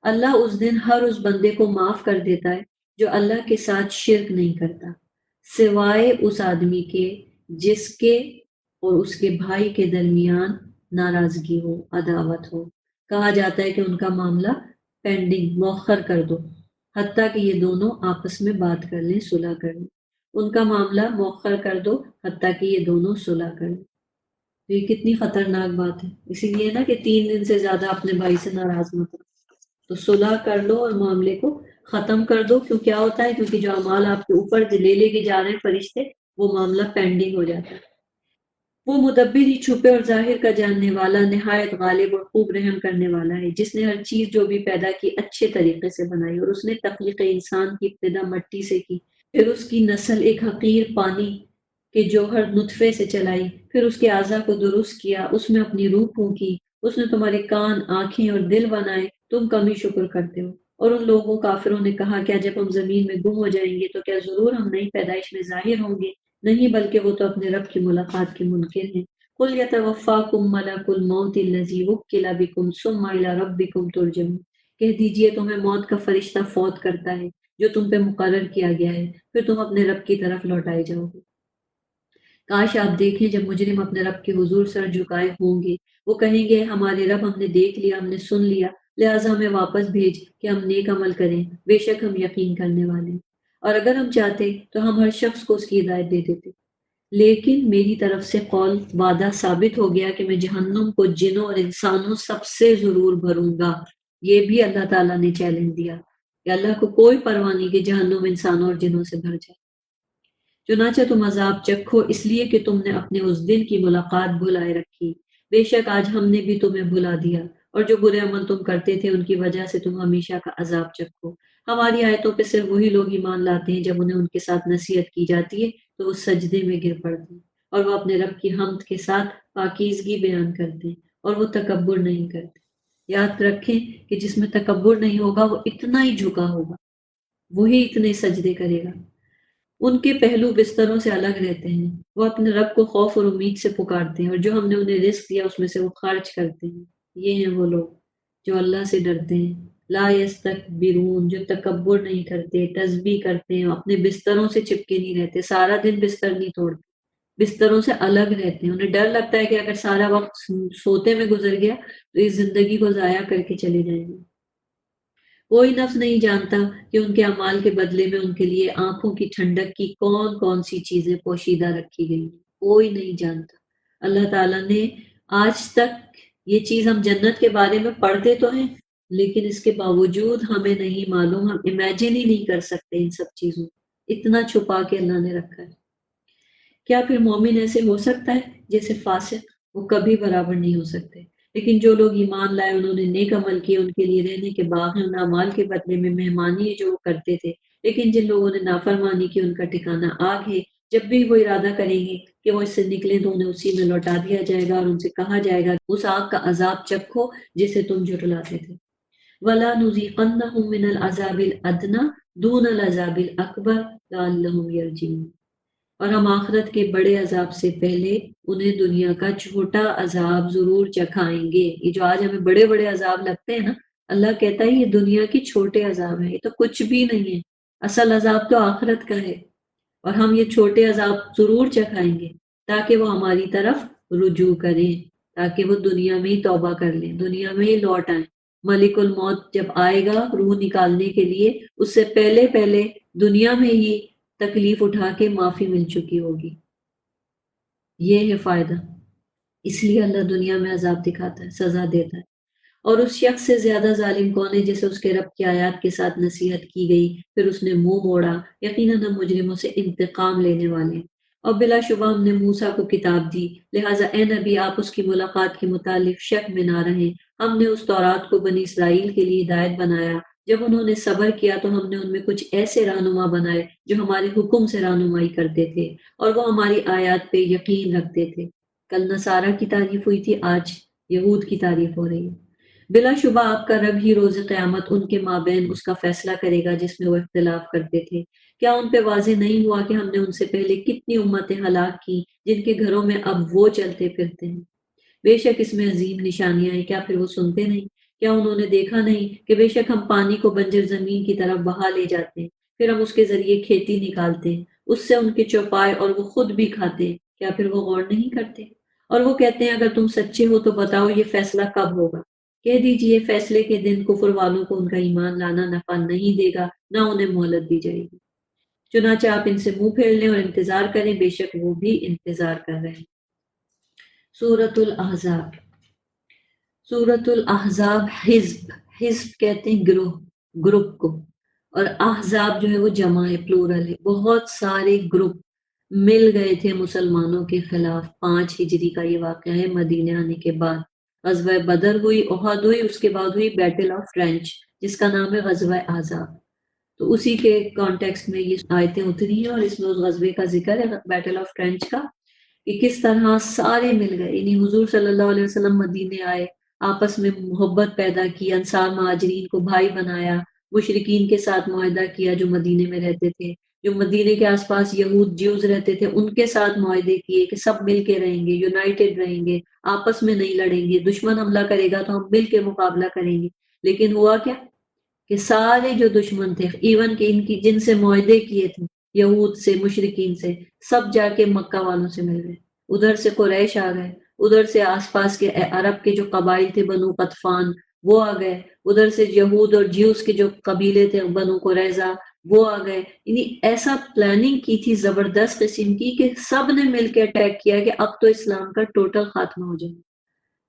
اللہ اس دن ہر اس بندے کو معاف کر دیتا ہے جو اللہ کے ساتھ شرک نہیں کرتا، سوائے اس آدمی کے جس کے اور اس کے بھائی کے درمیان ناراضگی ہو، عداوت ہو۔ کہا جاتا ہے کہ ان کا معاملہ پینڈنگ، مؤخر کر دو، حتیٰ کہ یہ دونوں آپس میں بات کر لیں، صلح کر لیں۔ ان کا معاملہ مؤخر کر دو حتیٰ کہ یہ دونوں صلح کر لیں۔ تو یہ کتنی خطرناک بات ہے، اسی لیے نا کہ 3 دن سے زیادہ اپنے بھائی سے ناراض مت ہو، تو صلح کر لو اور معاملے کو ختم کر دو۔ کیوں کیا ہوتا ہے؟ کیونکہ جو اعمال آپ کے اوپر لے کے جا رہے ہیں فرشتے، وہ معاملہ پینڈنگ ہو جاتا ہے۔ وہ مدبر ہی چھپے اور ظاہر کا جاننے والا، نہایت غالب اور خوب رحم کرنے والا ہے، جس نے ہر چیز جو بھی پیدا کی اچھے طریقے سے بنائی، اور اس نے تخلیق انسان کی ابتدا مٹی سے کی، پھر اس کی نسل ایک حقیر پانی کے جوہر نطفے سے چلائی، پھر اس کے اعضاء کو درست کیا، اس میں اپنی روح پھونکی، اس نے تمہارے کان، آنکھیں اور دل بنائے، تم کم ہی شکر کرتے ہو۔ اور ان لوگوں کافروں نے کہا، کیا جب ہم زمین میں گم ہو جائیں گے تو کیا ضرور ہم نئی پیدائش میں ظاہر ہوں گے؟ نہیں، بلکہ وہ تو اپنے رب کی ملاقات کے منکر ہیں۔ قُلْ يَتَوَفَّاكُم مَلَكُ الْمَوْتِ الَّذِي وُكِّلَ بِكُمْ ثُمَّ إِلَىٰ رَبِّكُمْ تُرْجَعُونَ۔ کہہ دیجئے تمہیں موت کا فرشتہ فوت کرتا ہے جو تم پہ مقرر کیا گیا ہے، پھر تم اپنے رب کی طرف لوٹائے جاؤ گے۔ کاش آپ دیکھیں جب مجرم اپنے رب کے حضور سر جھکائے ہوں گے، وہ کہیں گے، ہمارے رب، ہم نے دیکھ لیا، ہم نے سن لیا، لہٰذا ہمیں واپس بھیج کہ ہم نیک عمل کریں، بے شک ہم یقین کرنے والے ہیں۔ اور اگر ہم چاہتے تو ہم ہر شخص کو اس کی ہدایت دے دیتے، لیکن میری طرف سے قول وعدہ ثابت ہو گیا کہ میں جہنم کو جنوں اور انسانوں سب سے ضرور بھروں گا۔ یہ بھی اللہ تعالیٰ نے چیلنج دیا کہ اللہ کو کوئی پرواہ نہیں کہ جہنم انسانوں اور جنوں سے بھر جائے۔ چنانچہ تم عذاب چکھو، اس لیے کہ تم نے اپنے اس دن کی ملاقات بھلائے رکھی۔ بے شک آج ہم نے بھی تمہیں بھلا دیا، اور جو برے عمل تم کرتے تھے ان کی وجہ سے تم ہمیشہ کا عذاب چکھو۔ ہماری آیتوں پہ صرف وہی لوگ ایمان لاتے ہیں جب انہیں ان کے ساتھ نصیحت کی جاتی ہے تو وہ سجدے میں گر پڑتے ہیں، اور وہ اپنے رب کی حمد کے ساتھ پاکیزگی بیان کرتے ہیں، اور وہ تکبر نہیں کرتے۔ یاد رکھیں کہ جس میں تکبر نہیں ہوگا وہ اتنا ہی جھکا ہوگا، وہی اتنے سجدے کرے گا۔ ان کے پہلو بستروں سے الگ رہتے ہیں، وہ اپنے رب کو خوف اور امید سے پکارتے ہیں، اور جو ہم نے انہیں رزق دیا اس میں سے وہ خرچ کرتے ہیں۔ یہ ہیں وہ لوگ جو اللہ سے ڈرتے ہیں۔ لا یستکبرون، جو تکبر نہیں کرتے، تسبیح کرتے ہیں، اپنے بستروں سے چپکے نہیں رہتے، سارا دن بستر نہیں توڑتے، بستروں سے الگ رہتے ہیں۔ انہیں ڈر لگتا ہے کہ اگر سارا وقت سوتے میں گزر گیا تو اس زندگی کو ضائع کر کے چلے جائیں گے۔ کوئی نفس نہیں جانتا کہ ان کے اعمال کے بدلے میں ان کے لیے آنکھوں کی ٹھنڈک کی کون کون سی چیزیں پوشیدہ رکھی گئی ہیں، کوئی نہیں جانتا۔ اللہ تعالیٰ نے آج تک یہ چیز، ہم جنت کے بارے میں پڑھتے تو ہیں لیکن اس کے باوجود ہمیں نہیں معلوم، ہم امیجن ہی نہیں کر سکتے ان سب چیزوں کو، اتنا چھپا کے اللہ نے رکھا ہے۔ کیا پھر مومن ایسے ہو سکتا ہے جیسے فاسق؟ وہ کبھی برابر نہیں ہو سکتے۔ لیکن جو لوگ ایمان لائے، انہوں نے نیک عمل کیے، ان کے لیے رہنے کے باغ ہیں، ان اعمال کے بدلے میں مہمانی ہے جو وہ کرتے تھے۔ لیکن جن لوگوں نے نافرمانی کی، ان کا ٹھکانہ آگ ہے۔ جب بھی وہ ارادہ کریں گے کہ وہ اس سے نکلیں تو انہیں اسی میں لوٹا دیا جائے گا، اور ان سے کہا جائے گا اس آگ کا عذاب چکھو جسے تم جھٹلاتے تھے۔ وَلَا نُذِيقَنَّهُم مِّنَ الْعَذَابِ الْأَدْنَىٰ دُونَ الْعَذَابِ الْأَكْبَرِ لَعَلَّهُمْ يَرْجِعُونَ۔ اور ہم آخرت کے بڑے عذاب سے پہلے انہیں دنیا کا چھوٹا عذاب ضرور چکھائیں گے۔ یہ جو آج ہمیں بڑے بڑے عذاب لگتے ہیں نا، اللہ کہتا ہے یہ دنیا کے چھوٹے عذاب ہیں، یہ تو کچھ بھی نہیں ہے، اصل عذاب تو آخرت کا ہے۔ اور ہم یہ چھوٹے عذاب ضرور چکھائیں گے تاکہ وہ ہماری طرف رجوع کریں، تاکہ وہ دنیا میں ہی توبہ کر لیں، دنیا میں ہی لوٹ آئیں۔ ملک الموت جب آئے گا روح نکالنے کے لیے، اس سے پہلے پہلے دنیا میں ہی تکلیف اٹھا کے معافی مل چکی ہوگی۔ یہ ہے فائدہ، اس لیے اللہ دنیا میں عذاب دکھاتا ہے، سزا دیتا ہے۔ اور اس شخص سے زیادہ ظالم کون ہے جسے اس کے رب کی آیات کے ساتھ نصیحت کی گئی پھر اس نے منہ موڑا؟ یقیناً ہم مجرموں سے انتقام لینے والے ہیں۔ اور بلا شبہ ہم نے موسیٰ کو کتاب دی، لہٰذا اے نبی آپ اس کی ملاقات کے متعلق شک میں نہ رہیں۔ ہم نے اس تورات کو بنی اسرائیل کے لیے ہدایت بنایا، جب انہوں نے صبر کیا تو ہم نے ان میں کچھ ایسے رہنما بنائے جو ہمارے حکم سے رہنمائی کرتے تھے، اور وہ ہماری آیات پہ یقین رکھتے تھے۔ کل نصارہ کی تعریف ہوئی تھی، آج یہود کی تعریف ہو رہی ہے۔ بلا شبہ آپ کا رب ہی روز قیامت ان کے مابین اس کا فیصلہ کرے گا جس میں وہ اختلاف کرتے تھے۔ کیا ان پہ واضح نہیں ہوا کہ ہم نے ان سے پہلے کتنی امتیں ہلاک کی جن کے گھروں میں اب وہ چلتے پھرتے ہیں؟ بے شک اس میں عظیم نشانیاں ہیں، کیا پھر وہ سنتے نہیں؟ کیا انہوں نے دیکھا نہیں کہ بے شک ہم پانی کو بنجر زمین کی طرف بہا لے جاتے ہیں، پھر ہم اس کے ذریعے کھیتی نکالتے ہیں، اس سے ان کے چوپائے اور وہ خود بھی کھاتے ہیں، کیا پھر وہ غور نہیں کرتے؟ اور وہ کہتے ہیں اگر تم سچے ہو تو بتاؤ یہ فیصلہ کب ہوگا؟ کہہ دیجئے فیصلے کے دن کفر والوں کو ان کا ایمان لانا نفع نہیں دے گا، نہ انہیں مہلت دی جائے گی۔ چنانچہ آپ ان سے منہ پھیر لیں اور انتظار کریں، بے شک وہ بھی انتظار کر رہے ہیں۔ سورۃ الاحزاب۔ سورۃ الاحزاب حزب، حزب کہتے ہیں گروہ، گروپ کو، اور احزاب جو ہے وہ جمع ہے، پلورل ہے، بہت سارے گروپ مل گئے تھے مسلمانوں کے خلاف۔ 5 ہجری کا یہ واقعہ ہے، مدینہ آنے کے بعد غزوہ بدر ہوئی، احد ہوئی، اس کے بعد ہوئی بیٹل آف ٹرینچ جس کا نام ہے غزوہ احزاب۔ تو اسی کے کانٹیکسٹ میں یہ آیتیں اتری ہیں اور اس میں اس غزوے کا ذکر ہے، بیٹل آف ٹرینچ کا، کہ کس طرح سارے مل گئے، یعنی حضور صلی اللہ علیہ وسلم مدینے آئے، آپس میں محبت پیدا کی، انصار مہاجرین کو بھائی بنایا، مشرکین کے ساتھ معاہدہ کیا جو مدینے میں رہتے تھے، جو مدینے کے آس پاس یہود جیوز رہتے تھے ان کے ساتھ معاہدے کیے کہ سب مل کے رہیں گے، یونائٹڈ رہیں گے، آپس میں نہیں لڑیں گے، دشمن حملہ کرے گا تو ہم مل کے مقابلہ کریں گے۔ لیکن ہوا کیا کہ سارے جو دشمن تھے، ایون کہ ان کی جن سے معاہدے کیے تھے، یہود سے، مشرکین سے، سب جا کے مکہ والوں سے مل گئے۔ ادھر سے قریش آ گئے، ادھر سے آس پاس کے عرب کے جو قبائل تھے، بنو قطفان، وہ آ گئے، ادھر سے یہود اور جیوس کے جو قبیلے تھے، بنو قریظہ، وہ آ گئے۔ یعنی ایسا پلاننگ کی تھی زبردست قسم کی کہ سب نے مل کے اٹیک کیا کہ اب تو اسلام کا ٹوٹل خاتمہ ہو جائے،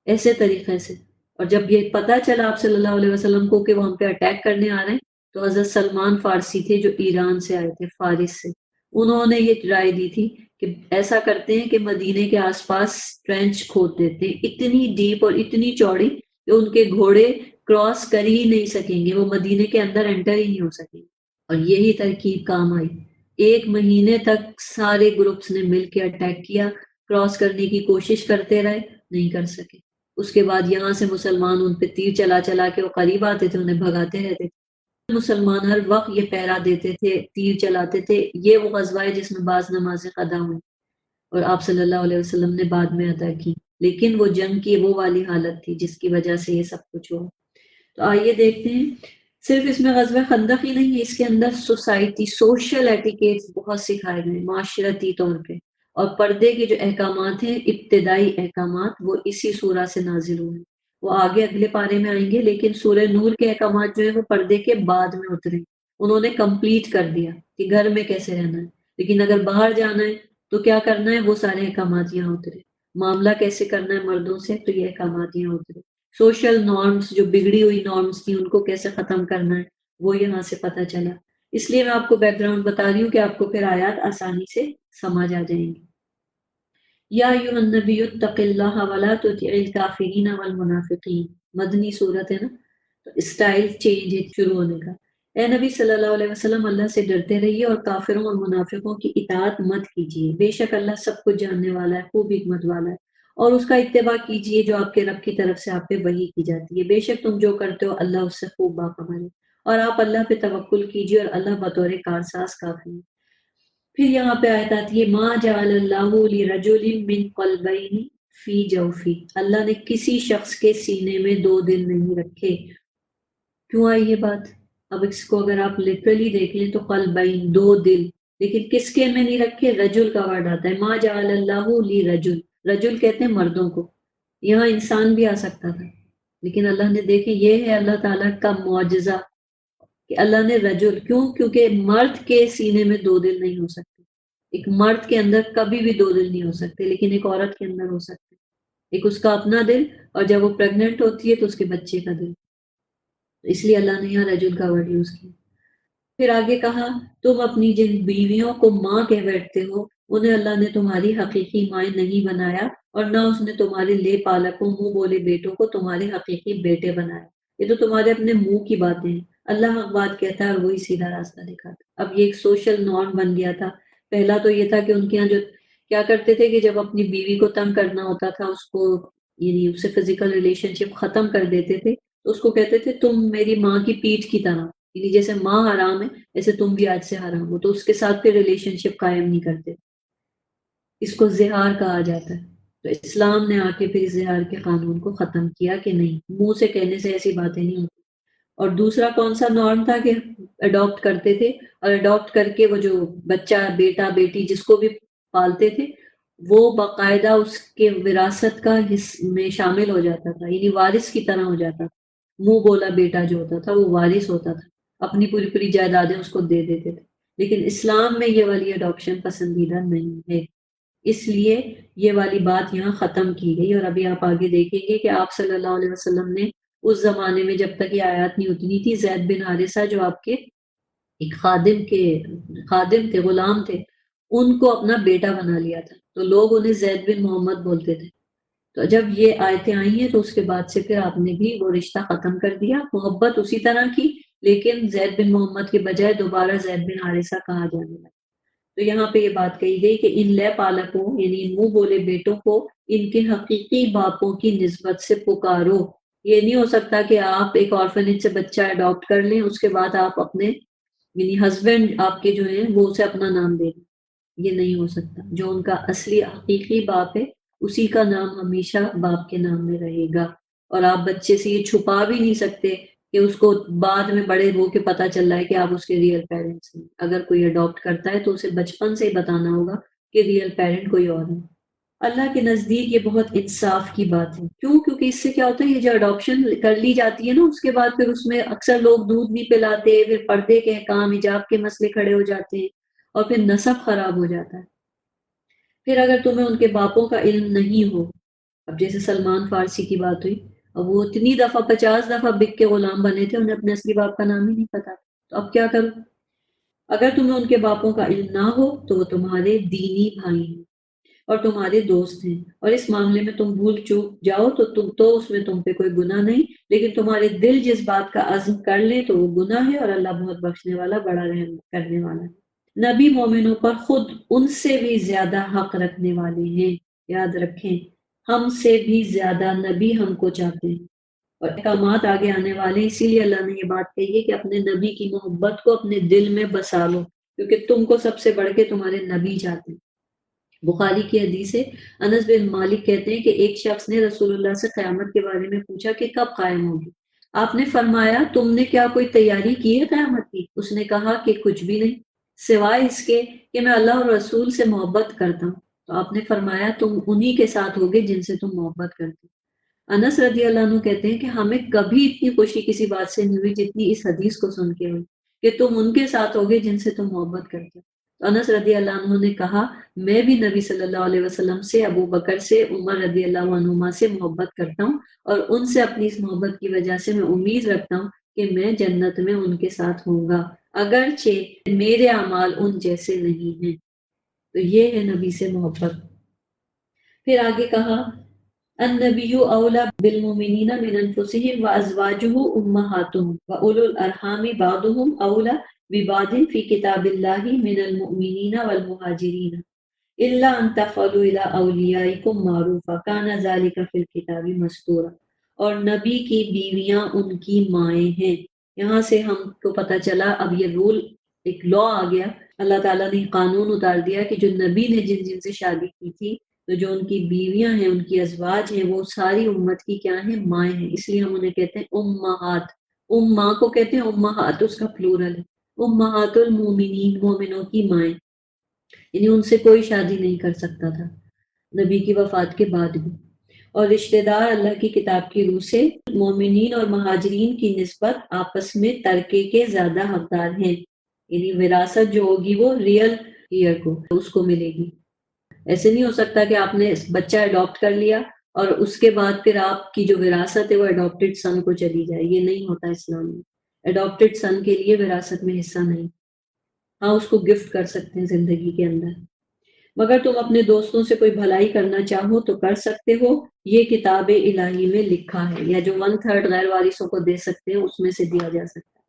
ایسے طریقے سے۔ اور جب یہ پتا چلا آپ صلی اللہ علیہ وسلم کو کہ وہ ہم پہ اٹیک کرنے آ رہے ہیں، تو حضرت سلمان فارسی تھے جو ایران سے آئے تھے، فارس سے، انہوں نے یہ رائے دی تھی کہ ایسا کرتے ہیں کہ مدینے کے آس پاس ٹرینچ کھود دیتے ہیں، اتنی ڈیپ اور اتنی چوڑی کہ ان کے گھوڑے کراس کر ہی نہیں سکیں گے، وہ مدینے کے اندر انٹر ہی نہیں ہو سکیں گے۔ اور یہی ترکیب کام آئی، 1 مہینے تک سارے گروپس نے مل کے اٹیک کیا، کراس کرنے کی کوشش کرتے رہے، نہیں کر سکے۔ اس کے بعد یہاں سے مسلمان ان پہ تیر چلا چلا کے وہ قریب آتے تھے، انہیں بھگاتے رہتے تھے۔ مسلمان ہر وقت یہ پہرا دیتے تھے، تیر چلاتے تھے۔ یہ وہ غزوہ ہے جس میں بعض نمازیں قضا ہوئیں اور آپ صلی اللہ علیہ وسلم نے بعد میں ادا کی، لیکن وہ جنگ کی وہ والی حالت تھی جس کی وجہ سے یہ سب کچھ ہوا۔ تو آئیے دیکھتے ہیں، صرف اس میں غزوہ خندق ہی نہیں ہے، اس کے اندر سوسائٹی، سوشل ایٹیکیٹس بہت سکھائے گئے معاشرتی طور پہ، اور پردے کے جو احکامات ہیں، ابتدائی احکامات، وہ اسی سورہ سے نازل ہوئے ہیں۔ وہ آگے اگلے پارے میں آئیں گے، لیکن سورہ نور کے احکامات جو ہیں وہ پردے کے بعد میں اترے، انہوں نے کمپلیٹ کر دیا کہ گھر میں کیسے رہنا ہے، لیکن اگر باہر جانا ہے تو کیا کرنا ہے، وہ سارے احکامات یہاں اترے۔ معاملہ کیسے کرنا ہے مردوں سے، تو یہ احکامات یہاں اترے۔ سوشل نارمز، جو بگڑی ہوئی نارمز تھیں، ان کو کیسے ختم کرنا ہے، وہ یہاں سے پتہ چلا۔ اس لیے میں آپ کو بیک گراؤنڈ بتا رہی ہوں کہ آپ کو پھر آیات آسانی سے سمجھ آ جائیں گی۔ یا ایھا النبی اتق اللہ ولا تطع الکافرین والمنافقین، مدنی صورت ہے نا، تو اسٹائل چینج ہے شروع ہونے کا۔ اے نبی صلی اللہ علیہ وسلم، اللہ سے ڈرتے رہیے اور کافروں اور منافقوں کی اطاعت مت کیجیے، بے شک اللہ سب کچھ جاننے والا ہے، خوب حکمت والا ہے، اور اس کا اتباع کیجیے جو آپ کے رب کی طرف سے آپ پہ وحی کی جاتی ہے، بے شک تم جو کرتے ہو اللہ اس سے خوب باخبر ہے، اور آپ اللہ پہ توکل کیجیے اور اللہ بطور کارساز کافی ہے۔ پھر یہاں پہ آیت آتی ہے، ما جعل اللہ لرجل من قلبین فی جوفی، اللہ نے کسی شخص کے سینے میں 2 دل نہیں رکھے۔ کیوں آئی یہ بات؟ اب اس کو اگر آپ لٹرلی دیکھ لیں تو قلبین، 2 دل، لیکن کس کے میں نہیں رکھے؟ رجل کا ورڈ آتا ہے، ما جعل اللہ لرجل، رجل کہتے ہیں مردوں کو، یہاں انسان بھی آ سکتا تھا، لیکن اللہ نے دیکھے، یہ ہے اللہ تعالیٰ کا معجزہ کہ اللہ نے رجل، کیونکہ مرد کے سینے میں 2 دل نہیں ہو سکتے، ایک مرد کے اندر کبھی بھی 2 دل نہیں ہو سکتے، لیکن ایک عورت کے اندر ہو سکتے، ایک اس کا اپنا دل، اور جب وہ پریگننٹ ہوتی ہے تو اس کے بچے کا دل، اس لیے اللہ نے یہاں رجل کا ورڈ یوز کیا۔ پھر آگے کہا، تم اپنی جن بیویوں کو ماں کہہ بیٹھتے ہو، انہیں اللہ نے تمہاری حقیقی مائیں نہیں بنایا، اور نہ اس نے تمہارے لے پالکوں، منہ بولے بیٹوں کو تمہارے حقیقی بیٹے بنایا۔ یہ تو تمہارے اپنے منہ کی باتیں ہیں، اللہ حق بات کہتا ہے اور وہی سیدھا راستہ دکھاتا۔ اب یہ ایک سوشل نارم بن گیا تھا۔ پہلا تو یہ تھا کہ ان کے یہاں جو کیا کرتے تھے کہ جب اپنی بیوی کو تنگ کرنا ہوتا تھا، اس کو یعنی اس سے فزیکل ریلیشن شپ ختم کر دیتے تھے، تو اس کو کہتے تھے تم میری ماں کی پیٹھ کی طرح، یعنی جیسے ماں حرام ہے ایسے تم بھی آج سے حرام ہو، تو اس کے ساتھ پھر ریلیشن شپ قائم نہیں کرتے، اس کو زہار کہا جاتا ہے۔ تو اسلام نے آ کے پھر اظہار کے قانون کو ختم کیا کہ نہیں، منہ سے کہنے سے ایسی باتیں نہیں ہوتی۔ اور دوسرا کون سا نارم تھا کہ اڈاپٹ کرتے تھے، اور اڈاپٹ کر کے وہ جو بچہ بیٹا بیٹی جس کو بھی پالتے تھے وہ باقاعدہ اس کے وراثت کا میں شامل ہو جاتا تھا، یعنی وارث کی طرح ہو جاتا تھا۔ منہ بولا بیٹا جو ہوتا تھا وہ وارث ہوتا تھا، اپنی پوری پوری جائیدادیں اس کو دے دیتے تھے۔ لیکن اسلام میں یہ والی اڈاپشن پسندیدہ نہیں ہے، اس لیے یہ والی بات یہاں ختم کی گئی۔ اور ابھی آپ آگے دیکھیں گے کہ آپ صلی اللہ علیہ وسلم نے اس زمانے میں جب تک یہ آیات نہیں اتنی تھی، زید بن حارثہ جو آپ کے ایک خادم تھے، غلام تھے، ان کو اپنا بیٹا بنا لیا تھا، تو لوگ انہیں زید بن محمد بولتے تھے۔ تو جب یہ آیتیں آئی ہیں تو اس کے بعد سے پھر آپ نے بھی وہ رشتہ ختم کر دیا، محبت اسی طرح کی، لیکن زید بن محمد کے بجائے دوبارہ زید بن حارثہ کہا جانے لگا۔ تو یہاں پہ یہ بات کہی گئی کہ ان لے پالکوں یعنی ان منہ بولے بیٹوں کو ان کے حقیقی باپوں کی نسبت سے پکارو۔ یہ نہیں ہو سکتا کہ آپ ایک آرفنیج سے بچہ اڈاپٹ کر لیں، اس کے بعد آپ اپنے یعنی ہسبینڈ آپ کے جو ہیں وہ اسے اپنا نام دے دیں، یہ نہیں ہو سکتا۔ جو ان کا اصلی حقیقی باپ ہے اسی کا نام ہمیشہ باپ کے نام میں رہے گا، اور آپ بچے سے یہ چھپا بھی نہیں سکتے کہ اس کو بعد میں بڑے ہو کے پتہ چل رہا ہے کہ آپ اس کے ریئل پیرنٹس ہیں۔ اگر کوئی اڈاپٹ کرتا ہے تو اسے بچپن سے ہی بتانا ہوگا کہ ریئل پیرنٹ کوئی اور ہے۔ اللہ کے نزدیک یہ بہت انصاف کی بات ہے، کیوں؟ کیونکہ اس سے کیا ہوتا ہے، یہ جو اڈاپشن کر لی جاتی ہے نا، اس کے بعد پھر اس میں اکثر لوگ دودھ نہیں پلاتے، پھر پردے کے احکام حجاب کے مسئلے کھڑے ہو جاتے ہیں، اور پھر نسب خراب ہو جاتا ہے۔ پھر اگر تمہیں ان کے باپوں کا علم نہیں ہو، اب جیسے سلمان فارسی کی بات ہوئی، اب وہ اتنی دفعہ 50 دفعہ بک کے غلام بنے تھے، انہیں اپنے اصلی باپ کا نام ہی نہیں پتا، تو اب کیا کرو؟ اگر تمہیں ان کے باپوں کا علم نہ ہو تو وہ تمہارے دینی بھائی ہیں اور تمہارے دوست ہیں، اور اس معاملے میں تم بھول چوک جاؤ تو اس میں تم پہ کوئی گناہ نہیں، لیکن تمہارے دل جس بات کا عزم کر لیں تو وہ گناہ ہے، اور اللہ بہت بخشنے والا بڑا رحم کرنے والا ہے۔ نبی مومنوں پر خود ان سے بھی زیادہ حق رکھنے والے ہیں، یاد رکھیں، ہم سے بھی زیادہ نبی ہم کو چاہتے ہیں اور احکامات آگے آنے والے ہیں، اسی لیے اللہ نے یہ بات کہی ہے کہ اپنے نبی کی محبت کو اپنے دل میں بسا لو، کیونکہ تم کو سب سے بڑھ کے تمہارے نبی چاہتے ہیں۔ بخاری کی حدیث ہے، انس بن مالک کہتے ہیں کہ ایک شخص نے رسول اللہ سے قیامت کے بارے میں پوچھا کہ کب قائم ہوگی؟ آپ نے فرمایا تم نے کیا کوئی تیاری کی ہے قیامت کی؟ اس نے کہا کہ کچھ بھی نہیں، سوائے اس کے کہ میں اللہ اور رسول سے محبت کرتا ہوں۔ تو آپ نے فرمایا تم انہی کے ساتھ ہوگے جن سے تم محبت کرتے ہو۔ انس رضی اللہ عنہ کہتے ہیں کہ ہمیں کبھی اتنی خوشی کسی بات سے نہیں ہوئی جتنی اس حدیث کو سن کے ہوئی کہ تم ان کے ساتھ ہوگے جن سے تم محبت کرتے ہو۔ تو انس رضی اللہ عنہ نے کہا میں بھی نبی صلی اللہ علیہ وسلم سے، ابو بکر سے، عمر رضی اللہ عنہما سے محبت کرتا ہوں، اور ان سے اپنی اس محبت کی وجہ سے میں امید رکھتا ہوں کہ میں جنت میں ان کے ساتھ ہوں گا، اگرچہ میرے اعمال ان جیسے نہیں ہیں۔ تو یہ ہے نبی سے محبت۔ پھر آگے کہا النبی اولا بالمؤمنین من انفسهم وازواجہ امہاتہم واولو الارحام بعضهم اولا ببعض فی کتاب اللہ من المؤمنین والمہاجرین الا ان تفعلوا الى اولیائکم معروفا کان ذلک فی الکتاب مسطورا۔ اور نبی کی بیویاں ان کی مائیں ہیں۔ یہاں سے ہم کو پتہ چلا اب یہ رول، ایک لا آ گیا، اللہ تعالیٰ نے قانون اتار دیا کہ جو نبی نے جن جن سے شادی کی تھی، تو جو ان کی بیویاں ہیں، ان کی ازواج ہیں، وہ ساری امت کی کیا ہیں؟ مائیں ہیں۔ اس لیے ہم انہیں کہتے ہیں امہات۔ ماں کو کہتے ہیں امہات، اس کا پلورل ہے امہات المومنین، مومنوں کی مائیں، یعنی ان سے کوئی شادی نہیں کر سکتا تھا نبی کی وفات کے بعد بھی۔ اور رشتہ دار اللہ کی کتاب کی روح سے مومنین اور مہاجرین کی نسبت آپس میں ترکے کے زیادہ حقدار ہیں، یعنی وراثت جو ہوگی وہ ریئل ایئر کو اس کو ملے گی۔ ایسے نہیں ہو سکتا کہ آپ نے بچہ اڈاپٹ کر لیا اور اس کے بعد پھر آپ کی جو وراثت ہے وہ اڈاپٹڈ سن کو چلی جائے، یہ نہیں ہوتا اسلام میں۔ اڈاپٹڈ سن کے لیے وراثت میں حصہ نہیں، ہاں اس کو گفٹ کر سکتے ہیں زندگی کے اندر، مگر تم اپنے دوستوں سے کوئی بھلائی کرنا چاہو تو کر سکتے ہو، یہ کتاب الہی میں لکھا ہے، یا جو 1/3 غیر وارثوں کو دے سکتے ہیں اس میں سے دیا جا سکتا ہے۔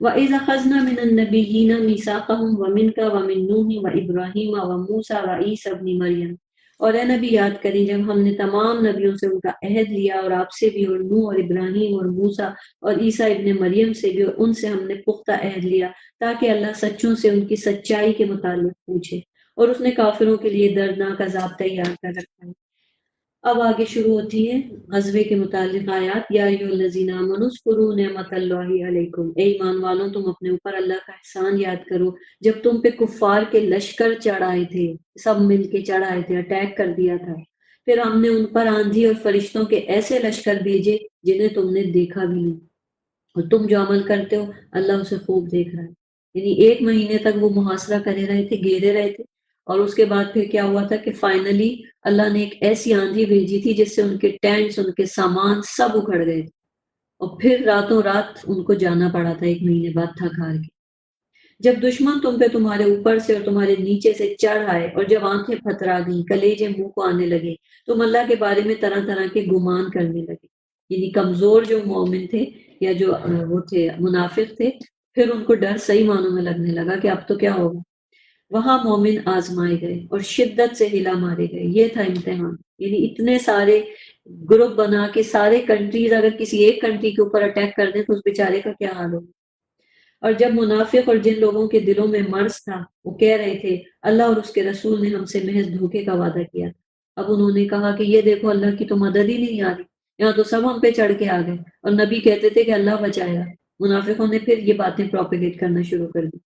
وَإِذْ أَخَذْنَا مِنَ النَّبِيِّينَ مِيثَاقَهُمْ وَمِنْكَ وَمِن نُوحٍ وَإِبْرَاهِيمَ وَمُوسَىٰ وَعِيسَىٰ ابْنِ مَرْيَمَ، اور اے نبی یاد کریں جب ہم نے تمام نبیوں سے ان کا عہد لیا، اور آپ سے بھی، اور نوح اور ابراہیم اور موسیٰ اور عیسیٰ ابن مریم سے بھی، اور ان سے ہم نے پختہ عہد لیا تاکہ اللہ سچوں سے ان کی سچائی کے متعلق پوچھے، اور اس نے کافروں کے لیے دردناک عذاب تیار کر رکھا ہے۔ اب آگے شروع ہوتی ہیں غزوے کے متعلق آیات، یا ایھا الذین آمنوا اذکروا نعمت اللہ علیکم، اے ایمان والوں تم اپنے اوپر اللہ کا احسان یاد کرو جب تم پہ کفار کے لشکر چڑھ آئے تھے، سب مل کے چڑھ آئے تھے، اٹیک کر دیا تھا، پھر ہم نے ان پر آندھی اور فرشتوں کے ایسے لشکر بھیجے جنہیں تم نے دیکھا بھی نہیں، اور تم جو عمل کرتے ہو اللہ اسے خوب دیکھ رہا ہے۔ یعنی 1 مہینے تک وہ محاصرہ کرے رہے تھے، گھیرے رہے تھے، اور اس کے بعد پھر کیا ہوا تھا کہ فائنلی اللہ نے ایک ایسی آندھی بھیجی تھی جس سے ان کے ٹینٹس، ان کے سامان سب اکھڑ گئے تھے، اور پھر راتوں رات ان کو جانا پڑا تھا 1 مہینے بعد تھک ہار کے۔ جب دشمن تم پہ تمہارے اوپر سے اور تمہارے نیچے سے چڑھ آئے، اور جب آنکھیں پھترا گئیں، کلیجے منہ کو آنے لگے، تم اللہ کے بارے میں طرح طرح کے گمان کرنے لگے۔ یعنی کمزور جو مومن تھے یا جو وہ تھے منافق تھے، پھر ان کو ڈر صحیح معنوں میں لگنے لگا کہ اب تو کیا ہوگا۔ وہاں مومن آزمائے گئے اور شدت سے ہلا مارے گئے، یہ تھا امتحان۔ یعنی اتنے سارے گروپ بنا کے سارے کنٹریز اگر کسی ایک کنٹری کے اوپر اٹیک کر دیں تو اس بیچارے کا کیا حال ہوگا۔ اور جب منافق اور جن لوگوں کے دلوں میں مرض تھا وہ کہہ رہے تھے اللہ اور اس کے رسول نے ہم سے محض دھوکے کا وعدہ کیا تھا، اب انہوں نے کہا کہ یہ دیکھو اللہ کی تو مدد ہی نہیں آ رہی، یہاں تو سب ہم پہ چڑھ کے آ گئے، اور نبی کہتے تھے کہ اللہ بچائے گا۔ منافقوں نے پھر یہ باتیں پروپیگیٹ کرنا شروع کر دی۔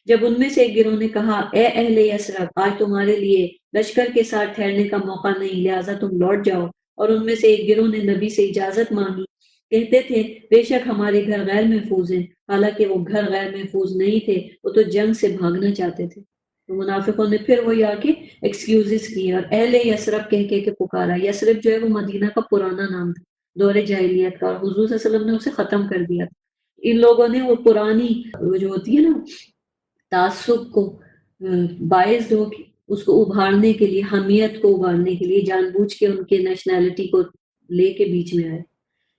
جب ان میں سے ایک گروہ نے کہا اے اہل یثرب، آج تمہارے لیے لشکر کے ساتھ ٹھہرنے کا موقع نہیں، لہٰذا تم لوٹ جاؤ، اور ان میں سے ایک گروہ نے نبی سے اجازت مانگی، کہتے تھے بے شک ہمارے گھر غیر محفوظ ہیں، حالانکہ وہ گھر غیر محفوظ نہیں تھے، وہ تو جنگ سے بھاگنا چاہتے تھے۔ تو منافقوں نے پھر وہی آ کے ایکسکیوزز کیے اور اہل یثرب کہہ کے پکارا۔ یثرب جو ہے وہ مدینہ کا پرانا نام تھا دور جاہلیت کا، اور حضور صلی اللہ علیہ وسلم نے اسے ختم کر دیا تھا۔ ان لوگوں نے وہ پرانی وہ جو ہوتی ہے نا تعصب کو باعث ہو کہ اس کو ابھارنے کے لیے، حمیت کو ابھارنے کے لیے جان بوجھ کے ان کے نیشنلٹی کو لے کے بیچ میں آئے،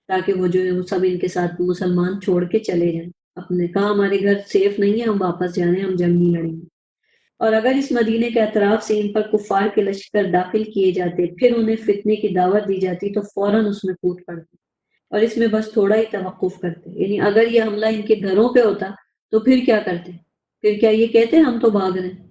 تاکہ وہ جو ہے وہ سب ان کے ساتھ مسلمان چھوڑ کے چلے جائیں، اپنے کہا ہمارے گھر سیف نہیں ہے، ہم واپس جا رہے ہیں، ہم جنگ نہیں لڑیں گے۔ اور اگر اس مدینے کے اطراف سے ان پر کفار کے لشکر داخل کیے جاتے، پھر انہیں فتنے کی دعوت دی جاتی تو فوراً اس میں کود پڑتے، اور اس میں بس تھوڑا ہی توقف کرتے۔ یعنی اگر یہ حملہ ان کے گھروں پہ ہوتا تو پھر کیا کرتے؟ پھر کیا یہ کہتے ہم تو بھاگ رہے ہیں؟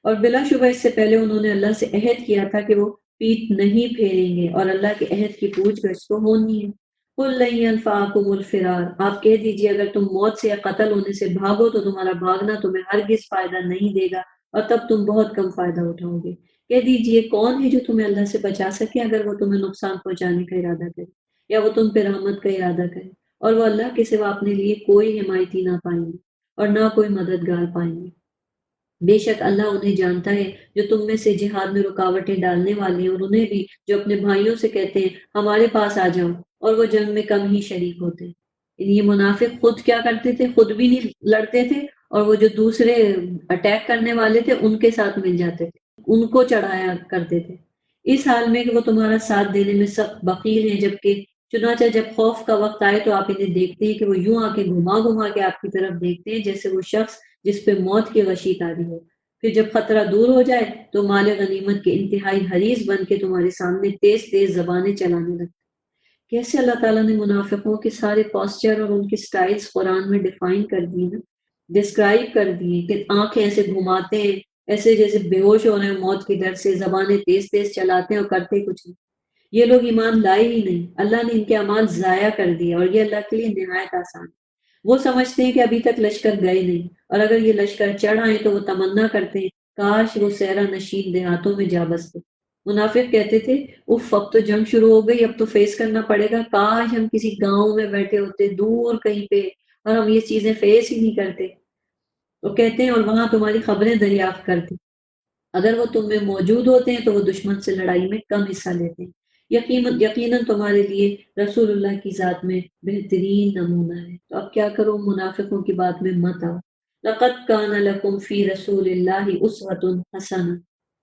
اور بلا شبہ اس سے پہلے انہوں نے اللہ سے عہد کیا تھا کہ وہ پیٹ نہیں پھیریں گے، اور اللہ کے عہد کی پوچھ گچھ تو ہونی ہے۔ قُل لَن يَنفَعَكُمُ الْفِرَارُ، آپ کہہ دیجئے اگر تم موت سے یا قتل ہونے سے بھاگو تو تمہارا بھاگنا تمہیں ہرگز فائدہ نہیں دے گا، اور تب تم بہت کم فائدہ اٹھاؤ گے۔ کہہ دیجئے کون ہے جو تمہیں اللہ سے بچا سکے اگر وہ تمہیں نقصان پہنچانے کا ارادہ کرے یا وہ تم پہ رحمت کا ارادہ کرے، اور وہ اللہ کے سوا اپنے لیے کوئی حمایتی نہ پائیں گے اور نہ کوئی مددگار پائیں گے۔ بے شک اللہ انہیں جانتا ہے جو تم میں سے جہاد میں رکاوٹیں ڈالنے والے ہیں، اور انہیں بھی جو اپنے بھائیوں سے کہتے ہیں ہمارے پاس آ جاؤ، اور وہ جنگ میں کم ہی شریک ہوتے ہیں۔ یعنی یہ منافق خود کیا کرتے تھے؟ خود بھی نہیں لڑتے تھے، اور وہ جو دوسرے اٹیک کرنے والے تھے ان کے ساتھ مل جاتے تھے، ان کو چڑھایا کرتے تھے، اس حال میں کہ وہ تمہارا ساتھ دینے میں سخت بخیل ہیں۔ جبکہ چنانچہ جب خوف کا وقت آئے تو آپ انہیں دیکھتے ہیں کہ وہ یوں آ کے گھما گھما کے آپ کی طرف دیکھتے ہیں جیسے وہ شخص جس پہ موت کی غشی تاری ہو۔ پھر جب خطرہ دور ہو جائے تو مال غنیمت کے انتہائی حریص بن کے تمہارے سامنے تیز تیز زبانیں چلانے لگتے۔ کیسے اللہ تعالیٰ نے منافقوں کے سارے پوسچر اور ان کی سٹائلز قرآن میں ڈیفائن کر دیے نا، ڈسکرائب کر دیے کہ آنکھیں ایسے گھماتے ہیں، ایسے جیسے بے ہوش ہو رہے ہیں موت کی ڈر سے، زبانیں تیز تیز چلاتے ہیں اور کرتے کچھ نہیں۔ یہ لوگ ایمان لائے ہی نہیں، اللہ نے ان کے اعمال ضائع کر دیے، اور یہ اللہ کے لیے نہایت آسان ہے۔ وہ سمجھتے ہیں کہ ابھی تک لشکر گئے نہیں، اور اگر یہ لشکر چڑھ آئے تو وہ تمنا کرتے ہیں کاش وہ صحرا نشین دیہاتوں میں جا بستے۔ منافق کہتے تھے اف اب تو جنگ شروع ہو گئی، اب تو فیس کرنا پڑے گا، کاش ہم کسی گاؤں میں بیٹھے ہوتے دور کہیں پہ، اور ہم یہ چیزیں فیس ہی نہیں کرتے۔ وہ کہتے ہیں اور وہاں تمہاری خبریں دریافت کرتے، اگر وہ تم میں موجود ہوتے ہیں تو وہ دشمن سے لڑائی میں کم حصہ لیتے ہیں۔ یقیناً تمہارے لیے رسول اللہ کی ذات میں بہترین نمونہ ہے۔ تو اب کیا کرو، منافقوں کی بات میں مت آؤ۔ لقد کان لکم فی رسول اللہ اسوۃ حسنہ،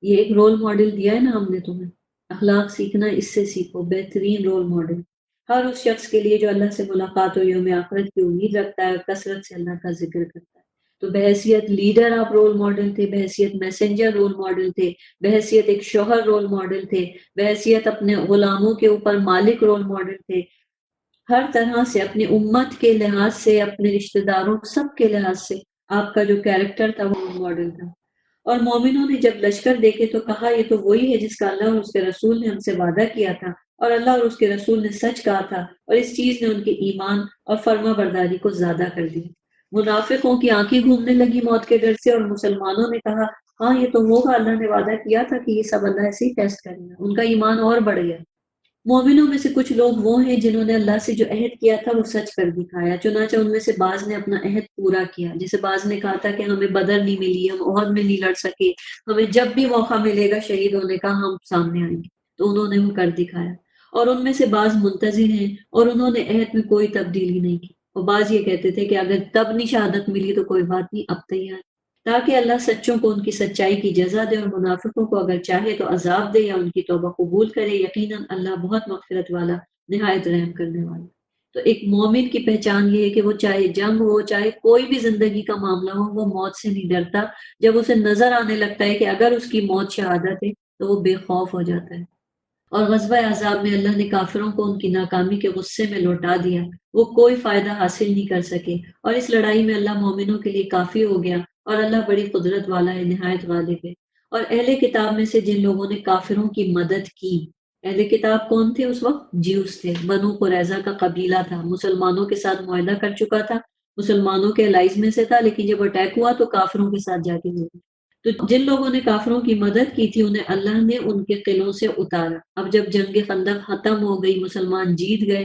یہ ایک رول ماڈل دیا ہے نا ہم نے تمہیں، اخلاق سیکھنا اس سے سیکھو، بہترین رول ماڈل ہر اس شخص کے لیے جو اللہ سے ملاقات و یوم آخرت کی امید رکھتا ہے اور کثرت سے اللہ کا ذکر کرتا ہے۔ تو بحیثیت لیڈر آپ رول ماڈل تھے، بحیثیت میسنجر رول ماڈل تھے، بحیثیت ایک شوہر رول ماڈل تھے، بحیثیت اپنے غلاموں کے اوپر مالک رول ماڈل تھے، ہر طرح سے اپنی امت کے لحاظ سے، اپنے رشتہ داروں سب کے لحاظ سے آپ کا جو کیریکٹر تھا وہ رول ماڈل تھا۔ اور مومنوں نے جب لشکر دیکھے تو کہا یہ تو وہی ہے جس کا اللہ اور اس کے رسول نے ہم سے وعدہ کیا تھا، اور اللہ اور اس کے رسول نے سچ کہا تھا، اور اس چیز نے ان کے ایمان اور فرما برداری کو زیادہ کر دیا۔ منافقوں کی آنکھیں گھومنے لگی موت کے ڈر سے، اور مسلمانوں نے کہا ہاں یہ تو ہوگا، اللہ نے وعدہ کیا تھا کہ یہ سب اللہ ایسے ہی ٹیسٹ کرے گا۔ ان کا ایمان اور بڑھ گیا۔ مومنوں میں سے کچھ لوگ وہ ہیں جنہوں نے اللہ سے جو عہد کیا تھا وہ سچ کر دکھایا، چنانچہ ان میں سے بعض نے اپنا عہد پورا کیا۔ جیسے بعض نے کہا تھا کہ ہمیں بدر نہیں ملی، ہم احد میں نہیں لڑ سکے، ہمیں جب بھی موقع ملے گا شہید ہونے کا ہم سامنے آئیں گے، تو انہوں نے وہ کر دکھایا۔ اور ان میں سے بعض منتظر ہیں اور انہوں نے عہد میں کوئی تبدیلی نہیں کی، اور بعض یہ کہتے تھے کہ اگر تب نہیں شہادت ملی تو کوئی بات نہیں، اب تیار، تاکہ اللہ سچوں کو ان کی سچائی کی جزا دے اور منافقوں کو اگر چاہے تو عذاب دے یا ان کی توبہ قبول کرے۔ یقیناً اللہ بہت مغفرت والا، نہایت رحم کرنے والا۔ تو ایک مومن کی پہچان یہ ہے کہ وہ چاہے جنگ ہو، چاہے کوئی بھی زندگی کا معاملہ ہو، وہ موت سے نہیں ڈرتا۔ جب اسے نظر آنے لگتا ہے کہ اگر اس کی موت شہادت ہے تو وہ بے خوف ہو جاتا ہے۔ اور غزوہ احزاب میں اللہ نے کافروں کو ان کی ناکامی کے غصے میں لوٹا دیا، وہ کوئی فائدہ حاصل نہیں کر سکے، اور اس لڑائی میں اللہ مومنوں کے لیے کافی ہو گیا، اور اللہ بڑی قدرت والا ہے، نہایت غالب ہے۔ اور اہل کتاب میں سے جن لوگوں نے کافروں کی مدد کی، اہل کتاب کون تھے اس وقت؟ جیوس تھے، بنو قریظہ کا قبیلہ تھا، مسلمانوں کے ساتھ معاہدہ کر چکا تھا، مسلمانوں کے الائز میں سے تھا، لیکن جب اٹیک ہوا تو کافروں کے ساتھ جا کے ہوئی۔ تو جن لوگوں نے کافروں کی مدد کی تھی انہیں اللہ نے ان کے قلعوں سے اتارا۔ اب جب جنگ خندق ختم ہو گئی، مسلمان جیت گئے،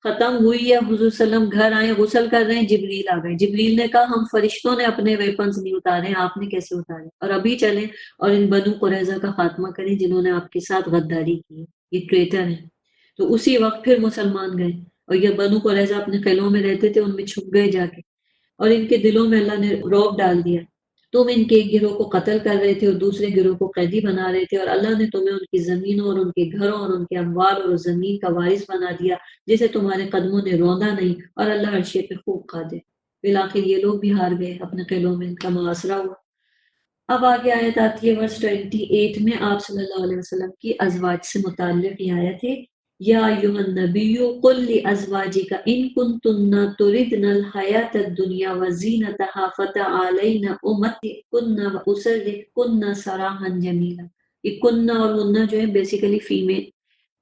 ختم ہوئی ہے، حضور صلی اللہ علیہ وسلم گھر آئے، غسل کر رہے ہیں، جبریل آ گئے۔ جبریل نے کہا ہم فرشتوں نے اپنے ویپنز نہیں اتارے، آپ نے کیسے اتارے؟ اور ابھی چلیں اور ان بنو قریظہ کا خاتمہ کریں جنہوں نے آپ کے ساتھ غداری کی ہے، یہ ٹریٹر ہیں۔ تو اسی وقت پھر مسلمان گئے، اور یہ بنو قریظہ اپنے قلعوں میں رہتے تھے، ان میں چھپ گئے جا کے، اور ان کے دلوں میں اللہ نے رعب ڈال دیا۔ تم ان کے ایک گروہ کو قتل کر رہے تھے اور دوسرے گروہ کو قیدی بنا رہے تھے، اور اللہ نے تمہیں ان کی زمینوں اور ان کے گھروں اور ان کے اموال اور زمین کا وارث بنا دیا جسے تمہارے قدموں نے روندا نہیں، اور اللہ عرش پہ خوب قادر۔ بالآخر یہ لوگ بھی ہار گئے، اپنے قلعوں میں ان کا محاصرہ ہوا۔ اب آگے آیت آتی ہے ورس 28 میں، آپ صلی اللہ علیہ وسلم کی ازواج سے متعلق یہ آیت ہے، یا ایھا النبی قل لازواجک ان کنتن تردن الحیاۃ الدنیا وزینتها فتعالین امتعکن واسرحکن سراحا جمیلا۔ یہ کننا اور ہننا جو ہے بیسیکلی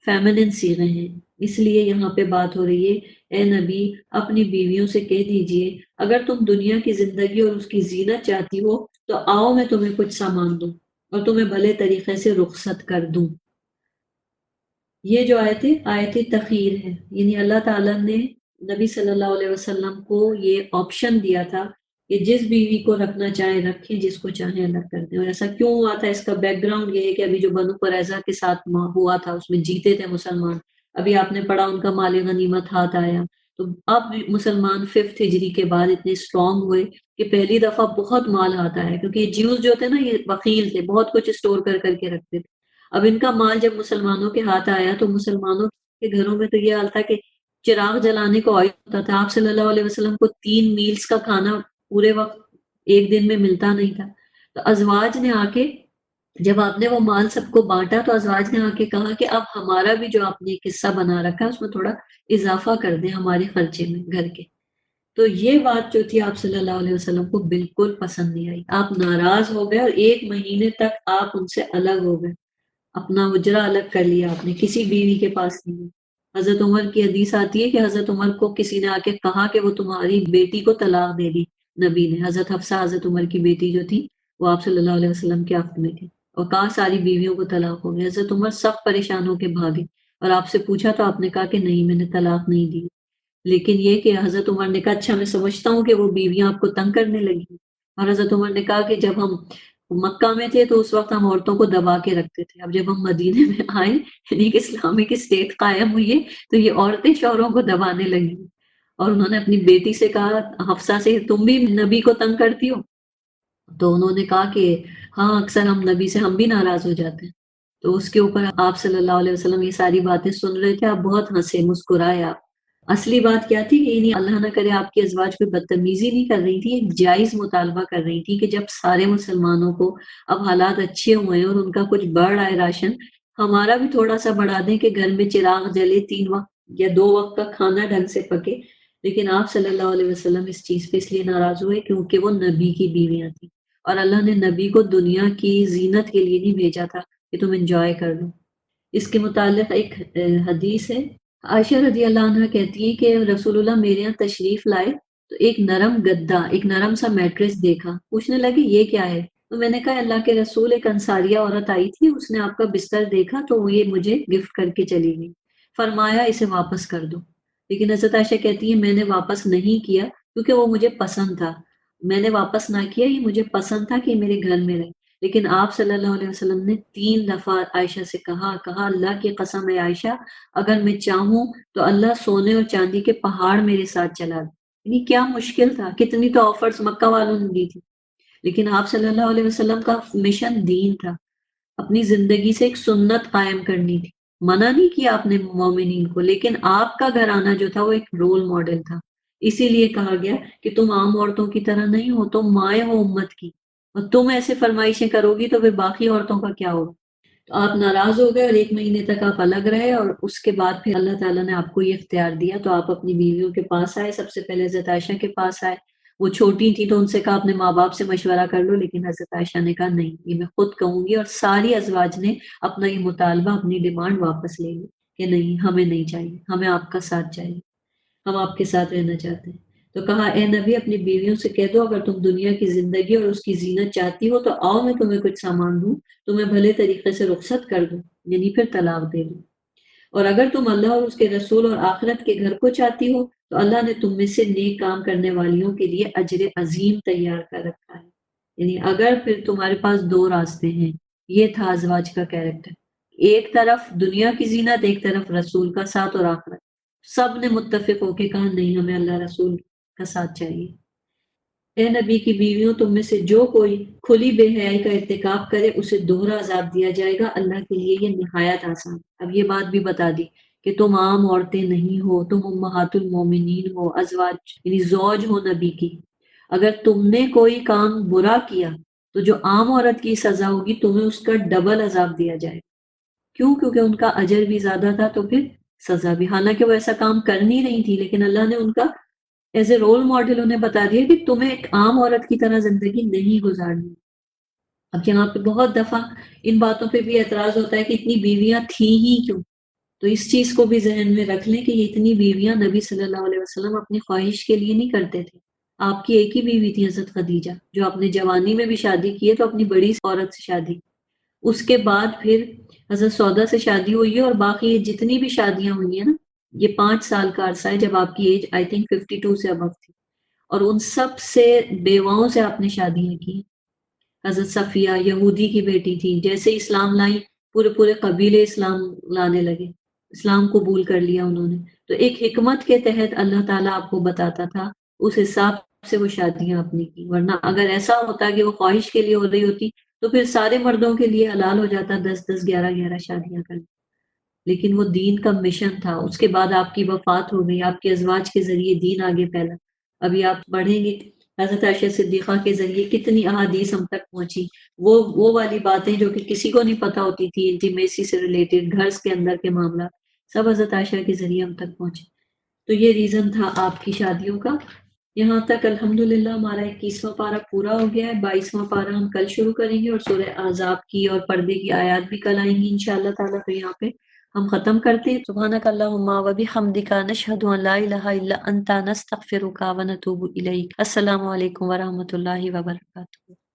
فیمنن صیغے ہیں، اس لیے یہاں پہ بات ہو رہی ہے اے نبی اپنی بیویوں سے کہہ دیجئے اگر تم دنیا کی زندگی اور اس کی زینت چاہتی ہو تو آؤ میں تمہیں کچھ سامان دوں اور تمہیں بھلے طریقے سے رخصت کر دوں۔ یہ جو آیت تخیر ہے، یعنی اللہ تعالیٰ نے نبی صلی اللہ علیہ وسلم کو یہ آپشن دیا تھا کہ جس بیوی کو رکھنا چاہیں رکھیں، جس کو چاہیں الگ کر دیں۔ اور ایسا کیوں ہوا تھا؟ اس کا بیک گراؤنڈ یہ ہے کہ ابھی جو بنو قریظہ کے ساتھ ہوا تھا اس میں جیتے تھے مسلمان، ابھی آپ نے پڑھا ان کا مال غنیمت ہاتھ آیا، تو اب مسلمان 5 ہجری کے بعد اتنے اسٹرانگ ہوئے کہ پہلی دفعہ بہت مال ہاتھ آیا، کیونکہ یہ جیوز جو تھے نا یہ بخیل تھے، بہت کچھ اسٹور کر کر کے رکھتے تھے۔ اب ان کا مال جب مسلمانوں کے ہاتھ آیا تو مسلمانوں کے گھروں میں تو یہ حال تھا کہ چراغ جلانے کو آئل ہوتا تھا، آپ صلی اللہ علیہ وسلم کو 3 میلز کا کھانا پورے وقت ایک دن میں ملتا نہیں تھا۔ تو ازواج نے آ کے جب آپ نے وہ مال سب کو بانٹا تو ازواج نے آ کے کہا کہ اب ہمارا بھی جو آپ نے ایک حصہ بنا رکھا ہے اس میں تھوڑا اضافہ کر دیں ہمارے خرچے میں گھر کے۔ تو یہ بات جو تھی آپ صلی اللہ علیہ وسلم کو بالکل پسند نہیں آئی، آپ ناراض ہو گئے اور 1 مہینے تک آپ ان سے الگ ہو گئے، اپنا اجرا الگ کر لیا آپ نے، کسی بیوی کے پاس نہیں۔ حضرت عمر کی حدیث آتی ہے کہ حضرت عمر کو کسی نے آ کے کہا کہ وہ تمہاری بیٹی کو طلاق دے دی نبی نے، حضرت حفصہ حضرت عمر کی بیٹی جو تھی وہ آپ صلی اللہ علیہ وسلم کے عقد میں تھی، اور کہا ساری بیویوں کو طلاق ہو گئی۔ حضرت عمر سخت پریشان ہو کے بھاگے، اور آپ سے پوچھا تو آپ نے کہا کہ نہیں میں نے طلاق نہیں دی، لیکن یہ کہ حضرت عمر نے کہا اچھا میں سمجھتا ہوں کہ وہ بیویاں آپ کو تنگ کرنے لگی، اور حضرت عمر نے کہا کہ جب ہم مکہ میں تھے تو اس وقت ہم عورتوں کو دبا کے رکھتے تھے، اب جب ہم مدینے میں آئے یعنی کہ اسلامک اسٹیٹ قائم ہوئی ہے تو یہ عورتیں شوہروں کو دبانے لگی، اور انہوں نے اپنی بیٹی سے کہا حفصہ سے تم بھی نبی کو تنگ کرتی ہو؟ تو انہوں نے کہا کہ ہاں اکثر ہم نبی سے ہم بھی ناراض ہو جاتے ہیں۔ تو اس کے اوپر آپ صلی اللہ علیہ وسلم یہ ساری باتیں سن رہے تھے، آپ بہت ہنسے مسکرائے آپ۔ اصلی بات کیا تھی کہ یعنی اللہ نہ کرے آپ کی ازواج کوئی بدتمیزی نہیں کر رہی تھی، ایک جائز مطالبہ کر رہی تھی کہ جب سارے مسلمانوں کو اب حالات اچھے ہوئے ہیں اور ان کا کچھ بڑھ رہا ہے راشن، ہمارا بھی تھوڑا سا بڑھا دیں کہ گھر میں چراغ جلے، 3 وقت یا 2 وقت کا کھانا ڈھنگ سے پکے۔ لیکن آپ صلی اللہ علیہ وسلم اس چیز پہ اس لیے ناراض ہوئے کیونکہ وہ نبی کی بیویاں تھیں، اور اللہ نے نبی کو دنیا کی زینت کے لیے نہیں بھیجا تھا کہ تم انجوائے کر لو۔ اس کے متعلق ایک حدیث ہے، عائشہ رضی اللہ عنہ کہتی ہیں کہ رسول اللہ میرے یہاں تشریف لائے تو ایک نرم گدا، ایک نرم سا میٹریس دیکھا، پوچھنے لگے یہ کیا ہے؟ تو میں نے کہا اللہ کے رسول، ایک انصاریہ عورت آئی تھی، اس نے آپ کا بستر دیکھا تو وہ یہ مجھے گفٹ کر کے چلی گئی، فرمایا اسے واپس کر دو۔ لیکن حضرت عائشہ کہتی ہے میں نے واپس نہیں کیا کیونکہ وہ مجھے پسند تھا، میں نے واپس نہ کیا، یہ مجھے پسند تھا کہ میرے گھر میں رہے۔ لیکن آپ صلی اللہ علیہ وسلم نے 3 دفعہ عائشہ سے کہا اللہ کی قسم ہے عائشہ، اگر میں چاہوں تو اللہ سونے اور چاندی کے پہاڑ میرے ساتھ چلا دے۔ یعنی کیا مشکل تھا، کتنی تو آفرز مکہ والوں نے دی تھی، لیکن آپ صلی اللہ علیہ وسلم کا مشن دین تھا، اپنی زندگی سے ایک سنت قائم کرنی تھی۔ منع نہیں کیا آپ نے مومنین کو، لیکن آپ کا گھرانہ جو تھا وہ ایک رول ماڈل تھا۔ اسی لیے کہا گیا کہ تم عام عورتوں کی طرح نہیں ہو، تم مائیں ہو امت کی، اور تم ایسے فرمائشیں کرو گی تو پھر باقی عورتوں کا کیا ہوگا؟ تو آپ ناراض ہو گئے اور 1 مہینے تک آپ الگ رہے، اور اس کے بعد پھر اللہ تعالیٰ نے آپ کو یہ اختیار دیا تو آپ اپنی بیویوں کے پاس آئے، سب سے پہلے حضرت عائشہ کے پاس آئے۔ وہ چھوٹی تھی تو ان سے کہا اپنے ماں باپ سے مشورہ کر لو، لیکن حضرت عائشہ نے کہا نہیں، یہ میں خود کہوں گی، اور ساری ازواج نے اپنا یہ مطالبہ، اپنی ڈیمانڈ واپس لے لی کہ نہیں، ہمیں نہیں چاہیے، ہمیں آپ کا ساتھ چاہیے، ہم آپ کے ساتھ رہنا چاہتے ہیں۔ تو کہا اے نبی اپنی بیویوں سے کہہ دو اگر تم دنیا کی زندگی اور اس کی زینت چاہتی ہو تو آؤ میں تمہیں کچھ سامان دوں، تمہیں بھلے طریقے سے رخصت کر دوں، یعنی پھر طلاق دے دوں، اور اگر تم اللہ اور اس کے رسول اور آخرت کے گھر کو چاہتی ہو تو اللہ نے تم میں سے نیک کام کرنے والیوں کے لیے اجر عظیم تیار کر رکھا ہے۔ یعنی اگر پھر تمہارے پاس 2 راستے ہیں، یہ تھا ازواج کا کیریکٹر، ایک طرف دنیا کی زینت، ایک طرف رسول کا ساتھ اور آخرت، سب نے متفق ہو کے کہا نہیں، ہمیں اللہ رسول کا ساتھ چاہیے۔ اے نبی کی بیویوں تم میں سے جو کوئی کھلی بے حیائی کا ارتکاب کرے اسے دوہرا عذاب دیا جائے گا، اللہ کے لیے یہ نہایت آسان۔ اب یہ بات بھی بتا دی کہ تم عام عورتیں نہیں ہو، تم امہات المومنین ہو، ازواج یعنی زوج ہو نبی کی۔ اگر تم نے کوئی کام برا کیا تو جو عام عورت کی سزا ہوگی تمہیں اس کا ڈبل عذاب دیا جائے گا۔ کیوں؟ کیونکہ ان کا اجر بھی زیادہ تھا تو پھر سزا بھی، حالانکہ وہ ایسا کام کر نہیں رہی تھی، لیکن اللہ نے ان کا ایز اے رول ماڈل انہیں بتا دیا کہ تمہیں ایک عام عورت کی طرح زندگی نہیں گزارنی۔ اب یہاں پہ بہت دفعہ ان باتوں پہ بھی اعتراض ہوتا ہے کہ اتنی بیویاں تھیں ہی کیوں؟ تو اس چیز کو بھی ذہن میں رکھ لیں کہ یہ اتنی بیویاں نبی صلی اللہ علیہ وسلم اپنی خواہش کے لیے نہیں کرتے تھے۔ آپ کی ایک ہی بیوی تھی حضرت خدیجہ، جو آپ نے جوانی میں بھی شادی کی ہے تو اپنی بڑی عورت سے شادی، اس کے بعد پھر حضرت سودا سے شادی ہوئی ہے، اور باقی جتنی بھی شادیاں ہوئی ہیں نا، یہ 5 سال کا عرصہ ہے جب آپ کی ایج آئی تھنک 52 سے ابو تھی، اور ان سب سے بیواؤں سے آپ نے شادیاں کی۔ حضرت صفیہ یہودی کی بیٹی تھی، جیسے اسلام لائی پورے پورے قبیلے اسلام لانے لگے، اسلام قبول کر لیا انہوں نے۔ تو ایک حکمت کے تحت اللہ تعالیٰ آپ کو بتاتا تھا، اس حساب سے وہ شادیاں آپ نے کی، ورنہ اگر ایسا ہوتا کہ وہ خواہش کے لیے ہو رہی ہوتی تو پھر سارے مردوں کے لیے حلال ہو جاتا 10 10 11 11 شادیاں کرنا۔ لیکن وہ دین کا مشن تھا، اس کے بعد آپ کی وفات ہو گئی، آپ کے ازواج کے ذریعے دین آگے پھیلا۔ ابھی آپ پڑھیں گے حضرت عائشہ صدیقہ کے ذریعے کتنی احادیث ہم تک پہنچی، وہ والی باتیں جو کہ کسی کو نہیں پتا ہوتی تھی، انٹیمیسی سے ریلیٹڈ، گھر کے اندر کے معاملات، سب حضرت عائشہ کے ذریعے ہم تک پہنچے۔ تو یہ ریزن تھا آپ کی شادیوں کا۔ یہاں تک الحمدللہ ہمارا 21واں پارہ پورا ہو گیا ہے، 22واں پارہ ہم کل شروع کریں گے، اور سورہ احزاب کی اور پردے کی آیات بھی کل آئیں گی انشاءاللہ تعالیٰ۔ تو یہاں پہ ہم ختم کرتے ہیں۔ سبحانک اللہم و بحمدک، نشہد ان لا الہ الا انت، نستغفرک و نتوب الیک۔ السلام علیکم ورحمۃ اللہ وبرکاتہ۔